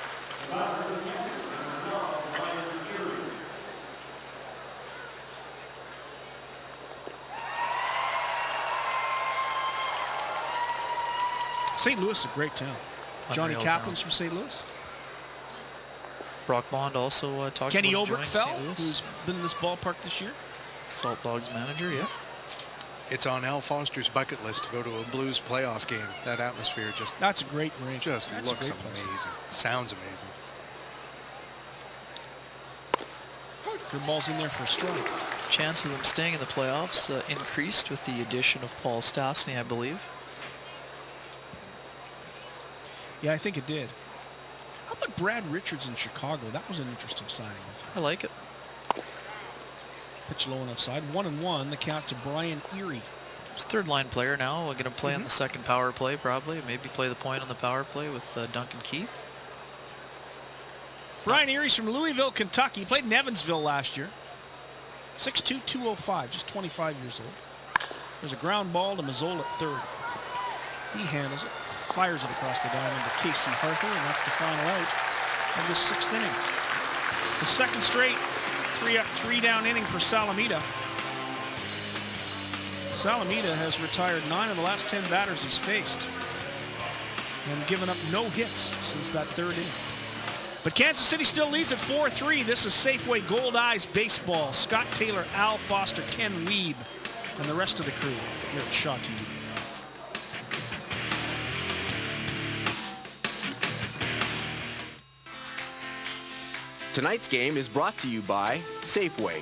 St. Louis is a great town. Johnny Kaplan's from St. Louis. Brock Bond also talking Kenny about Oberkfell, who's been in this ballpark this year. Salt Dogs manager, yeah. It's on Al Foster's bucket list to go to a Blues playoff game. That atmosphere just... That's a great rink. Just looks amazing. Sounds amazing. Good ball's in there for a strike. Chance of them staying in the playoffs increased with the addition of Paul Stastny, I believe. Yeah, I think it did. How about Brad Richards in Chicago? That was an interesting signing. I like it. Pitch low and outside. 1-1. The count to Brian Erie. He's a third-line player now. We're going to play on the second power play, probably. Maybe play the point on the power play with Duncan Keith. Brian Erie's from Louisville, Kentucky. He played in Evansville last year. 6'2", 205, just 25 years old. There's a ground ball to Mazzola at third. He handles it, fires it across the diamond to Casey Harther, and that's the final out of the sixth inning. The second straight 3-up, 3-down inning for Salamita. Salamita has retired 9 of the last 10 batters he's faced and given up no hits since that third inning. But Kansas City still leads at 4-3. This is Safeway Goldeyes baseball. Scott Taylor, Al Foster, Ken Weeb, and the rest of the crew here at Shaw TV. Tonight's game is brought to you by Safeway.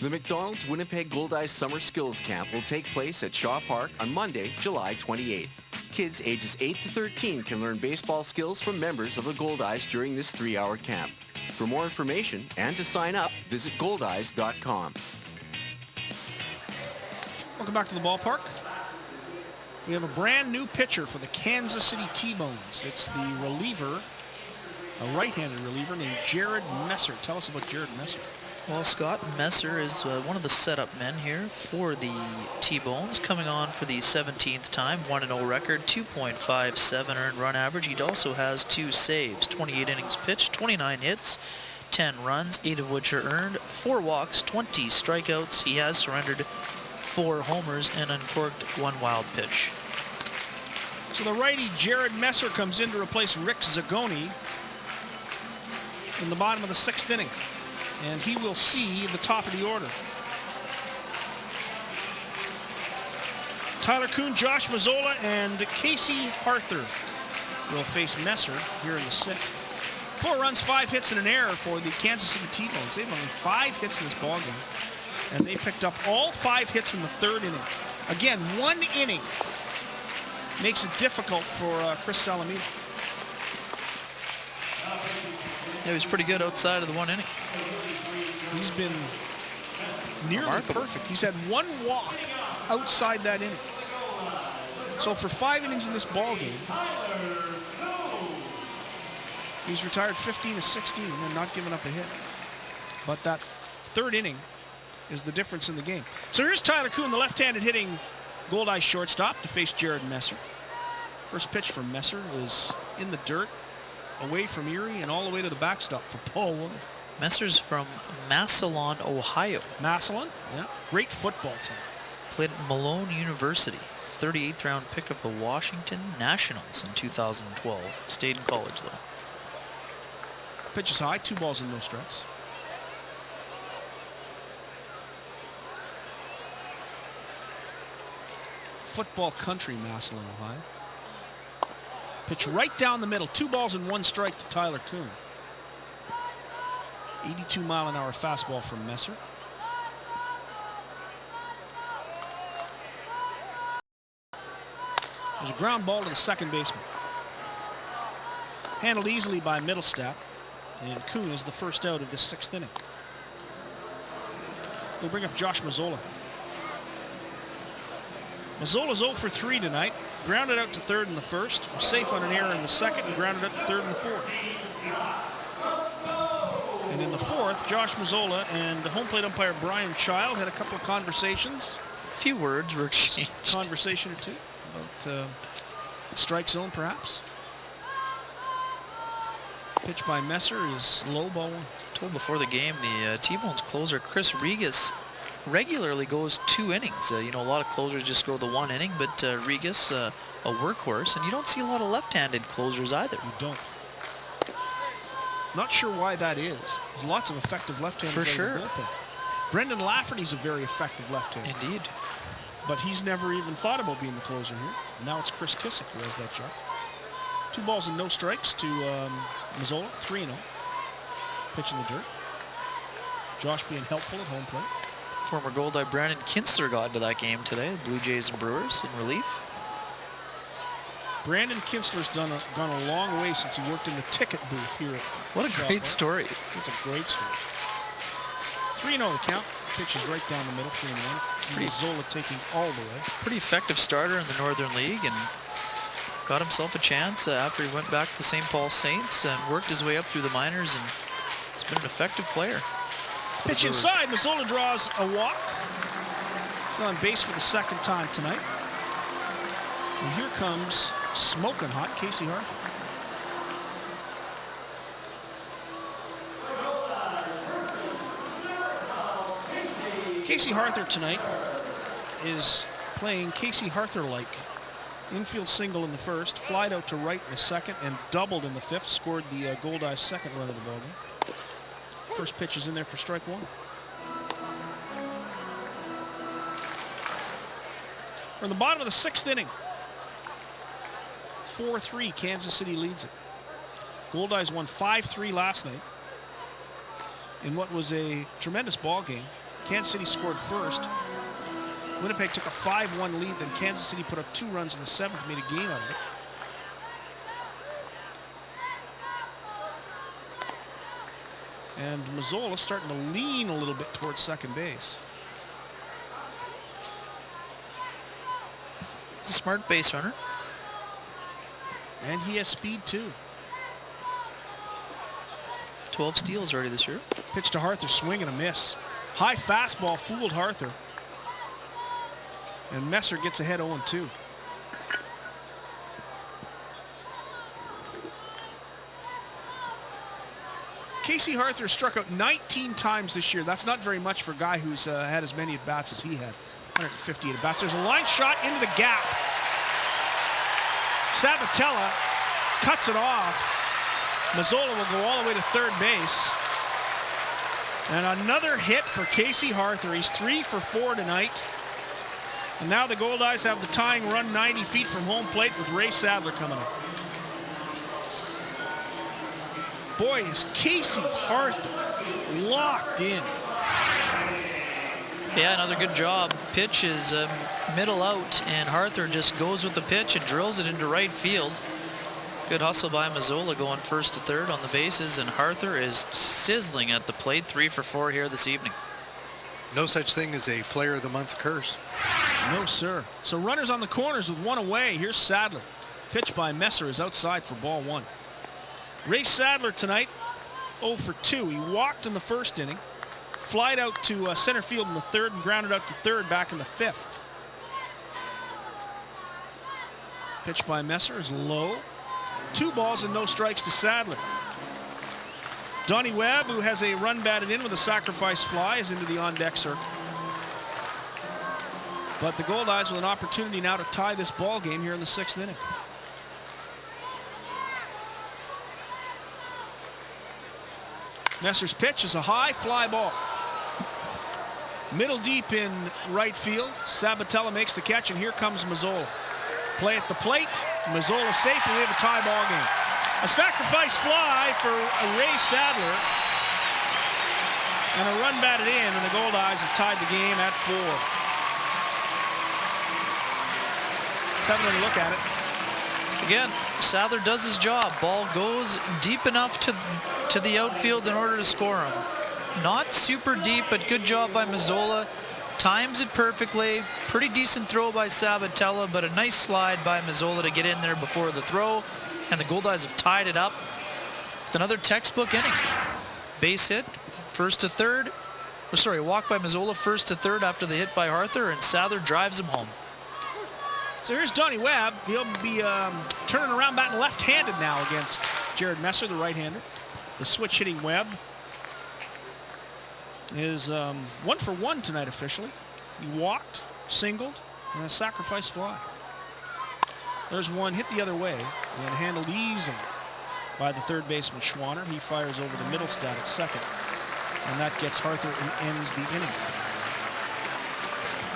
The McDonald's Winnipeg Goldeyes Summer Skills Camp will take place at Shaw Park on Monday, July 28th. Kids ages 8 to 13 can learn baseball skills from members of the Goldeyes during this 3-hour camp. For more information and to sign up, visit goldeyes.com. Welcome back to the ballpark. We have a brand new pitcher for the Kansas City T-Bones. It's the reliever, a right-handed reliever named Jared Messer. Tell us about Jared Messer. Well, Scott Messer is one of the setup men here for the T-Bones, coming on for the 17th time, 1-0 record, 2.57 earned run average. He also has 2 saves, 28 innings pitched, 29 hits, 10 runs, 8 of which are earned, 4 walks, 20 strikeouts. He has surrendered 4 homers and uncorked 1 wild pitch. So the righty Jared Messer comes in to replace Rick Zagoni in the bottom of the 6th inning. And he will see the top of the order. Tyler Kuhn, Josh Mazzola, and Casey Harther will face Messer here in the 6th. 4 runs, 5 hits, and an error for the Kansas City T-Bones. They've only 5 hits in this ballgame, and they picked up all 5 hits in the 3rd inning. Again, 1 inning makes it difficult for Chris Salamita. Yeah, he was pretty good outside of the 1 inning. He's been nearly perfect. He's had 1 walk outside that inning. So for 5 innings in this ball game, he's retired 15 to 16 and not giving up a hit. But that 3rd inning is the difference in the game. So here's Tyler Kuhn, the left-handed hitting Goldeyes shortstop, to face Jared Messer. First pitch for Messer is in the dirt, away from Erie and all the way to the backstop for Paul Wood. Messer's from Massillon, Ohio. Massillon, yeah. Great football team. Played at Malone University. 38th round pick of the Washington Nationals in 2012. Stayed in college though. Pitch is high, 2 balls and no strikes. football country, Massillon, Ohio. Pitch right down the middle. 2 balls and 1 strike to Tyler Kuhn. 82-mile-an-hour fastball from Messer. There's a ground ball to the second baseman. Handled easily by Middlestap. And Kuhn is the first out of the 6th inning. We'll bring up Josh Mazzola. Mazzola's 0 for 3 tonight. Grounded out to third in the first. Was safe on an error in the second and grounded out to third in the fourth. And in the fourth, Josh Mazzola and home plate umpire Brian Child had a couple of conversations. A few words were exchanged. Conversation or two about the strike zone, perhaps. Pitch by Messer is low, ball 1. Told before the game, the T-Bones closer Chris Regas regularly goes 2 innings. You know, a lot of closers just go the 1 inning, but Regas, a workhorse, and you don't see a lot of left-handed closers either. You don't. Not sure why that is. There's lots of effective left-handers for sure. in the bullpen. Brendan Lafferty's a very effective left-hander. Indeed. But he's never even thought about being the closer here. Now it's Chris Kissick who has that job. 2 balls and no strikes to Mazzola, 3-0. Pitch in the dirt. Josh being helpful at home plate. Former Goldeye Brandon Kinsler got into that game today. Blue Jays and Brewers in relief. Brandon Kinsler's gone a long way since he worked in the ticket booth here. What a great story. It's a great story. 3-0 the count. Pitch is right down the middle, 3-1. Mazzola taking all the way. Pretty effective starter in the Northern League and got himself a chance after he went back to the St. Paul Saints and worked his way up through the minors, and he's been an effective player. Pitch inside, Mazzola draws a walk. He's on base for the 2nd time tonight. And here comes smoking hot Casey Harther. Casey Harther tonight is playing Casey Harther-like. Infield single in the first, flied out to right in the second, and doubled in the 5th. Scored the Goldeyes' 2nd run of the ballgame. First pitch is in there for strike 1. We're in the bottom of the 6th inning. 4-3, Kansas City leads it. Goldeyes won 5-3 last night in what was a tremendous ball game. Kansas City scored first. Winnipeg took a 5-1 lead, then Kansas City put up 2 runs in the 7th, made a game out of it. And Mazzola starting to lean a little bit towards second base. He's a smart base runner. And he has speed too. 12 steals already this year. Pitch to Harther, swing and a miss. High fastball fooled Harther. And Messer gets ahead 0-2. Casey Harther struck out 19 times this year. That's not very much for a guy who's had as many at-bats as he had. 158 at-bats. There's a line shot into the gap. Sabatella cuts it off. Mazzola will go all the way to third base. And another hit for Casey Harther. He's 3 for 4 tonight. And now the Goldeyes have the tying run 90 feet from home plate with Ray Sadler coming up. Boy, is Casey Harther locked in. Yeah, another good job. Pitch is middle out, and Harther just goes with the pitch and drills it into right field. Good hustle by Mazzola going first to third on the bases, and Harther is sizzling at the plate. 3 for 4 here this evening. No such thing as a Player of the Month curse. No, sir. So runners on the corners with 1 away. Here's Sadler. Pitch by Messer is outside for ball 1. Ray Sadler tonight, 0 for 2. He walked in the first inning, flied out to center field in the 3rd, and grounded out to 3rd back in the 5th. Pitch by Messer is low. 2 balls and no strikes to Sadler. Donnie Webb, who has a run batted in with a sacrifice fly, is into the on-deck circle. But the Goldeyes with an opportunity now to tie this ball game here in the 6th inning. Messer's pitch is a high fly ball. Middle deep in right field. Sabatella makes the catch, and here comes Mazzola. Play at the plate. Mazzola safe, and we have a tie ball game. A sacrifice fly for Ray Sadler. And a run batted in, and the Goldeyes have tied the game at 4. Let's have another look at it. Again, Sadler does his job. Ball goes deep enough to the outfield in order to score him. Not super deep, but good job by Mazzola. Times it perfectly. Pretty decent throw by Sabatella, but a nice slide by Mazzola to get in there before the throw. And the Goldeyes have tied it up with another textbook inning. Base hit, first to third. Walk by Mazzola, first to third after the hit by Arthur, and Sadler drives him home. So here's Donnie Webb. He'll be turning around batting left-handed now against Jared Messer, the right-hander. The switch hitting Webb is 1 for 1 tonight officially. He walked, singled, and a sacrifice fly. There's one hit the other way and handled easily by the third baseman Schwanner. He fires over the middle stat at second, and that gets Arthur and ends the inning.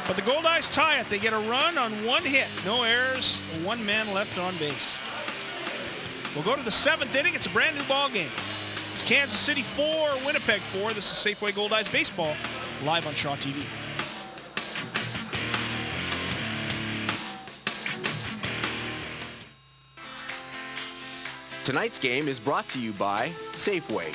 But the Goldeyes tie it. They get a run on 1 hit. No errors, 1 man left on base. We'll go to the 7th inning. It's a brand new ball game. It's Kansas City 4, Winnipeg 4. This is Safeway Goldeyes Baseball, live on Shaw TV. Tonight's game is brought to you by Safeway.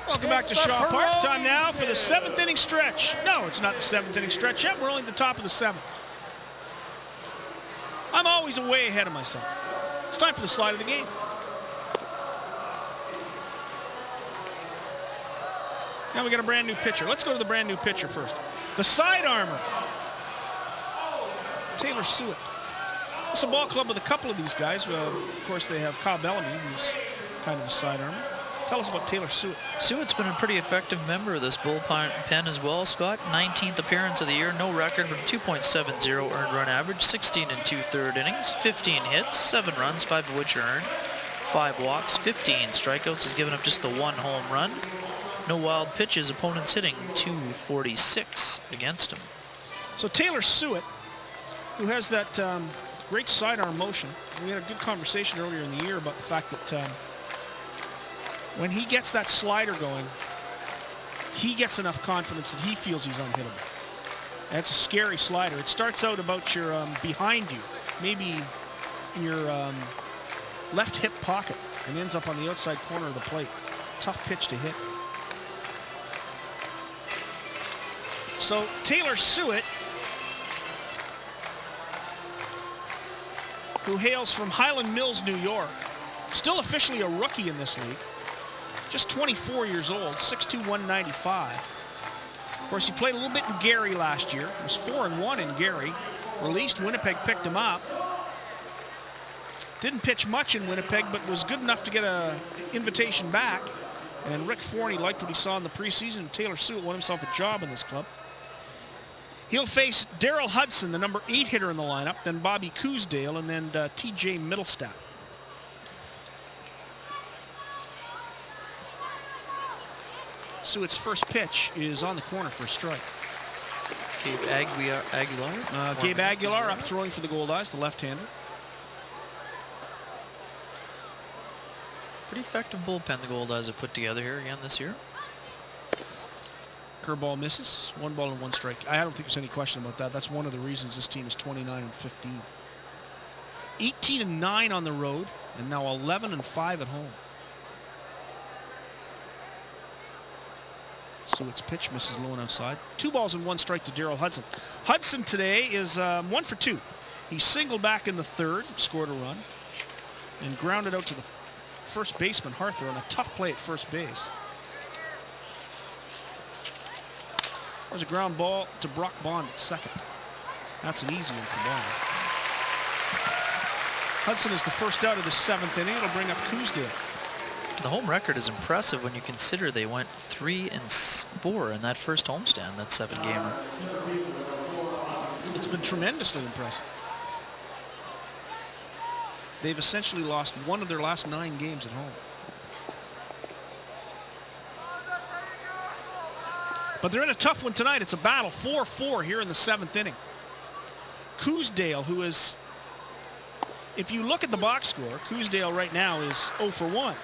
Welcome back to Shaw Park. Time now for the 7th inning stretch. No, it's not the 7th inning stretch yet. We're only at the top of the 7th. I'm always way ahead of myself. It's time for the slide of the game. Now we got a brand new pitcher. Let's go to the brand new pitcher first. The side armor. Taylor Suet. It's a ball club with a couple of these guys. Of course, they have Kyle Bellamy, who's kind of a side armor. Tell us about Taylor Suet. Suet's been a pretty effective member of this bullpen as well, Scott. 19th appearance of the year, no record, but 2.70 earned run average, 16 and 2/3 innings, 15 hits, 7 runs, 5 of which are earned, 5 walks, 15 strikeouts. Has given up just the 1 home run. No wild pitches. Opponents hitting .246 against him. So Taylor Suet, who has that great sidearm motion. We had a good conversation earlier in the year about the fact that when he gets that slider going, he gets enough confidence that he feels he's unhittable. That's a scary slider. It starts out about your behind you, maybe in your left hip pocket, and ends up on the outside corner of the plate. Tough pitch to hit. So Taylor Suet, who hails from Highland Mills, New York, still officially a rookie in this league. Just 24 years old, 6'2", 195. Of course, he played a little bit in Gary last year. He was 4-1 in Gary. Released, Winnipeg picked him up. Didn't pitch much in Winnipeg, but was good enough to get an invitation back. And Rick Forney liked what he saw in the preseason. Taylor Suet won himself a job in this club. He'll face Daryl Hudson, the number 8 hitter in the lineup, then Bobby Cousdale, and then T.J. Middlestat. Suet's first pitch is on the corner for a strike. Gabe Aguilar? Gabe Aguilar up throwing for the Goldeyes, the left-hander. Pretty effective bullpen the Goldeyes have put together here again this year. Curveball misses. 1 ball and 1 strike. I don't think there's any question about that. That's one of the reasons this team is 29-15. 18-9 on the road, and now 11-5 at home. Suet's pitch misses low and outside. 2 balls and 1 strike to Daryl Hudson. Hudson today is 1 for 2. He singled back in the 3rd, scored a run, and grounded out to the first baseman, Arthur, on a tough play at first base. There's a ground ball to Brock Bond at second. That's an easy one for Bond. Hudson is the first out of the 7th inning. It'll bring up Cousdale. The home record is impressive when you consider they went 3-4 in that first homestand, that 7-gamer. It's been tremendously impressive. they've essentially lost one of their last 9 games at home. But they're in a tough one tonight. It's a battle, 4-4 here in the 7th inning. Coosdale, who is, if you look at the box score, Coosdale right now is 0 for 1.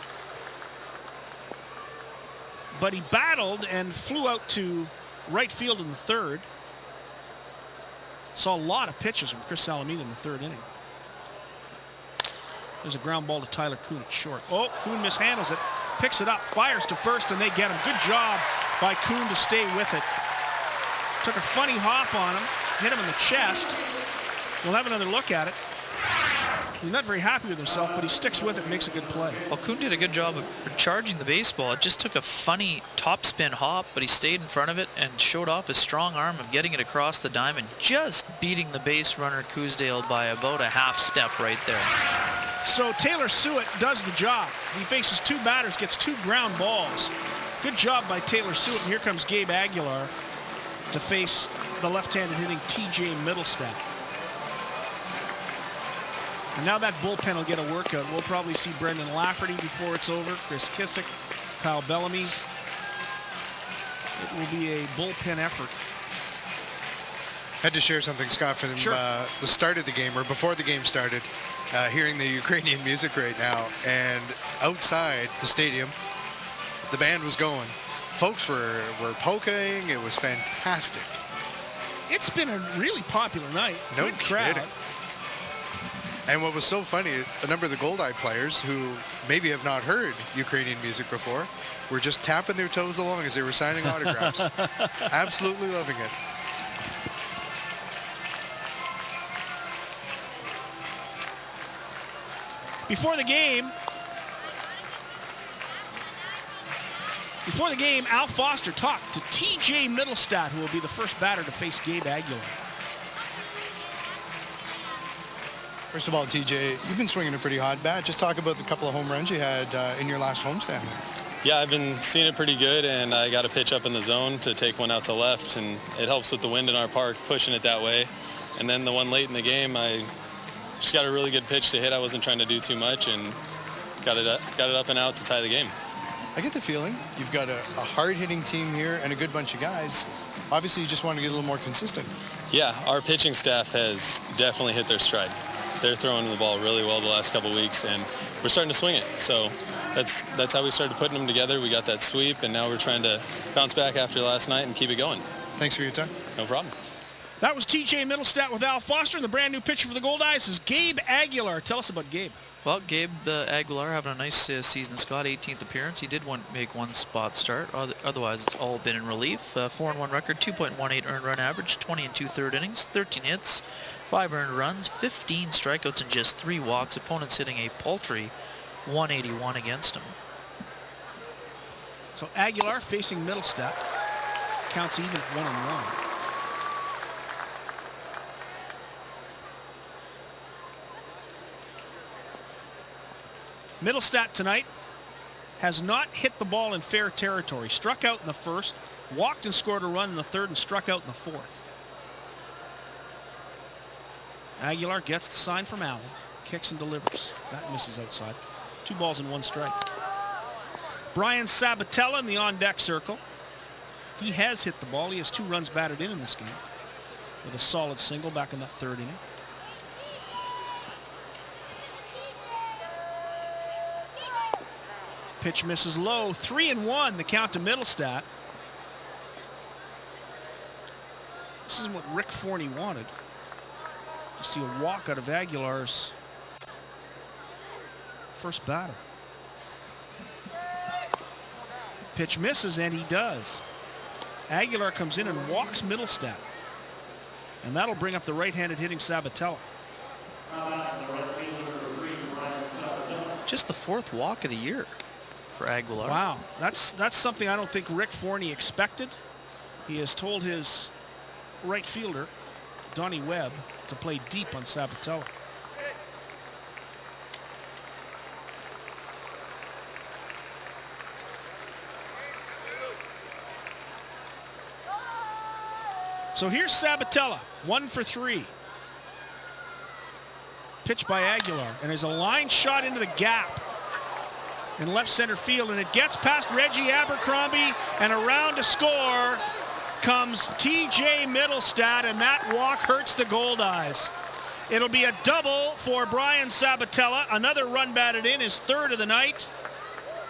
But he battled and flew out to right field in the 3rd. Saw a lot of pitches from Chris Salamina in the 3rd inning. There's a ground ball to Tyler Kuhn at short. Oh, Kuhn mishandles it, picks it up, fires to first, and they get him. Good job by Kuhn to stay with it. Took a funny hop on him, hit him in the chest. We'll have another look at it. He's not very happy with himself, but he sticks with it and makes a good play. Well, Kuhn did a good job of charging the baseball. It just took a funny topspin hop, but he stayed in front of it and showed off his strong arm of getting it across the diamond, just beating the base runner Coosdale by about a half step right there. So Taylor Suet does the job. He faces 2 batters, gets 2 ground balls. Good job by Taylor Suet. And here comes Gabe Aguilar to face the left-handed hitting TJ Middlestat. And now that bullpen will get a workout. We'll probably see Brendan Lafferty before it's over, Chris Kissick, Kyle Bellamy. It will be a bullpen effort. Had to share something, Scott, from the start of the game, or before the game started, hearing the Ukrainian music right now. And outside the stadium, the band was going. Folks were polkaing. It was fantastic. It's been a really popular night. No Good crowd. kidding. And what was so funny, a number of the Goldeye players who maybe have not heard Ukrainian music before were just tapping their toes along as they were signing autographs. Absolutely loving it. Before the game, Al Foster talked to TJ Middlestat, who will be the first batter to face Gabe Aguilar. First of all, TJ, you've been swinging a pretty hot bat. Just talk about the couple of home runs you had in your last homestand. Yeah, I've been seeing it pretty good, and I got a pitch up in the zone to take one out to left, and it helps with the wind in our park, pushing it that way. And then the one late in the game, I just got a really good pitch to hit. I wasn't trying to do too much, and got it up and out to tie the game. I get the feeling you've got a hard-hitting team here and a good bunch of guys. Obviously, you just want to get a little more consistent. Yeah, our pitching staff has definitely hit their stride. They're throwing the ball really well the last couple of weeks, and we're starting to swing it. So that's how we started putting them together. We got that sweep, and now we're trying to bounce back after last night and keep it going. Thanks for your time. No problem. That was TJ Middlestat with Al Foster, and the brand new pitcher for the Goldeyes is Gabe Aguilar. Tell us about Gabe. Well, Gabe Aguilar having a nice season, Scott. 18th appearance. He did make one spot start. Otherwise, it's all been in relief. 4-1 record, 2.18 earned run average, 20 and 2/3 innings, 13 hits, 5 earned runs, 15 strikeouts, and just 3 walks. Opponents hitting a paltry 181 against him. So Aguilar facing Middlestat. Counts even at 1-1. Middlestat tonight has not hit the ball in fair territory. Struck out in the 1st, walked and scored a run in the 3rd, and struck out in the 4th. Aguilar gets the sign from Allen, kicks and delivers. That misses outside. 2 balls and 1 strike. Brian Sabatella in the on-deck circle. He has hit the ball. He has 2 runs batted in this game with a solid single back in that 3rd inning. Pitch misses low. 3-1, the count to Middlestat. This is what Rick Forney wanted. You see a walk out of Aguilar's first batter. Pitch misses, and he does. Aguilar comes in and walks Middlestat. And that'll bring up the right-handed hitting Sabatella. Just the 4th walk of the year for Aguilar. Wow, that's something I don't think Rick Forney expected. He has told his right fielder, Donnie Webb, to play deep on Sabatella. So here's Sabatella, 1 for 3. Pitch by Aguilar, and there's a line shot into the gap in left center field, and it gets past Reggie Abercrombie, and around to score comes TJ Middlestat, and that walk hurts the Goldeyes. It'll be a double for Brian Sabatella. Another run batted in, his third of the night.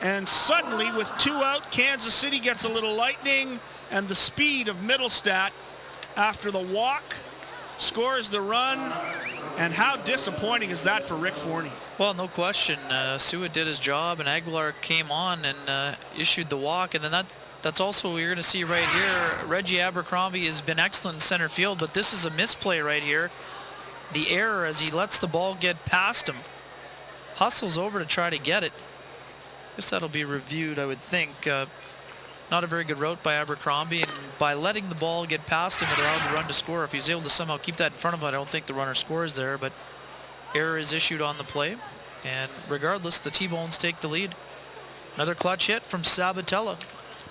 And suddenly, with 2 out, Kansas City gets a little lightning, and the speed of Middlestat after the walk scores the run. And how disappointing is that for Rick Forney? Well, no question. Sua did his job, and Aguilar came on and issued the walk. And then that's also what you're going to see right here. Reggie Abercrombie has been excellent in center field, but this is a misplay right here. The error as he lets the ball get past him. Hustles over to try to get it. I guess that'll be reviewed, I would think. Not a very good route by Abercrombie, and by letting the ball get past him, it allowed the run to score. If he's able to somehow keep that in front of him, I don't think the runner scores there, but error is issued on the play, and regardless, the T-Bones take the lead. Another clutch hit from Sabatella.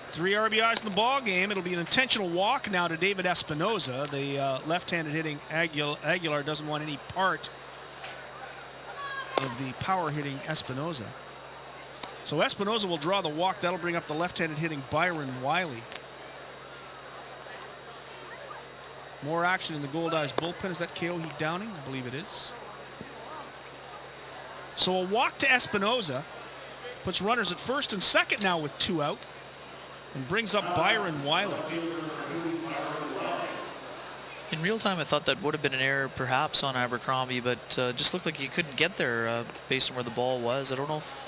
3 RBIs in the ball game. It'll be an intentional walk now to David Espinoza. The left-handed hitting Aguilar doesn't want any part of the power hitting Espinoza. So Espinoza will draw the walk. That'll bring up the left-handed hitting Byron Wiley. More action in the Goldeyes bullpen. Is that Keohi Downing? I believe it is. So a walk to Espinoza puts runners at first and second now with 2 out, and brings up Byron Wiley. In real time, I thought that would have been an error perhaps on Abercrombie, but just looked like he couldn't get there based on where the ball was. I don't know if...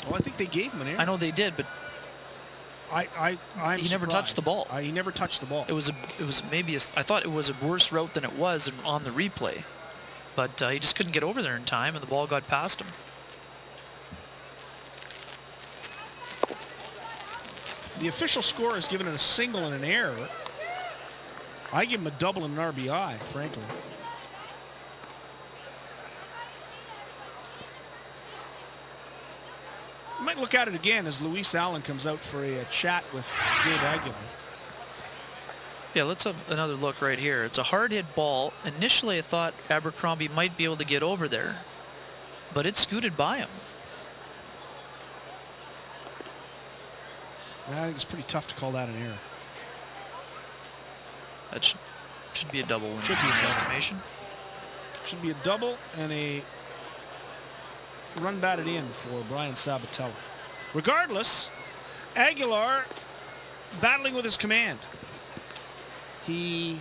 Well, I think they gave him an error. I know they did, but he never touched the ball. He never touched the ball. It was maybe I thought it was a worse route than it was on the replay, but he just couldn't get over there in time, and the ball got past him. The official score has given it a single and an error. I give him a double and an RBI, frankly. Might look at it again as Luis Allen comes out for a chat with Gabe Aguilar. Yeah, let's have another look right here. It's a hard hit ball. Initially, I thought Abercrombie might be able to get over there, but it scooted by him. I think it's pretty tough to call that an error. That should be a double in Should be my a double. estimation. Should be a double and a run batted in for Brian Sabatella. Regardless, Aguilar battling with his command. He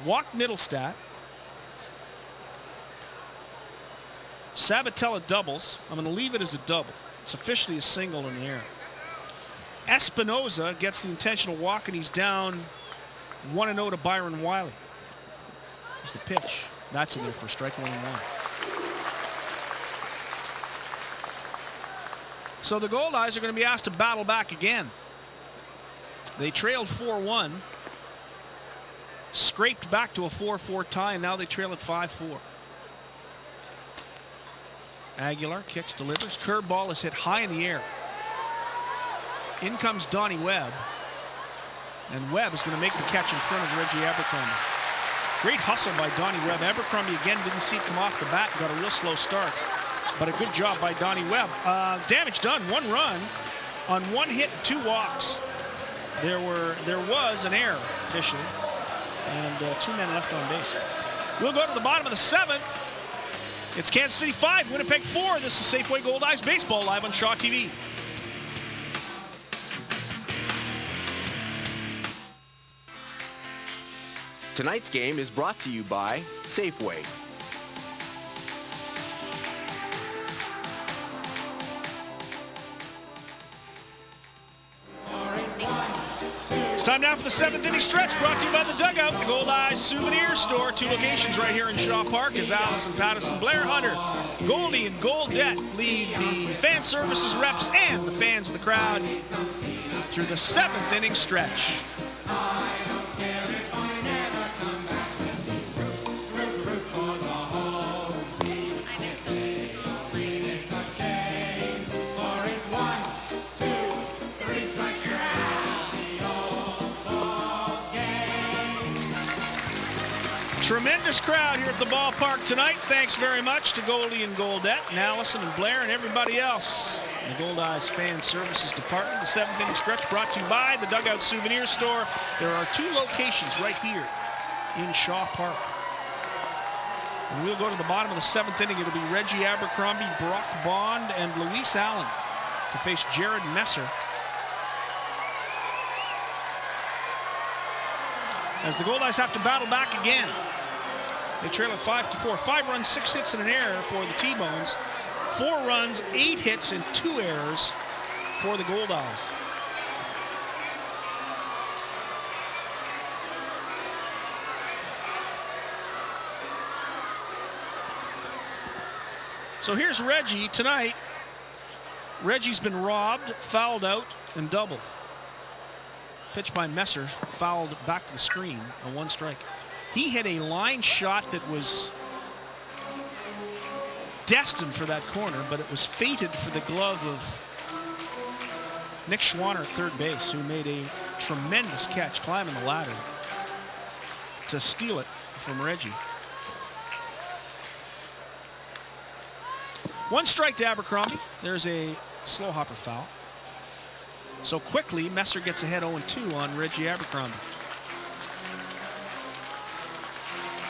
walked Middlestat. Sabatella doubles. I'm going to leave it as a double. It's officially a single in the air. Espinoza gets the intentional walk, and he's down 1-0 to Byron Wiley. Here's the pitch. That's in there for strike 1-1. So the Goldeyes are going to be asked to battle back again. They trailed 4-1, scraped back to a 4-4 tie, and now they trail at 5-4. Aguilar kicks, delivers. Curveball is hit high in the air. In comes Donnie Webb. And Webb is going to make the catch in front of Reggie Abercrombie. Great hustle by Donnie Webb. Abercrombie again didn't see it come off the bat, got a real slow start. But a good job by Donnie Webb. Damage done, 1 run on 1 hit, 2 walks. There was an error officially, and 2 men left on base. We'll go to the bottom of the 7th. It's Kansas City 5, Winnipeg 4. This is Safeway Goldeyes Baseball live on Shaw TV. Tonight's game is brought to you by Safeway. It's time now for the 7th inning stretch, brought to you by the Dugout, the Goldeyes Souvenir Store. 2 locations right here in Shaw Park as Allison Patterson, Blair Hunter, Goldie, and Goldette lead the fan services reps and the fans of the crowd through the 7th inning stretch. Tremendous crowd here at the ballpark tonight. Thanks very much to Goldie and Goldette, and Allison and Blair, and everybody else in the Goldeyes Fan Services Department. The 7th inning stretch brought to you by the Dugout Souvenir Store. There are 2 locations right here in Shaw Park. And we'll go to the bottom of the 7th inning. It'll be Reggie Abercrombie, Brock Bond, and Luis Allen to face Jared Messer. As the Goldeyes have to battle back again. They trail at 5-4. 5 runs, 6 hits, and an error for the T-Bones. 4 runs, 8 hits, and 2 errors for the Goldeyes. So here's Reggie tonight. Reggie's been robbed, fouled out, and doubled. Pitch by Messer, fouled back to the screen, a 1 strike. He hit a line shot that was destined for that corner, but it was fated for the glove of Nick Schwanner at third base, who made a tremendous catch climbing the ladder to steal it from Reggie. 1 strike to Abercrombie. There's a slow hopper foul. So quickly, Messer gets ahead 0-2 on Reggie Abercrombie.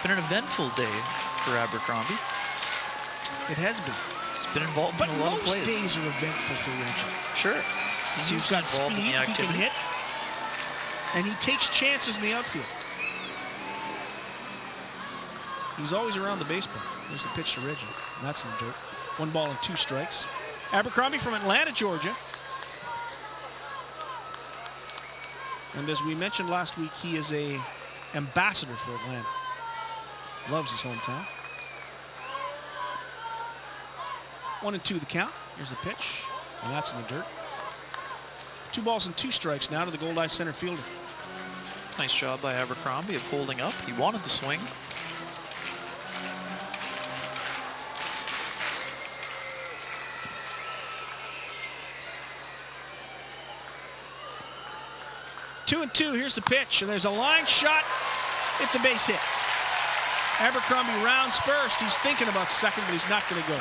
Been an eventful day for Abercrombie. It has been. He's been involved in a lot of plays. Most days are eventful for Reggie. Sure. He's got speed, he can hit, and he takes chances in the outfield. He's always around the baseball. There's the pitch to Reggie, and that's in the dirt. 1 ball and 2 strikes. Abercrombie from Atlanta, Georgia. And as we mentioned last week, he is a ambassador for Atlanta. Loves his hometown. 1-2 the count. Here's the pitch, and that's in the dirt. 2 balls and 2 strikes now to the Goldeyes center fielder. Nice job by Abercrombie of holding up. He wanted to swing. Two and 2, here's the pitch, and there's a line shot. It's a base hit. Abercrombie rounds first. He's thinking about second, but he's not going to go.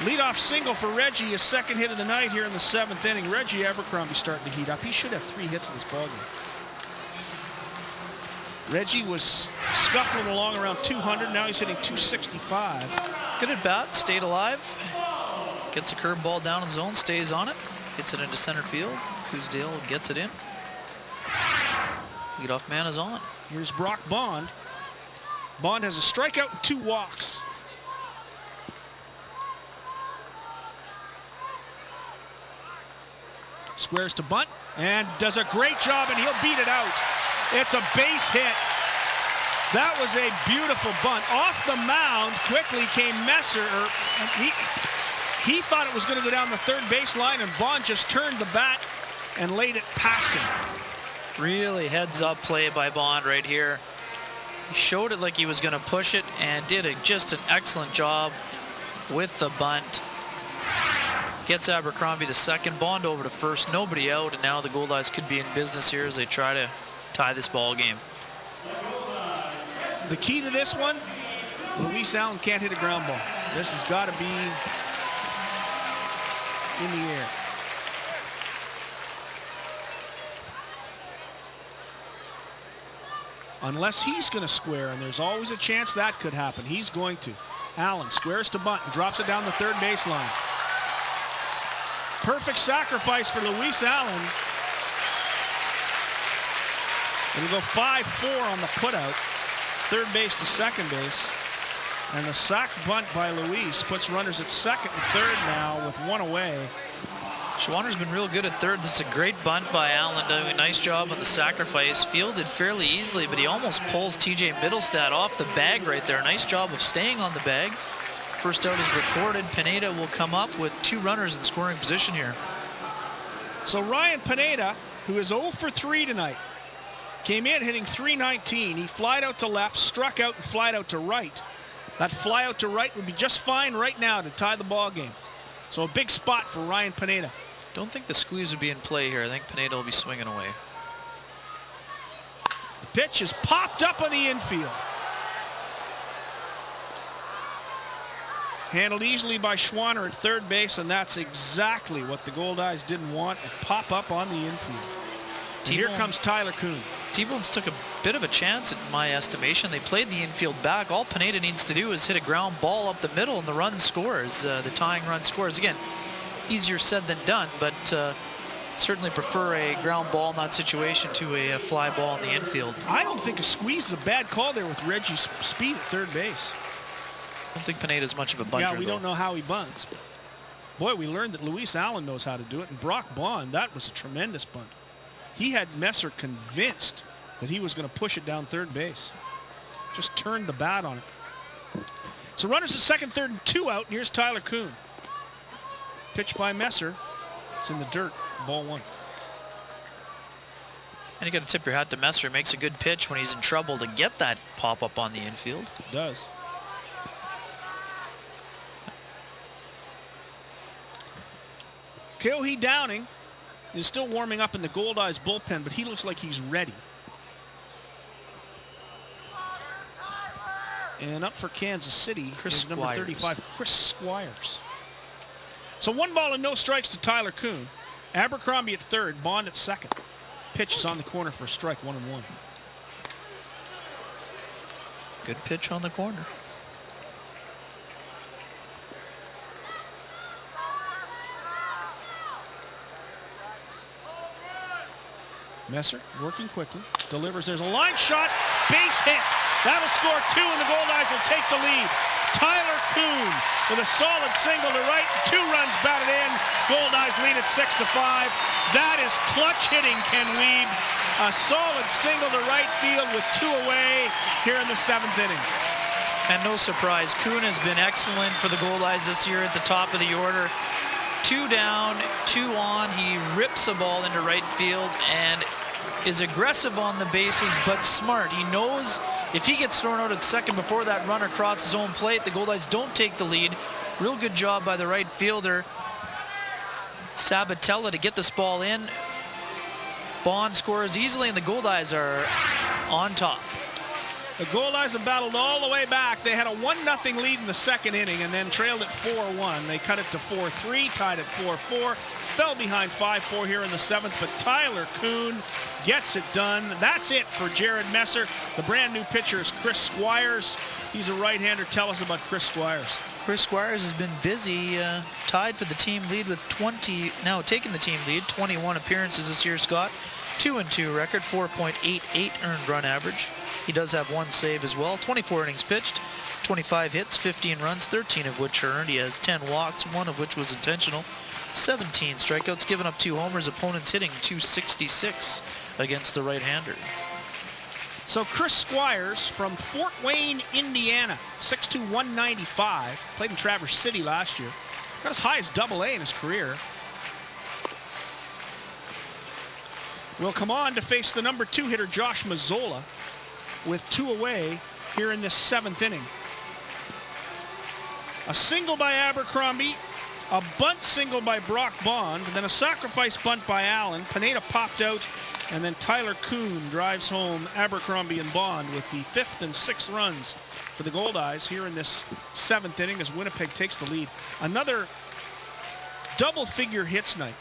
Leadoff single for Reggie, his 2nd hit of the night here in the 7th inning. Reggie Abercrombie starting to heat up. He should have 3 hits in this ballgame. Reggie was scuffling along around 200. Now he's hitting 265. Good at bat, stayed alive. Gets a curveball down in the zone, stays on it. Hits it into center field. Cousdale gets it in. Leadoff man is on. Here's Brock Bond. Bond has a strikeout and 2 walks. Squares to bunt and does a great job, and he'll beat it out. It's a base hit. That was a beautiful bunt. Off the mound quickly came Messer. And he thought it was going to go down the third baseline, and Bond just turned the bat and laid it past him. Really heads-up play by Bond right here. He showed it like he was going to push it and did just an excellent job with the bunt. Gets Abercrombie to second, Bond over to first, nobody out, and now the Goldeyes could be in business here as they try to tie this ball game. The key to this one, Luis Allen can't hit a ground ball. This has got to be in the air. Unless he's going to square, and there's always a chance that could happen. He's going to. Allen squares to bunt and drops it down the third baseline. Perfect sacrifice for Luis Allen. It'll go 5-4 on the putout. Third base to second base. And the sac bunt by Luis puts runners at second and third now with 1 away. Schwanner's been real good at third. This is a great bunt by Allen, doing a nice job on the sacrifice. Fielded fairly easily, but he almost pulls TJ Middlestad off the bag right there. Nice job of staying on the bag. First out is recorded. Pineda will come up with 2 runners in scoring position here. So Ryan Pineda, who is 0 for 3 tonight, came in hitting .319. He flied out to left, struck out, and flied out to right. That fly out to right would be just fine right now to tie the ball game. So a big spot for Ryan Pineda. Don't think the squeeze would be in play here. I think Pineda will be swinging away. The pitch is popped up on the infield. Handled easily by Schwanner at third base, and that's exactly what the Goldeyes didn't want. A pop-up on the infield. And here comes Tyler Kuhn. T-Bones took a bit of a chance in my estimation. They played the infield back. All Pineda needs to do is hit a ground ball up the middle and the run scores. The tying run scores. Again, easier said than done, but certainly prefer a ground ball in that situation to a fly ball in the infield. I don't think a squeeze is a bad call there with Reggie's speed at third base. I don't think Pineda's much of a bunter. Yeah, we don't know how he bunts. Boy, we learned that Luis Allen knows how to do it, and Brock Bond, that was a tremendous bunt. He had Messer convinced that he was going to push it down third base. Just turned the bat on it. So runners at second, third, and 2 out. And here's Tyler Kuhn. Pitch by Messer. It's in the dirt. Ball 1. And you got to tip your hat to Messer. Makes a good pitch when he's in trouble to get that pop-up on the infield. It does. Keohei Downing is still warming up in the Goldeyes bullpen, but he looks like he's ready. And up for Kansas City is number 35, Chris Squires. So 1 ball and no strikes to Tyler Kuhn. Abercrombie at third, Bond at second. Pitch is on the corner for a strike, 1-1. Good pitch on the corner. Messer working quickly, delivers. There's a line shot, base hit. That'll score 2, and the Goldeyes will take the lead. Tyler Kuhn with a solid single to right, 2 runs batted in. Goldeyes lead at 6-5. That is clutch hitting, Ken Wiebe. A solid single to right field with 2 away here in the 7th inning. And no surprise, Kuhn has been excellent for the Goldeyes this year at the top of the order. 2 down, 2 on. He rips a ball into right field and is aggressive on the bases, but smart. He knows if he gets thrown out at second before that runner crosses his own plate, the Goldeyes don't take the lead. Real good job by the right fielder, Sabatella, to get this ball in. Bond scores easily, and the Goldeyes are on top. The Goldeyes have battled all the way back. They had a 1-0 lead in the 2nd inning and then trailed at 4-1. They cut it to 4-3, tied at 4-4, fell behind 5-4 here in the 7th, but Tyler Kuhn gets it done. That's it for Jared Messer. The brand new pitcher is Chris Squires. He's a right-hander. Tell us about Chris Squires. Chris Squires has been busy, tied for the team lead with 20, now taking the team lead, 21 appearances this year, Scott. 2-2 record, 4.88 earned run average. He does have 1 save as well. 24 innings pitched, 25 hits, 15 runs, 13 of which are earned. He has 10 walks, 1 of which was intentional. 17 strikeouts, given up 2 homers, opponents hitting .266 against the right-hander. So Chris Squires from Fort Wayne, Indiana, 6'2", 195, played in Traverse City last year. Got as high as AA in his career. Will come on to face the number 2 hitter, Josh Mazzola, with 2 away here in this 7th inning. A single by Abercrombie, a bunt single by Brock Bond, then a sacrifice bunt by Allen. Pineda popped out, and then Tyler Kuhn drives home Abercrombie and Bond with the 5th and 6th runs for the Goldeyes here in this 7th inning as Winnipeg takes the lead. Another double-figure hits night.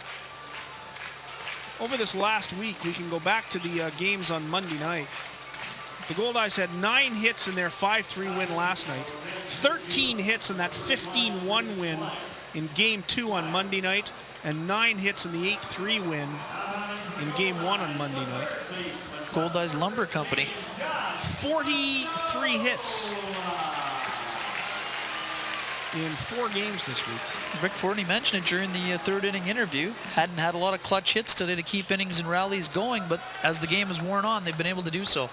Over this last week, we can go back to the games on Monday night. The Goldeyes had 9 hits in their 5-3 win last night, 13 hits in that 15-1 win in Game 2 on Monday night, and 9 hits in the 8-3 win in Game 1 on Monday night. Goldeyes Lumber Company. 43 hits in 4 games this week. Rick Forney mentioned it during the 3rd inning interview. Hadn't had a lot of clutch hits today to keep innings and rallies going, but as the game has worn on, they've been able to do so.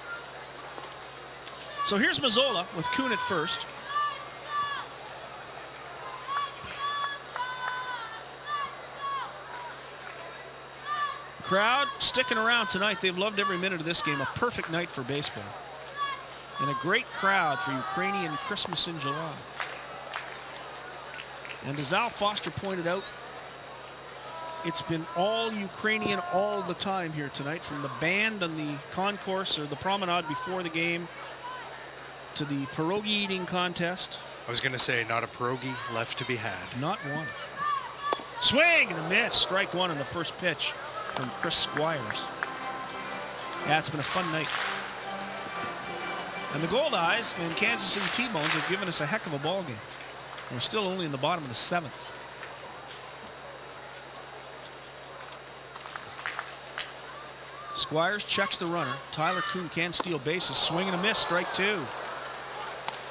So here's Mazzola with Kuhn at first. Crowd sticking around tonight. They've loved every minute of this game. A perfect night for baseball. And a great crowd for Ukrainian Christmas in July. And as Al Foster pointed out, it's been all Ukrainian all the time here tonight, from the band on the concourse or the promenade before the game to the pierogi eating contest I was going to say, not a pierogi left to be had. Not one. Swing and a miss. Strike one on the first pitch from Chris Squires. Yeah, it's been a fun night. And the Goldeyes and Kansas City T-Bones have given us a heck of a ball game. We're still only in the bottom of the 7th. Squires checks the runner. Tyler Kuhn can't steal bases. Swing and a miss. Strike two.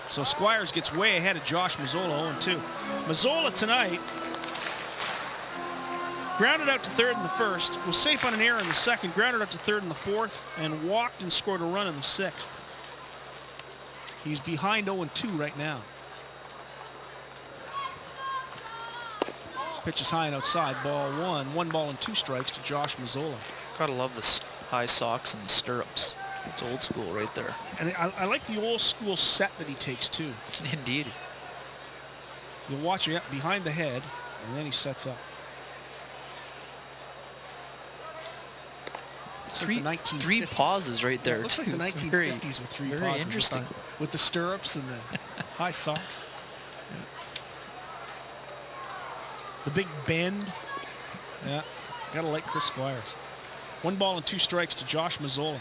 So Squires gets way ahead of Josh Mazzola, 0-2. Mazzola tonight grounded out to third in the first, was safe on an error in the second, grounded out to third in the fourth, and walked and scored a run in the sixth. He's behind 0-2 right now. Pitch is high and outside, ball one. 1 ball and 2 strikes to Josh Mazzola. Gotta love the high socks and the stirrups. It's old school right there. And I like the old school set that he takes too. Indeed. You'll watch it behind the head, and then he sets up. Three pauses right there. Yeah, it looks too. like the 1950s with three very pauses. Interesting. With the stirrups and the high socks. Yeah. The big bend. Yeah, gotta like Chris Squires. 1 ball and 2 strikes to Josh Mazzola.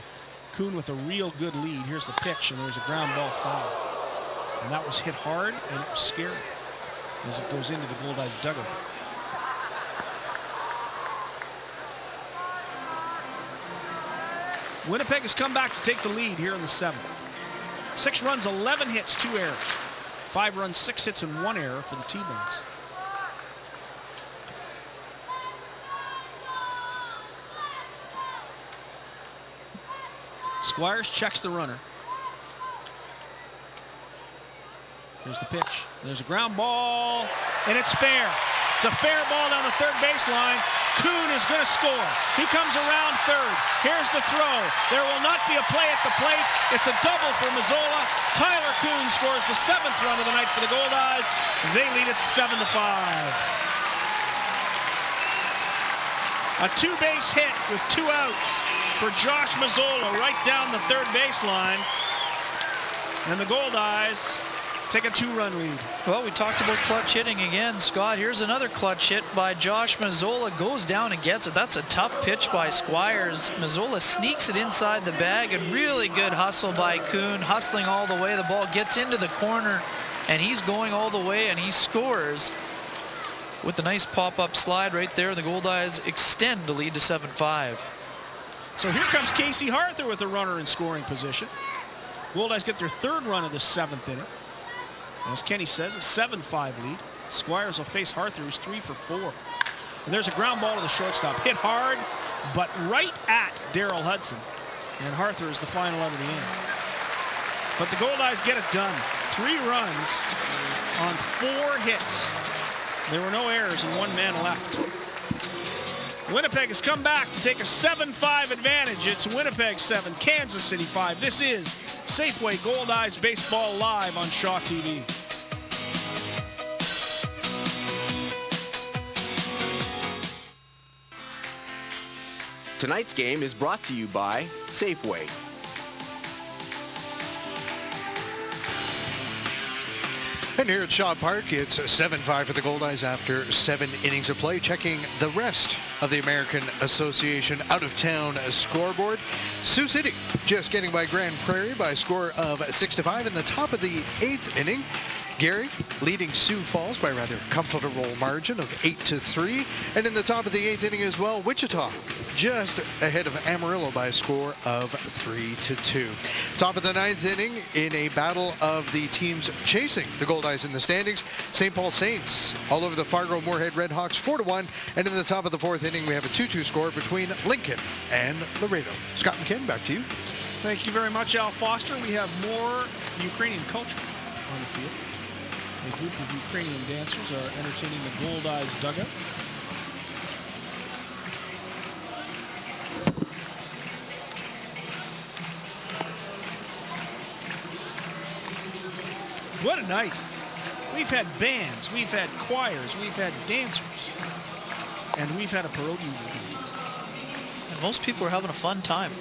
Kuhn with a real good lead. Here's the pitch, and there's a ground ball foul. And that was hit hard, and it was scary as it goes into the Goldeyes dugout. Winnipeg has come back to take the lead here in the 7th. 6 runs, 11 hits, 2 errors. 5 runs, 6 hits, and 1 error for the T-Bones. Squires checks the runner. There's the pitch. There's a ground ball, and it's fair. It's a fair ball down the third baseline. Kuhn is going to score. He comes around third. Here's the throw. There will not be a play at the plate. It's a double for Mazzola. Tyler Kuhn scores the 7th run of the night for the Goldeyes. They lead it 7-5. A 2-base hit with 2 outs for Josh Mazzola right down the third baseline. And the Goldeyes take a 2-run lead. Well, we talked about clutch hitting again, Scott. Here's another clutch hit by Josh Mazzola. Goes down and gets it. That's a tough pitch by Squires. Mazzola sneaks it inside the bag, and really good hustle by Kuhn, hustling all the way. The ball gets into the corner, and he's going all the way, and he scores with a nice pop-up slide right there. The Goldeyes extend the lead to 7-5. So here comes Casey Harther with a runner in scoring position. Goldeyes get their 3rd run of the 7th inning. As Kenny says, a 7-5 lead. Squires will face Harther, who's 3 for 4. And there's a ground ball to the shortstop. Hit hard, but right at Darrell Hudson. And Harther is the final out of the inning. But the Goldeyes get it done. 3 runs on 4 hits. There were no errors and 1 man left. Winnipeg has come back to take a 7-5 advantage. It's Winnipeg 7, Kansas City 5. This is Safeway Goldeyes Baseball live on Shaw TV. Tonight's game is brought to you by Safeway. And here at Shaw Park, it's 7-5 for the Goldeyes after 7 innings of play. Checking the rest of the American Association out-of-town scoreboard. Sioux City just getting by Grand Prairie by a score of 6-5 in the top of the 8th inning. Gary leading Sioux Falls by a rather comfortable margin of 8-3. And in the top of the 8th inning as well, Wichita just ahead of Amarillo by a score of 3-2. Top of the 9th inning in a battle of the teams chasing the Goldeyes in the standings. St. Paul Saints all over the Fargo Moorhead Redhawks 4-1. And in the top of the 4th inning, we have a 2-2 score between Lincoln and Laredo. Scott and Ken, back to you. Thank you very much, Al Foster. We have more Ukrainian culture on the field. A group of Ukrainian dancers are entertaining the Goldeyes dugout. What a night. We've had bands, we've had choirs, we've had dancers, and we've had a pierogi game. And most people are having a fun time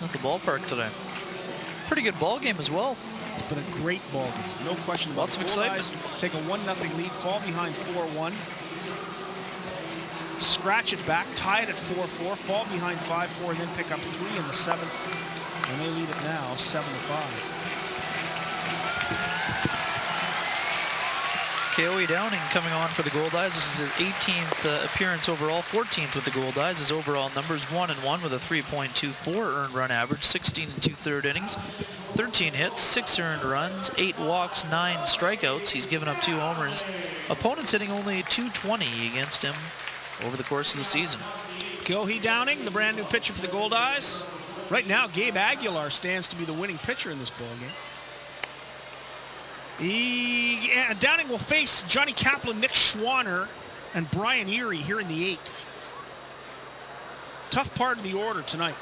at the ballpark today. Pretty good ball game as well. been a great ball game. No question about it. Lots of excitement. Take a 1-0 lead, fall behind 4-1. Scratch it back, tie it at 4-4, fall behind 5-4, and then pick up 3 in the 7th. And they lead it now 7-5. Keoe Downing coming on for the Goldeyes. This is his 18th appearance overall, 14th with the Goldeyes. His overall numbers 1-1 with a 3.24 earned run average, 16 2/3 innings, 13 hits, 6 earned runs, 8 walks, 9 strikeouts. He's given up 2 homers. Opponents hitting only .220 against him over the course of the season. Keoe Downing, the brand new pitcher for the Goldeyes. Right now, Gabe Aguilar stands to be the winning pitcher in this ball game. Downing will face Johnny Kaplan, Nick Schwanner, and Brian Erie here in the 8th. Tough part of the order tonight.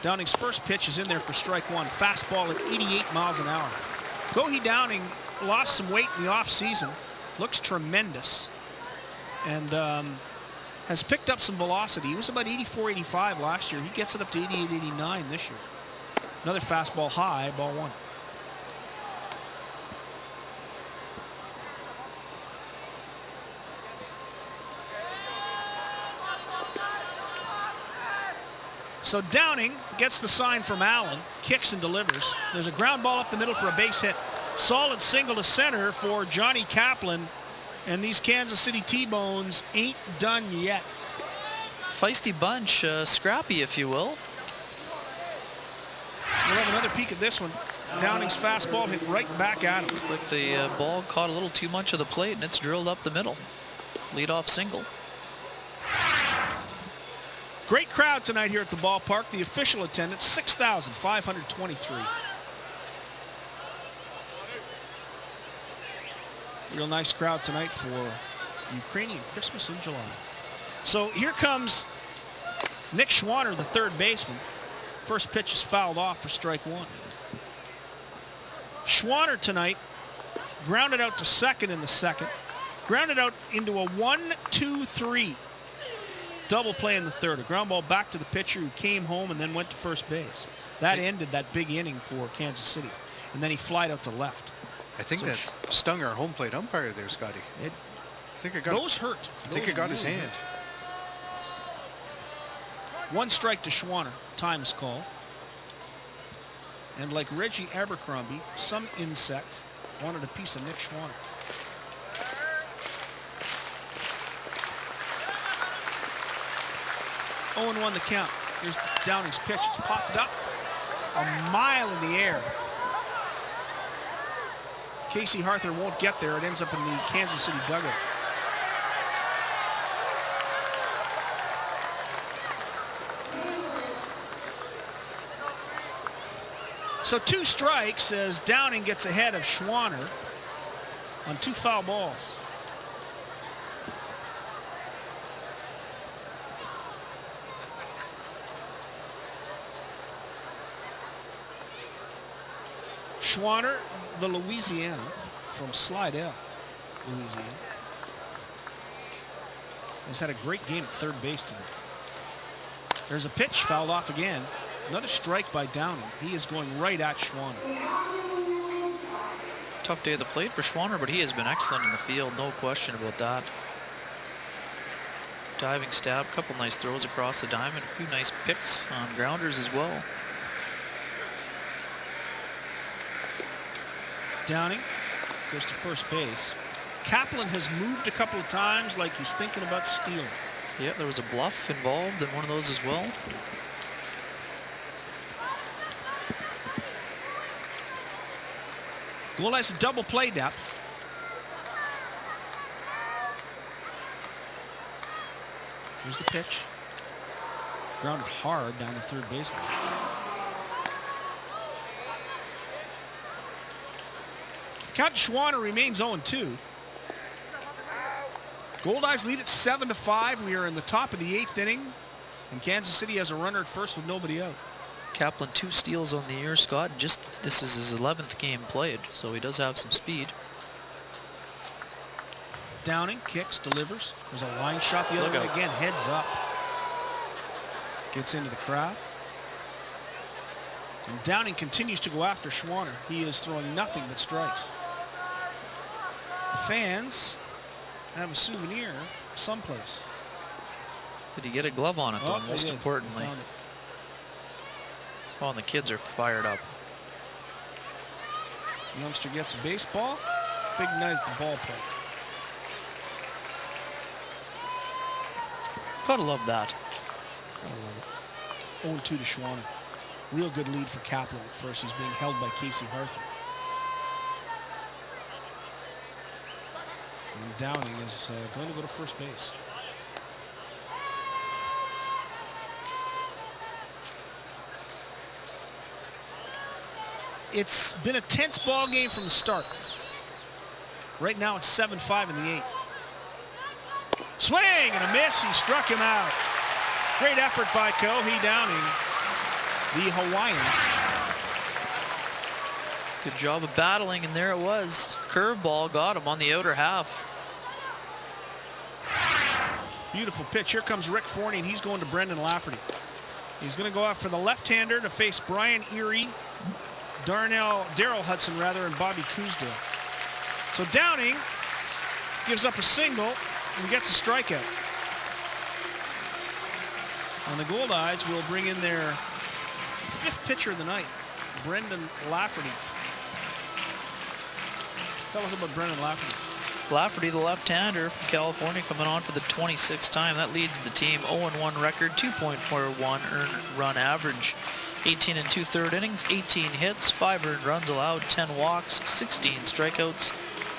Downing's first pitch is in there for strike 1. Fastball at 88 miles an hour. Keoe Downing lost some weight in the offseason. Looks tremendous. And has picked up some velocity. He was about 84, 85 last year. He gets it up to 88, 89 this year. Another fastball high, ball 1. So Downing gets the sign from Allen, kicks and delivers. There's a ground ball up the middle for a base hit. Solid single to center for Johnny Kaplan. And these Kansas City T-Bones ain't done yet. Feisty bunch, scrappy if you will. We'll have another peek at this one. Downing's fastball hit right back at him. Looks like the ball caught a little too much of the plate and it's drilled up the middle. Leadoff single. Great crowd tonight here at the ballpark. The official attendance, 6,523. Real nice crowd tonight for Ukrainian Christmas in July. So here comes Nick Schwanner, the third baseman. First pitch is fouled off for strike 1. Schwanner tonight grounded out to second in the 2nd. Grounded out into a 1-2-3. Double play in the 3rd. A ground ball back to the pitcher who came home and then went to first base. That ended that big inning for Kansas City. And then he flied out to left. I think that stung our home plate umpire there, Scotty. I think it got those hurt. I think it got his hand. 1 strike to Schwanner. Time is called. And like Reggie Abercrombie, some insect wanted a piece of Nick Schwanner. Oh, 0-1 the count. Here's Downing's pitch. It's popped up a mile in the air. Casey Harther won't get there. It ends up in the Kansas City dugout. So 2 strikes as Downing gets ahead of Schwanner on 2 foul balls. Schwanner, the Louisiana, from Slidell, Louisiana, has had a great game at third base tonight. There's a pitch fouled off again. Another strike by Downing. He is going right at Schwanner. Tough day at the plate for Schwanner, but he has been excellent in the field, no question about that. Diving stab, couple nice throws across the diamond, a few nice picks on grounders as well. Downing goes to first base. Kaplan has moved a couple of times like he's thinking about stealing. Yeah, there was a bluff involved in one of those as well. Goldeyes a double play depth. Here's the pitch. Grounded hard down the third baseline. Captain Schwanner remains 0-2. Goldeyes lead at 7-5. We are in the top of the 8th inning, and Kansas City has a runner at first with nobody out. Kaplan 2 steals on the year, Scott. This is his 11th game played, so he does have some speed. Downing kicks, delivers. There's a line shot the other way again, heads up. Gets into the crowd. And Downing continues to go after Schwanner. He is throwing nothing but strikes. The fans have a souvenir someplace. Did he get a glove on it, though, Oh, most importantly? They found it. Oh, and the kids are fired up. Youngster gets a baseball. Big night at the ballpark. Gotta love that. Gotta love it. 0-2 to Schwanner. Real good lead for Kaplan at first. He's being held by Casey Harther. And Downing is going to go to first base. It's been a tense ball game from the start. Right now it's 7-5 in the 8th. Swing and a miss. He struck him out. Great effort by Keohi Downing, the Hawaiian. Good job of battling, and there it was. Curveball got him on the outer half. Beautiful pitch. Here comes Rick Forney, and he's going to Brendan Lafferty. He's going to go out for the left-hander to face Brian Erie, Daryl Hudson, and Bobby Cousdale. So Downing gives up a single and gets a strikeout. And the Goldeyes will bring in their 5th pitcher of the night, Brendan Lafferty. Tell us about Brendan Lafferty. Lafferty, the left-hander from California, coming on for the 26th time. That leads the team. 0-1 record, 2.41 earned run average. 18 and 2/3 innings, 18 hits, 5 earned runs allowed, 10 walks, 16 strikeouts.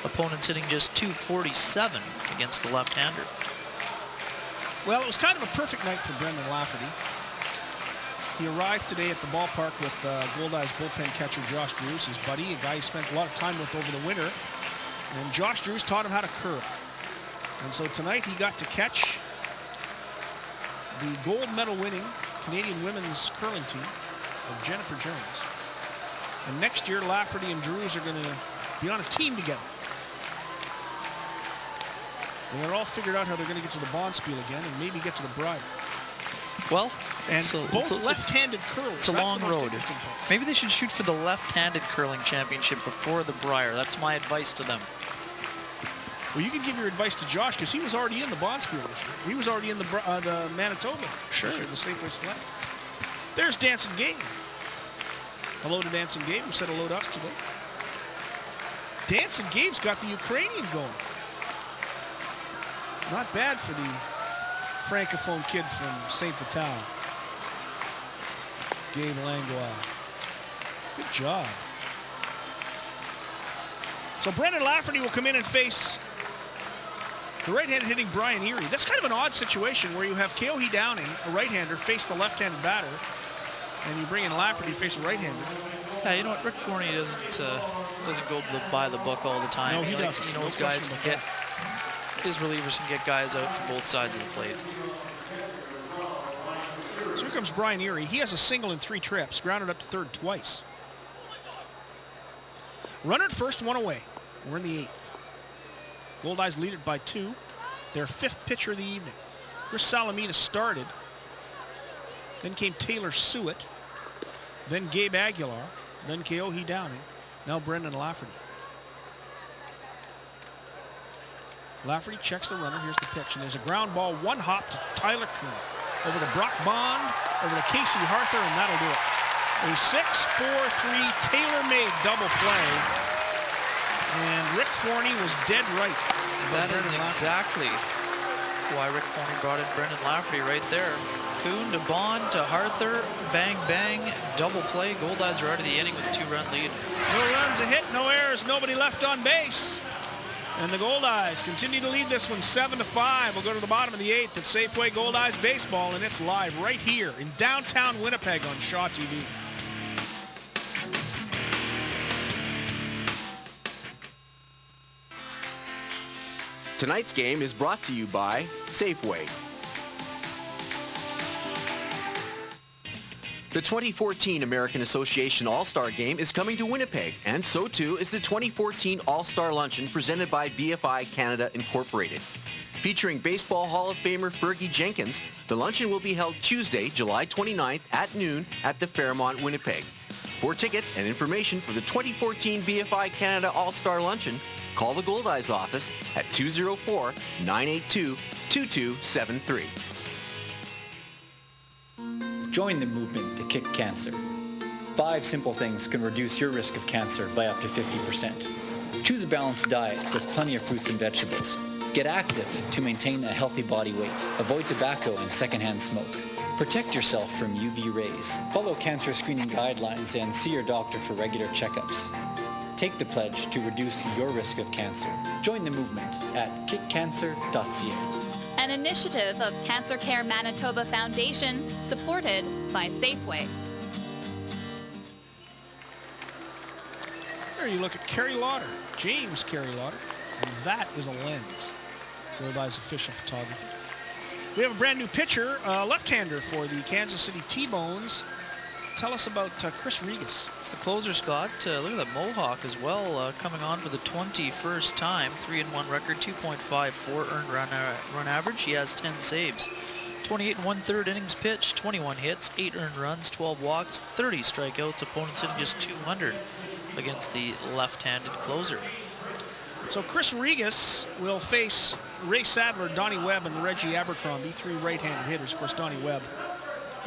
Opponents hitting just .247 against the left-hander. Well, it was kind of a perfect night for Brendan Lafferty. He arrived today at the ballpark with Goldeyes bullpen catcher Josh Drews, his buddy, a guy he spent a lot of time with over the winter. And Josh Drews taught him how to curl. And so tonight he got to catch the gold medal winning Canadian women's curling team of Jennifer Jones. And next year, Lafferty and Drews are going to be on a team together. And they're all figured out how they're going to get to the Bonspiel again and maybe get to the Brier. Well, and both left-handed curlers. It's a long road. Maybe they should shoot for the left-handed curling championship before the Brier. That's my advice to them. Well, you can give your advice to Josh because he was already in the Bonspiel this year. He was already in the Manitoba. Sure. The Safeway Select. There's Dancing Gabe. Hello to Dancing Gabe, who said hello to us today. Dancing Gabe's got the Ukrainian going. Not bad for the Francophone kid from St. Vital. Gabe Langlois. Good job. So Brendan Lafferty will come in and face the right-handed hitting Brian Erie. That's kind of an odd situation where you have Keohi Downing, a right-hander, face the left-handed batter, and you bring in Lafferty to face a right-hander. Yeah, you know what? Rick Forney doesn't go by the book all the time. No, he doesn't. He knows guys can get, his relievers can get guys out from both sides of the plate. So here comes Brian Erie. He has a single in 3 trips, grounded up to third twice. Runner at first, 1 away. We're in the 8th. Goldeyes lead it by 2. Their 5th pitcher of the evening. Chris Salamina started. Then came Taylor Suet. Then Gabe Aguilar. Then Keohi Downing. Now Brendan Lafferty. Lafferty checks the runner. Here's the pitch. And there's a ground ball, 1 hop to Tyler Kuhn. Over to Brock Bond. Over to Casey Harther, and that'll do it. A 6-4-3 tailor-made double play. And Rick Forney was dead right. That is exactly why Rick Forney brought in Brendan Lafferty right there. Kuhn to Bond to Harther, bang, bang, double play. Goldeyes are out of the inning with a 2-run lead. No runs, a hit, no errors, nobody left on base. And the Goldeyes continue to lead this one 7-5. We'll go to the bottom of the 8th at Safeway Goldeyes Baseball, and it's live right here in downtown Winnipeg on Shaw TV. Tonight's game is brought to you by Safeway. The 2014 American Association All-Star Game is coming to Winnipeg, and so too is the 2014 All-Star Luncheon presented by BFI Canada Incorporated. Featuring Baseball Hall of Famer Fergie Jenkins, the luncheon will be held Tuesday, July 29th at noon at the Fairmont, Winnipeg. For tickets and information for the 2014 BFI Canada All-Star Luncheon, call the Goldeyes office at 204-982-2273. Join the movement to kick cancer. 5 simple things can reduce your risk of cancer by up to 50%. Choose a balanced diet with plenty of fruits and vegetables. Get active to maintain a healthy body weight. Avoid tobacco and secondhand smoke. Protect yourself from UV rays. Follow cancer screening guidelines and see your doctor for regular checkups. Take the pledge to reduce your risk of cancer. Join the movement at kickcancer.ca. An initiative of Cancer Care Manitoba Foundation, supported by Safeway. There you look at Kerry Lauder, James Kerry Lauder, and that is a lens. Goldeyes official photography. We have a brand new pitcher, left-hander for the Kansas City T-Bones. Tell us about Chris Regis. It's the closer, Scott. Look at that Mohawk as well, coming on for the 21st time. 3-1 record, 2.54 earned run average. He has 10 saves. 28 1/3 innings pitched, 21 hits, 8 earned runs, 12 walks, 30 strikeouts. Opponents hitting just 200 against the left-handed closer. So Chris Regis will face Ray Sadler, Donnie Webb, and Reggie Abercrombie, 3 right-handed hitters. Of course, Donnie Webb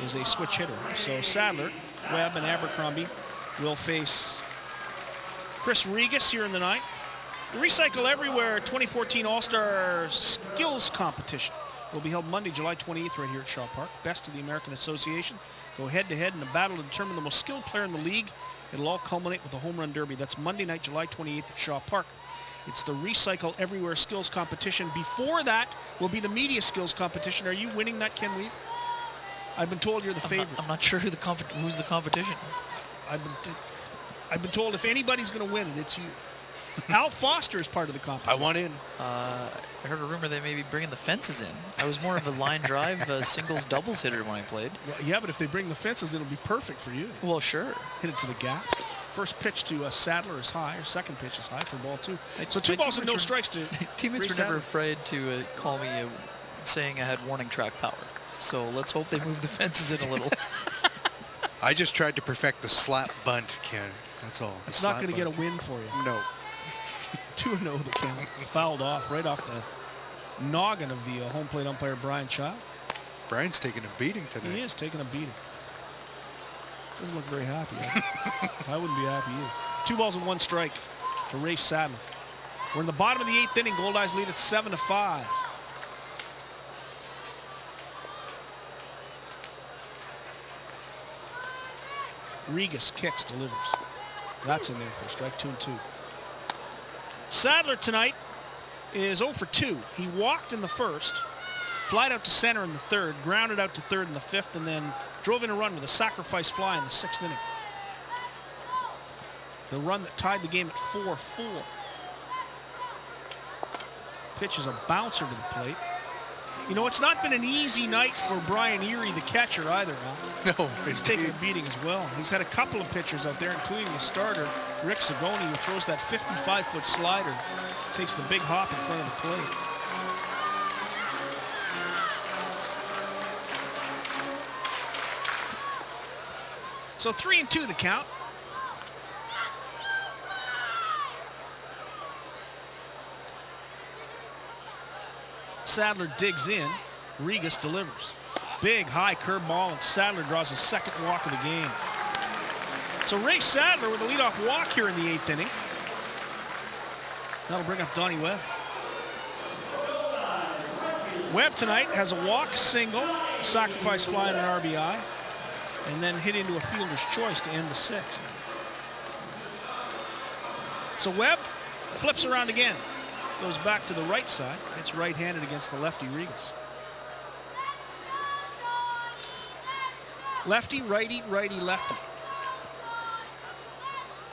is a switch hitter. So Sadler, Webb, and Abercrombie will face Chris Regis here in the ninth. The Recycle Everywhere 2014 All-Star Skills Competition will be held Monday, July 28th, right here at Shaw Park. Best of the American Association go head-to-head in a battle to determine the most skilled player in the league. It'll all culminate with a home run derby. That's Monday night, July 28th at Shaw Park. It's the Recycle Everywhere Skills Competition. Before that will be the Media Skills Competition. Are you winning that, Ken Weave? I've been told you're the favorite. I'm not sure who's the competition. I've been told if anybody's going to win it, it's you. Al Foster is part of the competition. I want in. I heard a rumor they may be bringing the fences in. I was more of a line drive, singles, doubles hitter when I played. Well, yeah, but if they bring the fences, it'll be perfect for you. Well, sure. Hit it to the gaps. First pitch to Sadler is high, or second pitch is high for ball 2. So 2 balls and no strikes to teammates were never afraid to call me saying I had warning track power. So let's hope they move the fences in a little. I just tried to perfect the slap bunt, Ken. That's all. It's not going to get a win for you. No. 2-0 that Ken fouled off right off the noggin of the home plate umpire, Brian Child. Brian's taking a beating tonight. He is taking a beating. Doesn't look very happy. I wouldn't be happy either. 2 balls and 1 strike to Ray Sadler. We're in the bottom of the 8th inning. Goldeyes lead at 7-5. Regis kicks, delivers. That's in there for a strike. 2-2. Sadler tonight is 0 for 2. He walked in the first, flied out to center in the third, grounded out to third in the fifth, and then drove in a run with a sacrifice fly in the 6th inning. The run that tied the game at 4-4. Pitch is a bouncer to the plate. You know, it's not been an easy night for Brian Erie, the catcher, either, Al. No, he's taking a beating as well. He's had a couple of pitchers out there, including the starter, Rick Zagoni, who throws that 55-foot slider, takes the big hop in front of the plate. So 3-2 the count. Sadler digs in. Regis delivers. Big high curveball, and Sadler draws his 2nd walk of the game. So Ray Sadler with a leadoff walk here in the 8th inning. That'll bring up Donnie Webb. Webb tonight has a walk, single, sacrifice fly, and an RBI, and then hit into a fielder's choice to end the 6th. So Webb flips around again. Goes back to the right side. It's right-handed against the lefty Regis. Lefty, righty, righty, lefty.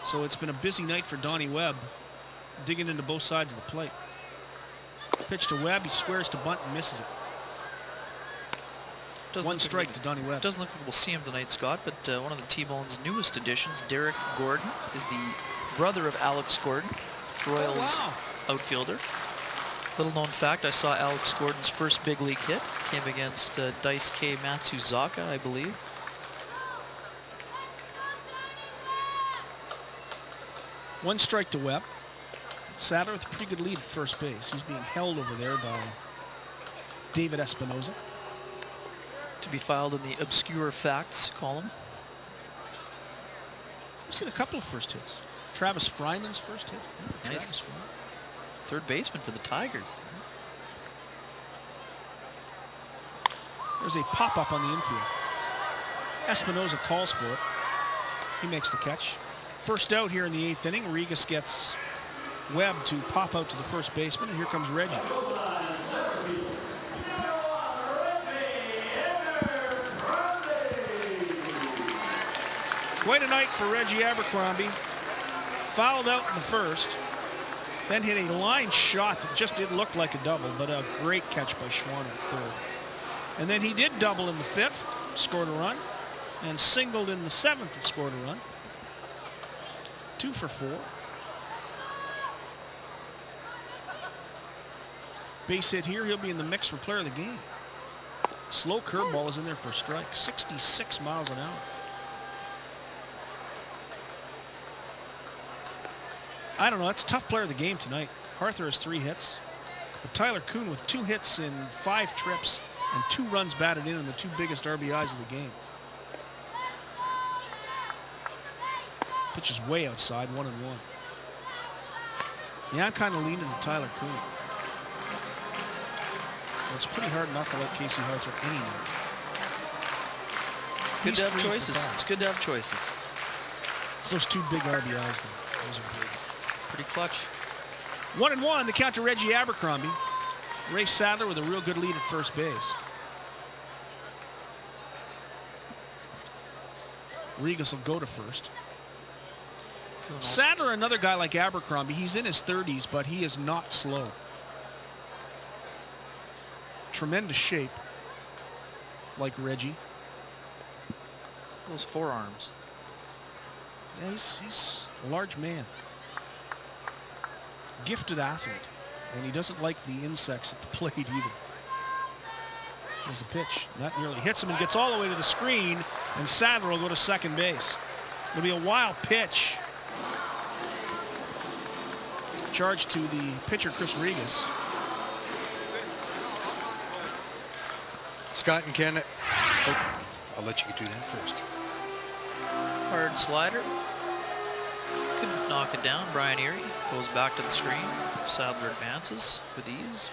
So it's been a busy night for Donnie Webb, digging into both sides of the plate. Pitch to Webb. He squares to bunt and misses it. 1 strike to Donnie Webb. Doesn't look like we'll see him tonight, Scott, but one of the T-Bone's newest additions, Derek Gordon, is the brother of Alex Gordon, Royals outfielder. Little known fact, I saw Alex Gordon's first big league hit. Came against Daisuke Matsuzaka, I believe. One strike to Webb. Sadler with a pretty good lead at first base. He's being held over there by David Espinoza. To be filed in the obscure facts column. We've seen a couple of first hits. Travis Fryman's first hit. Nice. Travis Fryman. Third baseman for the Tigers. There's a pop-up on the infield. Espinoza calls for it. He makes the catch. First out here in the 8th inning. Regas gets Webb to pop out to the first baseman, and here comes Reggie. Quite a night for Reggie Abercrombie. Fouled out in the first, then hit a line shot that just did look like a double, but a great catch by Schwann at third. And then he did double in the 5th, scored a run, and singled in the 7th and scored a run. 2 for 4. Base hit here, he'll be in the mix for player of the game. Slow curveball is in there for a strike, 66 miles an hour. I don't know, that's a tough player of the game tonight. Arthur has 3 hits, but Tyler Kuhn with 2 hits in 5 trips and 2 runs batted in the 2 biggest RBIs of the game. Pitch is way outside, 1-1. Yeah, I'm kind of leaning to Tyler Kuhn. Well, it's pretty hard not to like Casey Arthur any night. Good to have choices. It's good to have choices. It's those 2 big RBIs, though. Those are big. Pretty clutch. 1-1, the count to Reggie Abercrombie. Ray Sadler with a real good lead at first base. Regas will go to first. Sadler, another guy like Abercrombie, he's in his 30s, but he is not slow. Tremendous shape, like Reggie. Those forearms. Yeah, he's a large man. Gifted athlete, and he doesn't like the insects at the plate either. There's a pitch. That nearly hits him and gets all the way to the screen, and Sadler will go to second base. It'll be a wild pitch. Charge to the pitcher, Chris Regas. Scott and Ken, I'll let you do that first. Hard slider. Couldn't knock it down. Brian Erie goes back to the screen. Sadler advances with ease.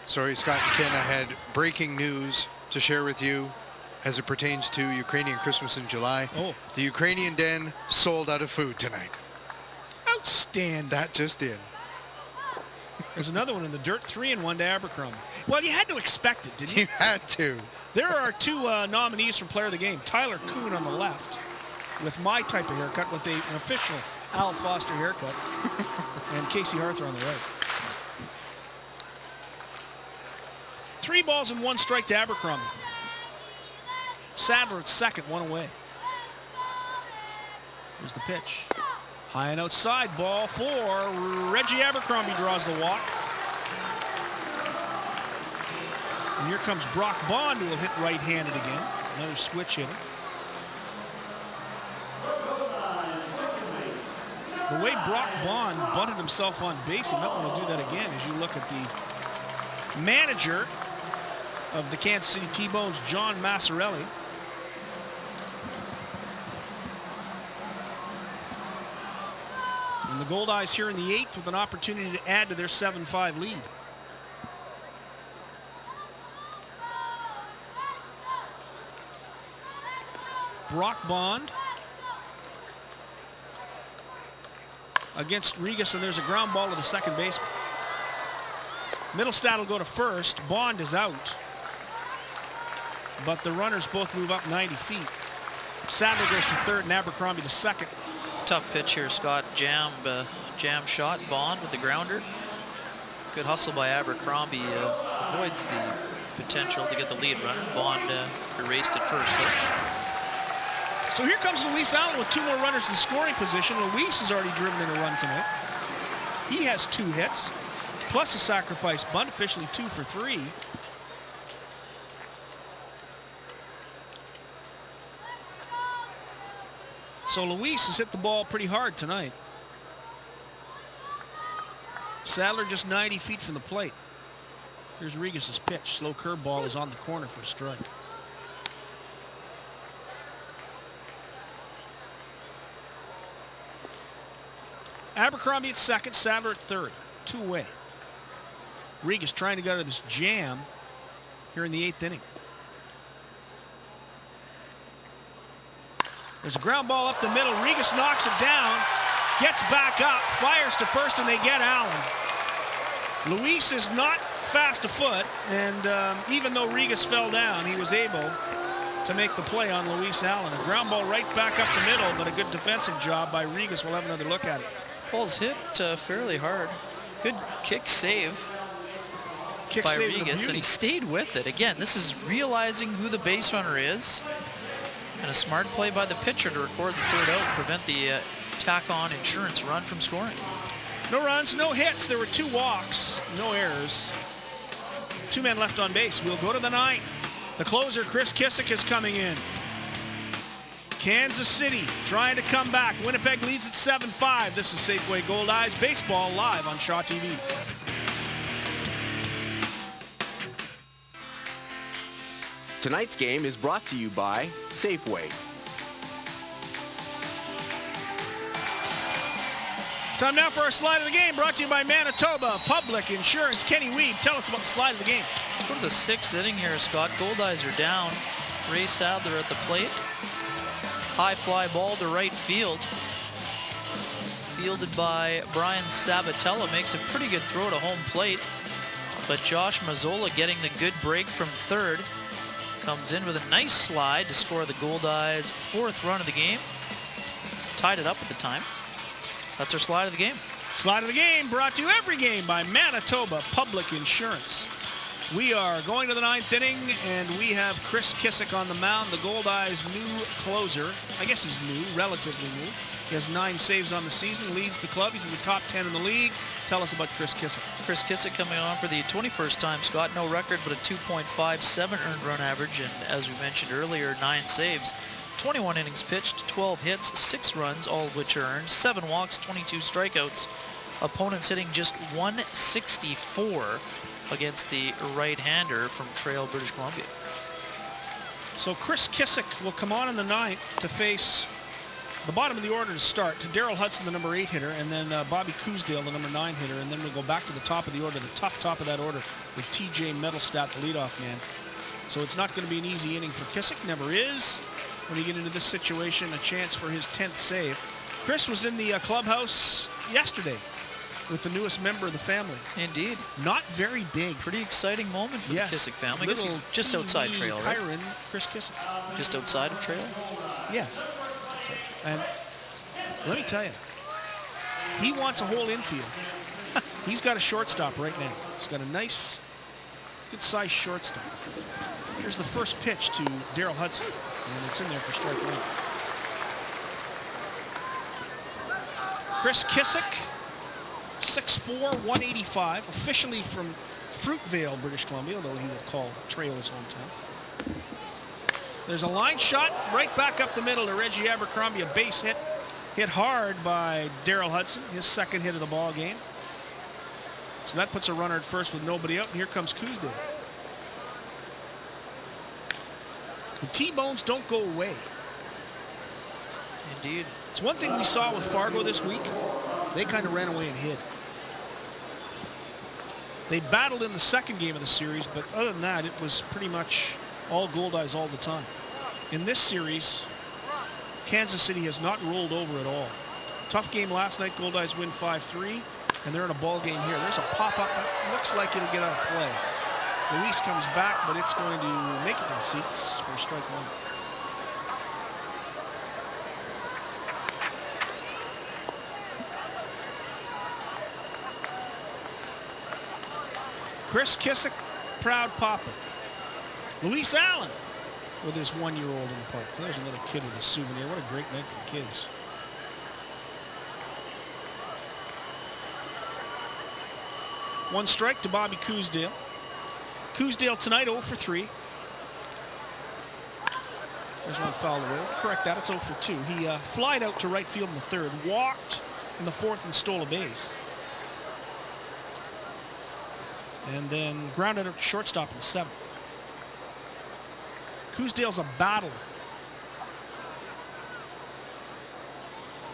Sorry, Scott and Ken, I had breaking news to share with you as it pertains to Ukrainian Christmas in July. Oh. The Ukrainian Den sold out of food tonight. Outstanding. That just in. There's another one in the dirt, 3-1 to Abercrombie. Well, you had to expect it, didn't you? You had to. There are 2 nominees for player of the game. Tyler Kuhn on the left with my type of haircut, with an official Al Foster haircut, and Casey Arthur on the right. 3 balls and 1 strike to Abercrombie. Sadler at second, 1 away. Here's the pitch. High and outside, ball 4. Reggie Abercrombie draws the walk. And here comes Brock Bond, who will hit right-handed again. Another switch hitter. The way Brock Bond bunted himself on base, he might want to do that again as you look at the manager of the Kansas City T-Bones, John Massarelli. And the Goldeyes here in the 8th with an opportunity to add to their 7-5 lead. Brock Bond against Regas, and there's a ground ball to the second baseman. Middlestad will go to first. Bond is out, but the runners both move up 90 feet. Sadler goes to third and Abercrombie to second. Tough pitch here, Scott. Jam shot. Bond with the grounder. Good hustle by Abercrombie. Avoids the potential to get the lead runner. Bond erased at first, though. So here comes Luis Allen with 2 more runners in scoring position. Luis has already driven in a run tonight. He has 2 hits, plus a sacrifice bunt, officially 2 for 3. So Luis has hit the ball pretty hard tonight. Sadler just 90 feet from the plate. Here's Regis's pitch. Slow curveball is on the corner for a strike. Abercrombie at second, Sadler at third. 2 away. Regis trying to get out of this jam here in the 8th inning. There's a ground ball up the middle. Regis knocks it down, gets back up, fires to first, and they get Allen. Luis is not fast afoot, and even though Regis fell down, he was able to make the play on Luis Allen. A ground ball right back up the middle, but a good defensive job by Regis. We'll have another look at it. Ball's hit fairly hard. Good kick save by Regis, and he stayed with it. Again, this is realizing who the base runner is, and a smart play by the pitcher to record the third out and prevent the tack-on insurance run from scoring. No runs, no hits. There were 2 walks, no errors. 2 men left on base. We'll go to the 9th. The closer, Chris Kissick, is coming in. Kansas City trying to come back. Winnipeg leads at 7-5. This is Safeway Goldeyes Baseball live on Shaw TV. Tonight's game is brought to you by Safeway. Time now for our slide of the game, brought to you by Manitoba Public Insurance. Kenny Weed, tell us about the slide of the game. Let's go to the 6th inning here, Scott. Goldeyes are down. Ray Sadler at the plate. High fly ball to right field. Fielded by Brian Sabatella. Makes a pretty good throw to home plate. But Josh Mazzola getting the good break from third. Comes in with a nice slide to score the Goldeyes' 4th run of the game. Tied it up at the time. That's our slide of the game. Slide of the game brought to you every game by Manitoba Public Insurance. We are going to the 9th inning, and we have Chris Kissick on the mound, the Goldeyes' new closer. I guess he's new, relatively new. He has 9 saves on the season, leads the club. He's in the top 10 in the league. Tell us about Chris Kissick. Chris Kissick coming on for the 21st time, Scott. No record, but a 2.57 earned run average, and as we mentioned earlier, 9 saves. 21 innings pitched, 12 hits, 6 runs, all of which are earned, 7 walks, 22 strikeouts. Opponents hitting just 164 against the right-hander from Trail, British Columbia. So Chris Kissick will come on in the 9th to face the bottom of the order to start, to Daryl Hudson, the number 8 hitter, and then Bobby Cousdale, the number 9 hitter, and then we'll go back to the top of the order, the tough top of that order, with TJ Metalstat, the leadoff man. So it's not going to be an easy inning for Kissick, never is. When you get into this situation, a chance for his 10th save. Chris was in the clubhouse yesterday with the newest member of the family. Indeed. Not very big. Pretty exciting moment for the Kissick family. I guess just outside Trail, right? Chris Kissick. Just outside of Trail? Yes. And let me tell you, he wants a whole infield. He's got a shortstop right now. He's got a nice, good-sized shortstop. Here's the first pitch to Daryl Hudson, and it's in there for strike 1. Chris Kissick, 6'4", 185, officially from Fruitvale, British Columbia, although he will call Trail his hometown. There's a line shot right back up the middle to Reggie Abercrombie, a base hit. Hit hard by Daryl Hudson, his 2nd hit of the ball game. So that puts a runner at first with nobody out, and here comes Cousdale. The T-bones don't go away. Indeed. It's one thing we saw with Fargo this week. They kind of ran away and hid. They battled in the 2nd game of the series, but other than that, it was pretty much all Goldeyes all the time. In this series, Kansas City has not rolled over at all. Tough game last night. Goldeyes win 5-3, and they're in a ball game here. There's a pop-up that looks like it'll get out of play. Luis comes back, but it's going to make it to the seats for strike 1. Chris Kissick, proud papa. Luis Allen with his 1-year-old in the park. There's another kid with a souvenir. What a great night for kids. One strike to Bobby Cousdale. Cousdale tonight 0 for 3. There's one fouled away. Correct that. It's 0 for 2. He flied out to right field in the 3rd, walked in the 4th, and stole a base. and then grounded out to shortstop in the 7th. Coosdale's a battler.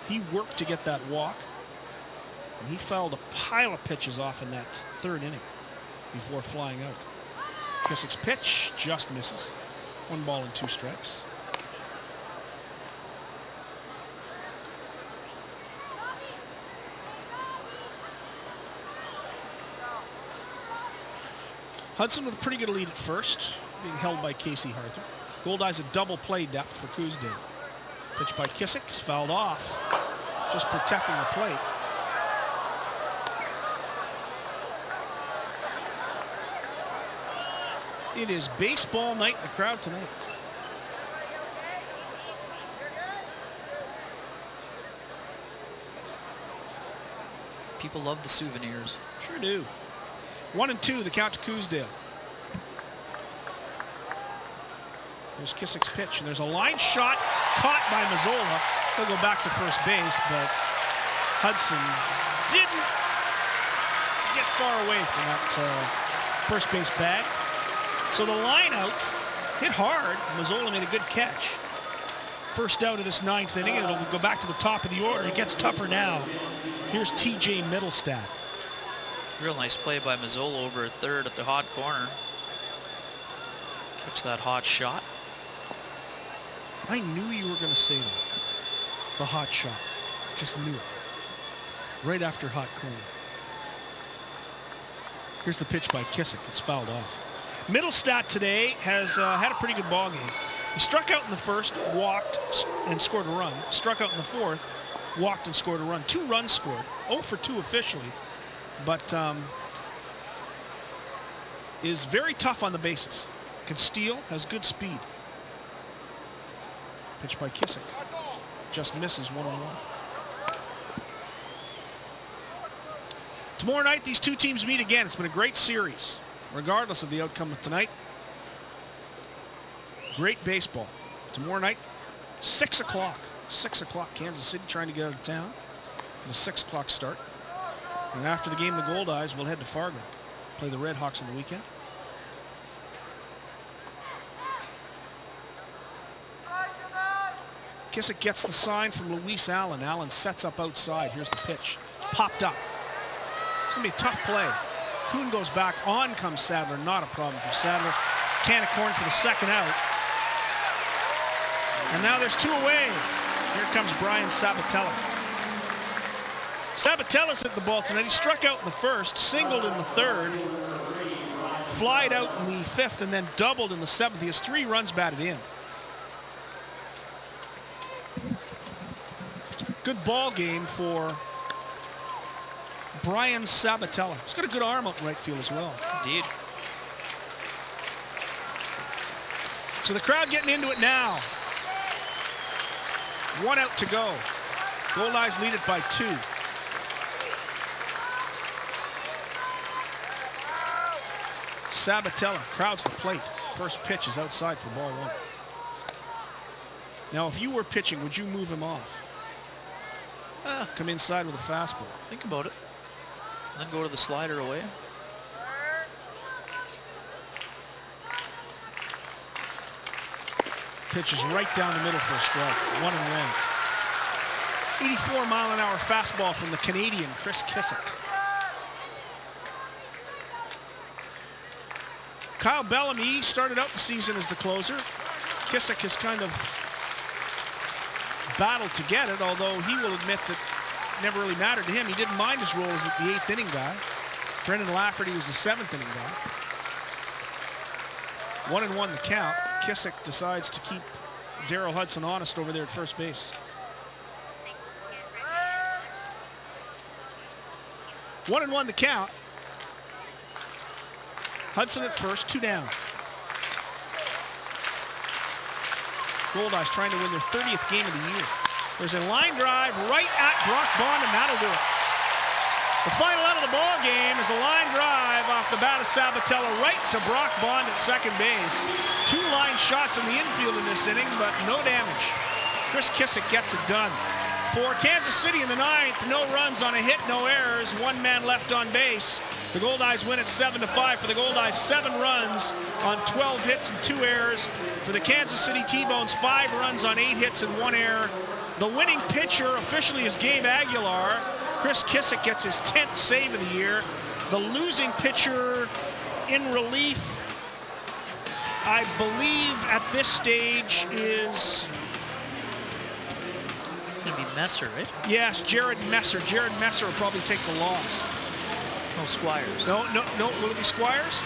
He worked to get that walk, and he fouled a pile of pitches off in that 3rd inning before flying out. Kissick's pitch just misses. 1 ball and 2 strikes. Hudson with a pretty good lead at first, being held by Casey Harther. Goldeyes a double play depth for Coosdale. Pitch by Kissick is fouled off, just protecting the plate. It is baseball night in the crowd tonight. People love the souvenirs. Sure do. 1-2, the count to Coosdale. There's Kissick's pitch, and there's a line shot caught by Mazzola. He'll go back to first base, but Hudson didn't get far away from that first base bag. So the line out hit hard. Mazzola made a good catch. First out of this 9th inning, and it'll go back to the top of the order. It gets tougher now. Here's TJ Middlestad. Real nice play by Mazzola over at 3rd at the hot corner. Catch that hot shot. I knew you were going to say that. The hot shot. Just knew it. Right after hot corner. Here's the pitch by Kissick. It's fouled off. Middlestad today has had a pretty good ball game. He struck out in the 1st, walked, and scored a run. Struck out in the 4th, walked and scored a run. 2 runs scored. 0 for 2 officially. But is very tough on the bases. Can steal, has good speed. Pitch by Kissick. Just misses 1-1. Tomorrow night, these 2 teams meet again. It's been a great series, regardless of the outcome of tonight. Great baseball. Tomorrow night, 6 o'clock. 6 o'clock, Kansas City trying to get out of town. And a 6 o'clock start. And after the game, the Goldeyes will head to Fargo. Play the Red Hawks on the weekend. Kissick gets the sign from Luis Allen. Allen sets up outside. Here's the pitch. Popped up. It's going to be a tough play. Kuhn goes back. On comes Sadler. Not a problem for Sadler. Can of corn for the 2nd out. And now there's 2 away. Here comes Brian Sabatella. Sabatella's hit the ball tonight. He struck out in the 1st, singled in the 3rd, flied out in the 5th, and then doubled in the 7th. He has 3 runs batted in. Good ball game for Brian Sabatella. He's got a good arm out in right field as well. Indeed. So the crowd getting into it now. 1 out to go. Goldeyes lead it by 2. Sabatella crowds the plate. First pitch is outside for ball 1. Now, if you were pitching, would you move him off? Come inside with a fastball. Think about it. And then go to the slider away. Pitch is right down the middle for a strike. 1-1. 84-mile-an-hour fastball from the Canadian, Chris Kissick. Kyle Bellamy started out the season as the closer. Kissick has kind of battled to get it, although he will admit that it never really mattered to him. He didn't mind his role as the 8th inning guy. Brendan Lafferty was the 7th inning guy. 1-1 the count. Kissick decides to keep Daryl Hudson honest over there at first base. 1-1 the count. Hudson at first, 2 down. Goldeyes trying to win their 30th game of the year. There's a line drive right at Brock Bond, and that'll do it. The final out of the ball game is a line drive off the bat of Sabatella right to Brock Bond at second base. 2 line shots in the infield in this inning, but no damage. Chris Kissick gets it done. For Kansas City in the ninth, no runs on a hit, no errors, one man left on base. The Goldeyes win at 7-5. For the Goldeyes, 7 runs on 12 hits and 2 errors. For the Kansas City T-Bones, 5 runs on 8 hits and 1 error. The winning pitcher officially is Gabe Aguilar. Chris Kissick gets his 10th save of the year. The losing pitcher in relief, I believe at this stage is... It's going to be Messer, right? Yes, Jared Messer. Jared Messer will probably take the loss. No, Squires. No. Will it be Squires?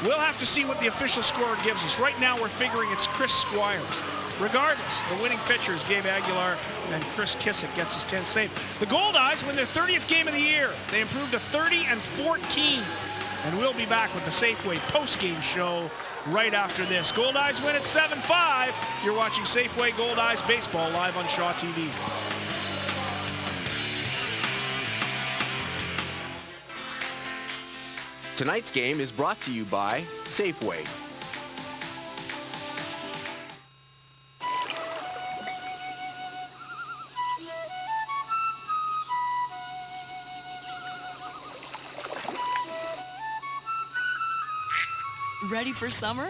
We'll have to see what the official score gives us. Right now, we're figuring it's Chris Squires. Regardless, the winning pitcher is Gabe Aguilar, and Chris Kissick gets his 10th save. The Goldeyes win their 30th game of the year. They improved to 30-14. And we'll be back with the Safeway post-game show right after this. Goldeyes win at 7-5. You're watching Safeway Goldeyes Baseball live on Shaw TV. Tonight's game is brought to you by Safeway. Ready for summer?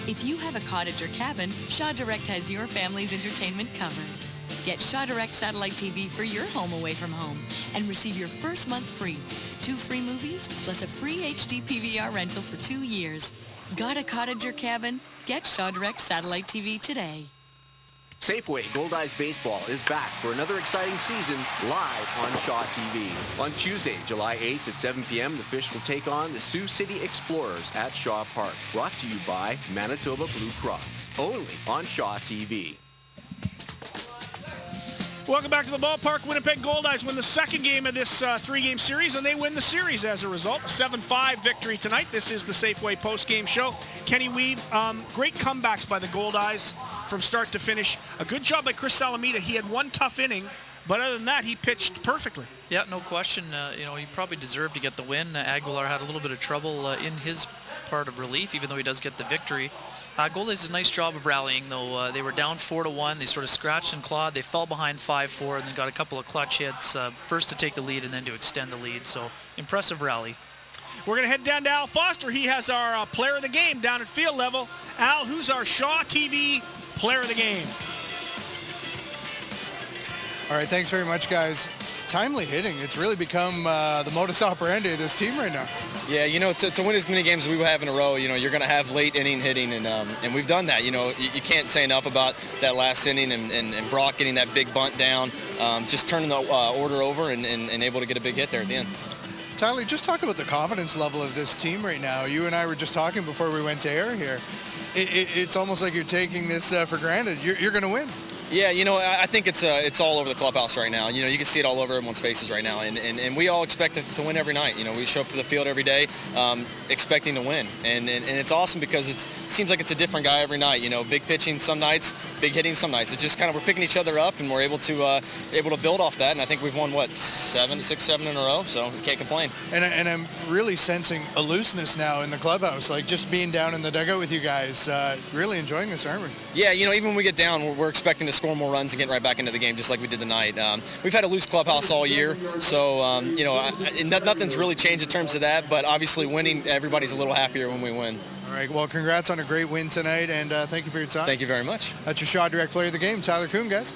If you have a cottage or cabin, Shaw Direct has your family's entertainment covered. Get Shaw Direct Satellite TV for your home away from home and receive your first month free. 2 free movies plus a free HD PVR rental for 2 years. Got a cottage or cabin? Get Shaw Direct Satellite TV today. Safeway Goldeyes Baseball is back for another exciting season live on Shaw TV. On Tuesday, July 8th at 7 p.m., the Fish will take on the Sioux City Explorers at Shaw Park. Brought to you by Manitoba Blue Cross. Only on Shaw TV. Welcome back to the ballpark. Winnipeg Goldeyes win the second game of this 3-game series, and they win the series as a result. A 7-5 victory tonight. This is the Safeway post-game show. Kenny Weeb, great comebacks by the Goldeyes from start to finish. A good job by Chris Salamita. He had one tough inning, but other than that, he pitched perfectly. Yeah, no question. He probably deserved to get the win. Aguilar had a little bit of trouble in his part of relief, even though he does get the victory. Goldeyes did a nice job of rallying, though. They were down 4-1. They sort of scratched and clawed. They fell behind 5-4 and then got a couple of clutch hits, first to take the lead and then to extend the lead. So, impressive rally. We're going to head down to Al Foster. He has our player of the game down at field level. Al, who's our Shaw TV player of the game? All right, thanks very much, guys. Timely hitting. It's really become the modus operandi of this team right now. Yeah, to win as many games as we have in a row, you're going to have late inning hitting, and we've done that. You can't say enough about that last inning and Brock getting that big bunt down, just turning the order over and able to get a big hit there at the end. Tyler, just talk about the confidence level of this team right now. You and I were just talking before we went to air here. It's almost like you're taking this for granted. You're going to win. Yeah, I think it's all over the clubhouse right now. You can see it all over everyone's faces right now, and we all expect to win every night. We show up to the field every day expecting to win, and it's awesome because it seems like it's a different guy every night. Big pitching some nights, big hitting some nights. It's just kind of we're picking each other up, and we're able to build off that. And I think we've won 7 in a row, so we can't complain. And I'm really sensing a looseness now in the clubhouse, like just being down in the dugout with you guys. Really enjoying this, aren't we? Yeah, even when we get down, we're expecting to score more runs and get right back into the game, just like we did tonight. We've had a loose clubhouse all year, so nothing's really changed in terms of that. But obviously, winning, everybody's a little happier when we win. All right. Well, congrats on a great win tonight, and thank you for your time. Thank you very much. That's your Shaw Direct Player of the Game, Tyler Kuhn, guys.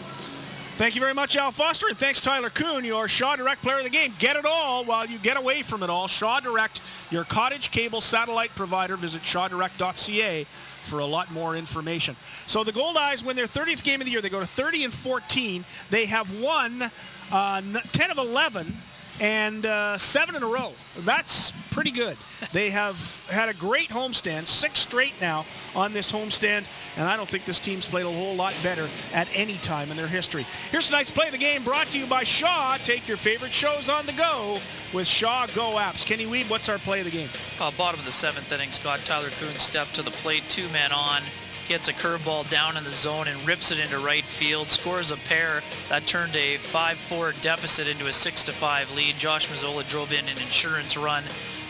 Thank you very much, Al Foster, and thanks, Tyler Kuhn, your Shaw Direct Player of the Game. Get it all while you get away from it all. Shaw Direct, your cottage cable satellite provider. Visit shawdirect.ca for a lot more information. So the Goldeyes win their 30th game of the year. They go to 30-14. They have won 10 of 11 and 7 in a row. That's pretty good. They have had a great homestand, 6 straight now on this homestand, and I don't think this team's played a whole lot better at any time in their history. Here's tonight's Play of the Game brought to you by Shaw. Take your favorite shows on the go with Shaw Go apps. Kenny Weeb, what's our Play of the Game? Bottom of the 7th inning, Scott Tyler Kuhn stepped to the plate, 2 men on, gets a curveball down in the zone and rips it into right field, scores a pair. That turned a 5-4 deficit into a 6-5 lead. Josh Mazzola drove in an insurance run,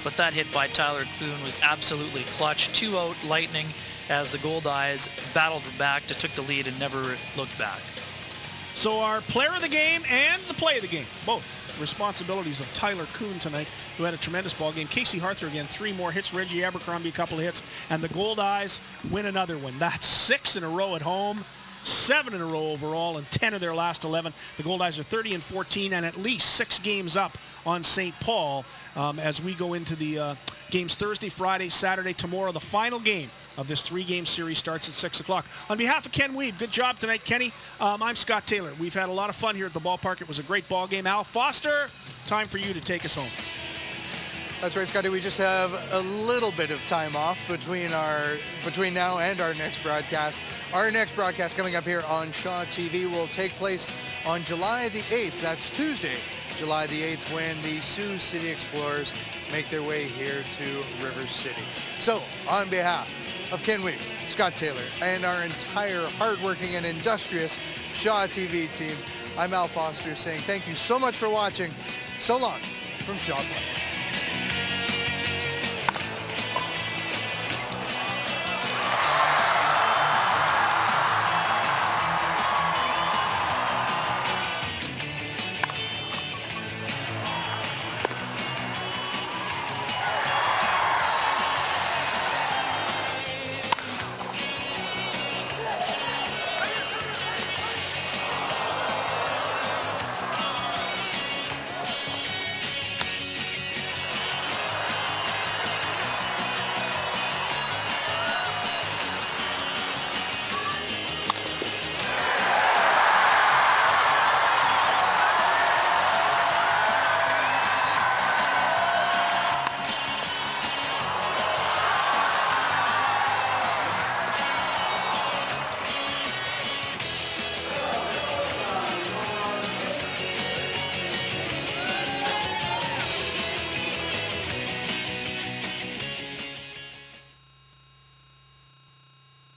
but that hit by Tyler Kuhn was absolutely clutch. 2-out Lightning as the Goldeyes battled back to took the lead and never looked back. So our player of the game and the play of the game, both responsibilities of Tyler Kuhn tonight, who had a tremendous ball game. Casey Harther again, 3 more hits. Reggie Abercrombie, a couple of hits. And the Goldeyes win another one. That's 6 in a row at home, 7 in a row overall, and 10 of their last 11. The Goldeyes are 30-14 and at least 6 games up on St. Paul as we go into the games Thursday, Friday, Saturday, tomorrow. The final game of this 3-game series starts at 6 o'clock. On behalf of Ken Weeb, good job tonight, Kenny. I'm Scott Taylor. We've had a lot of fun here at the ballpark. It was a great ball game. Al Foster, time for you to take us home. That's right, Scotty. We just have a little bit of time off between now and our next broadcast. Our next broadcast coming up here on Shaw TV will take place on July the 8th. That's Tuesday, July the 8th, when the Sioux City Explorers make their way here to River City. So, on behalf of Ken Weeb, Scott Taylor, and our entire hardworking and industrious Shaw TV team, I'm Al Foster saying thank you so much for watching. So long from Shaw Park.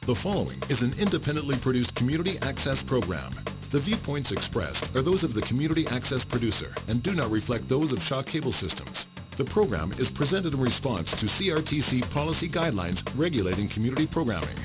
The following is an independently produced community access program. The viewpoints expressed are those of the community access producer and do not reflect those of Shaw Cable Systems. The program is presented in response to CRTC policy guidelines regulating community programming.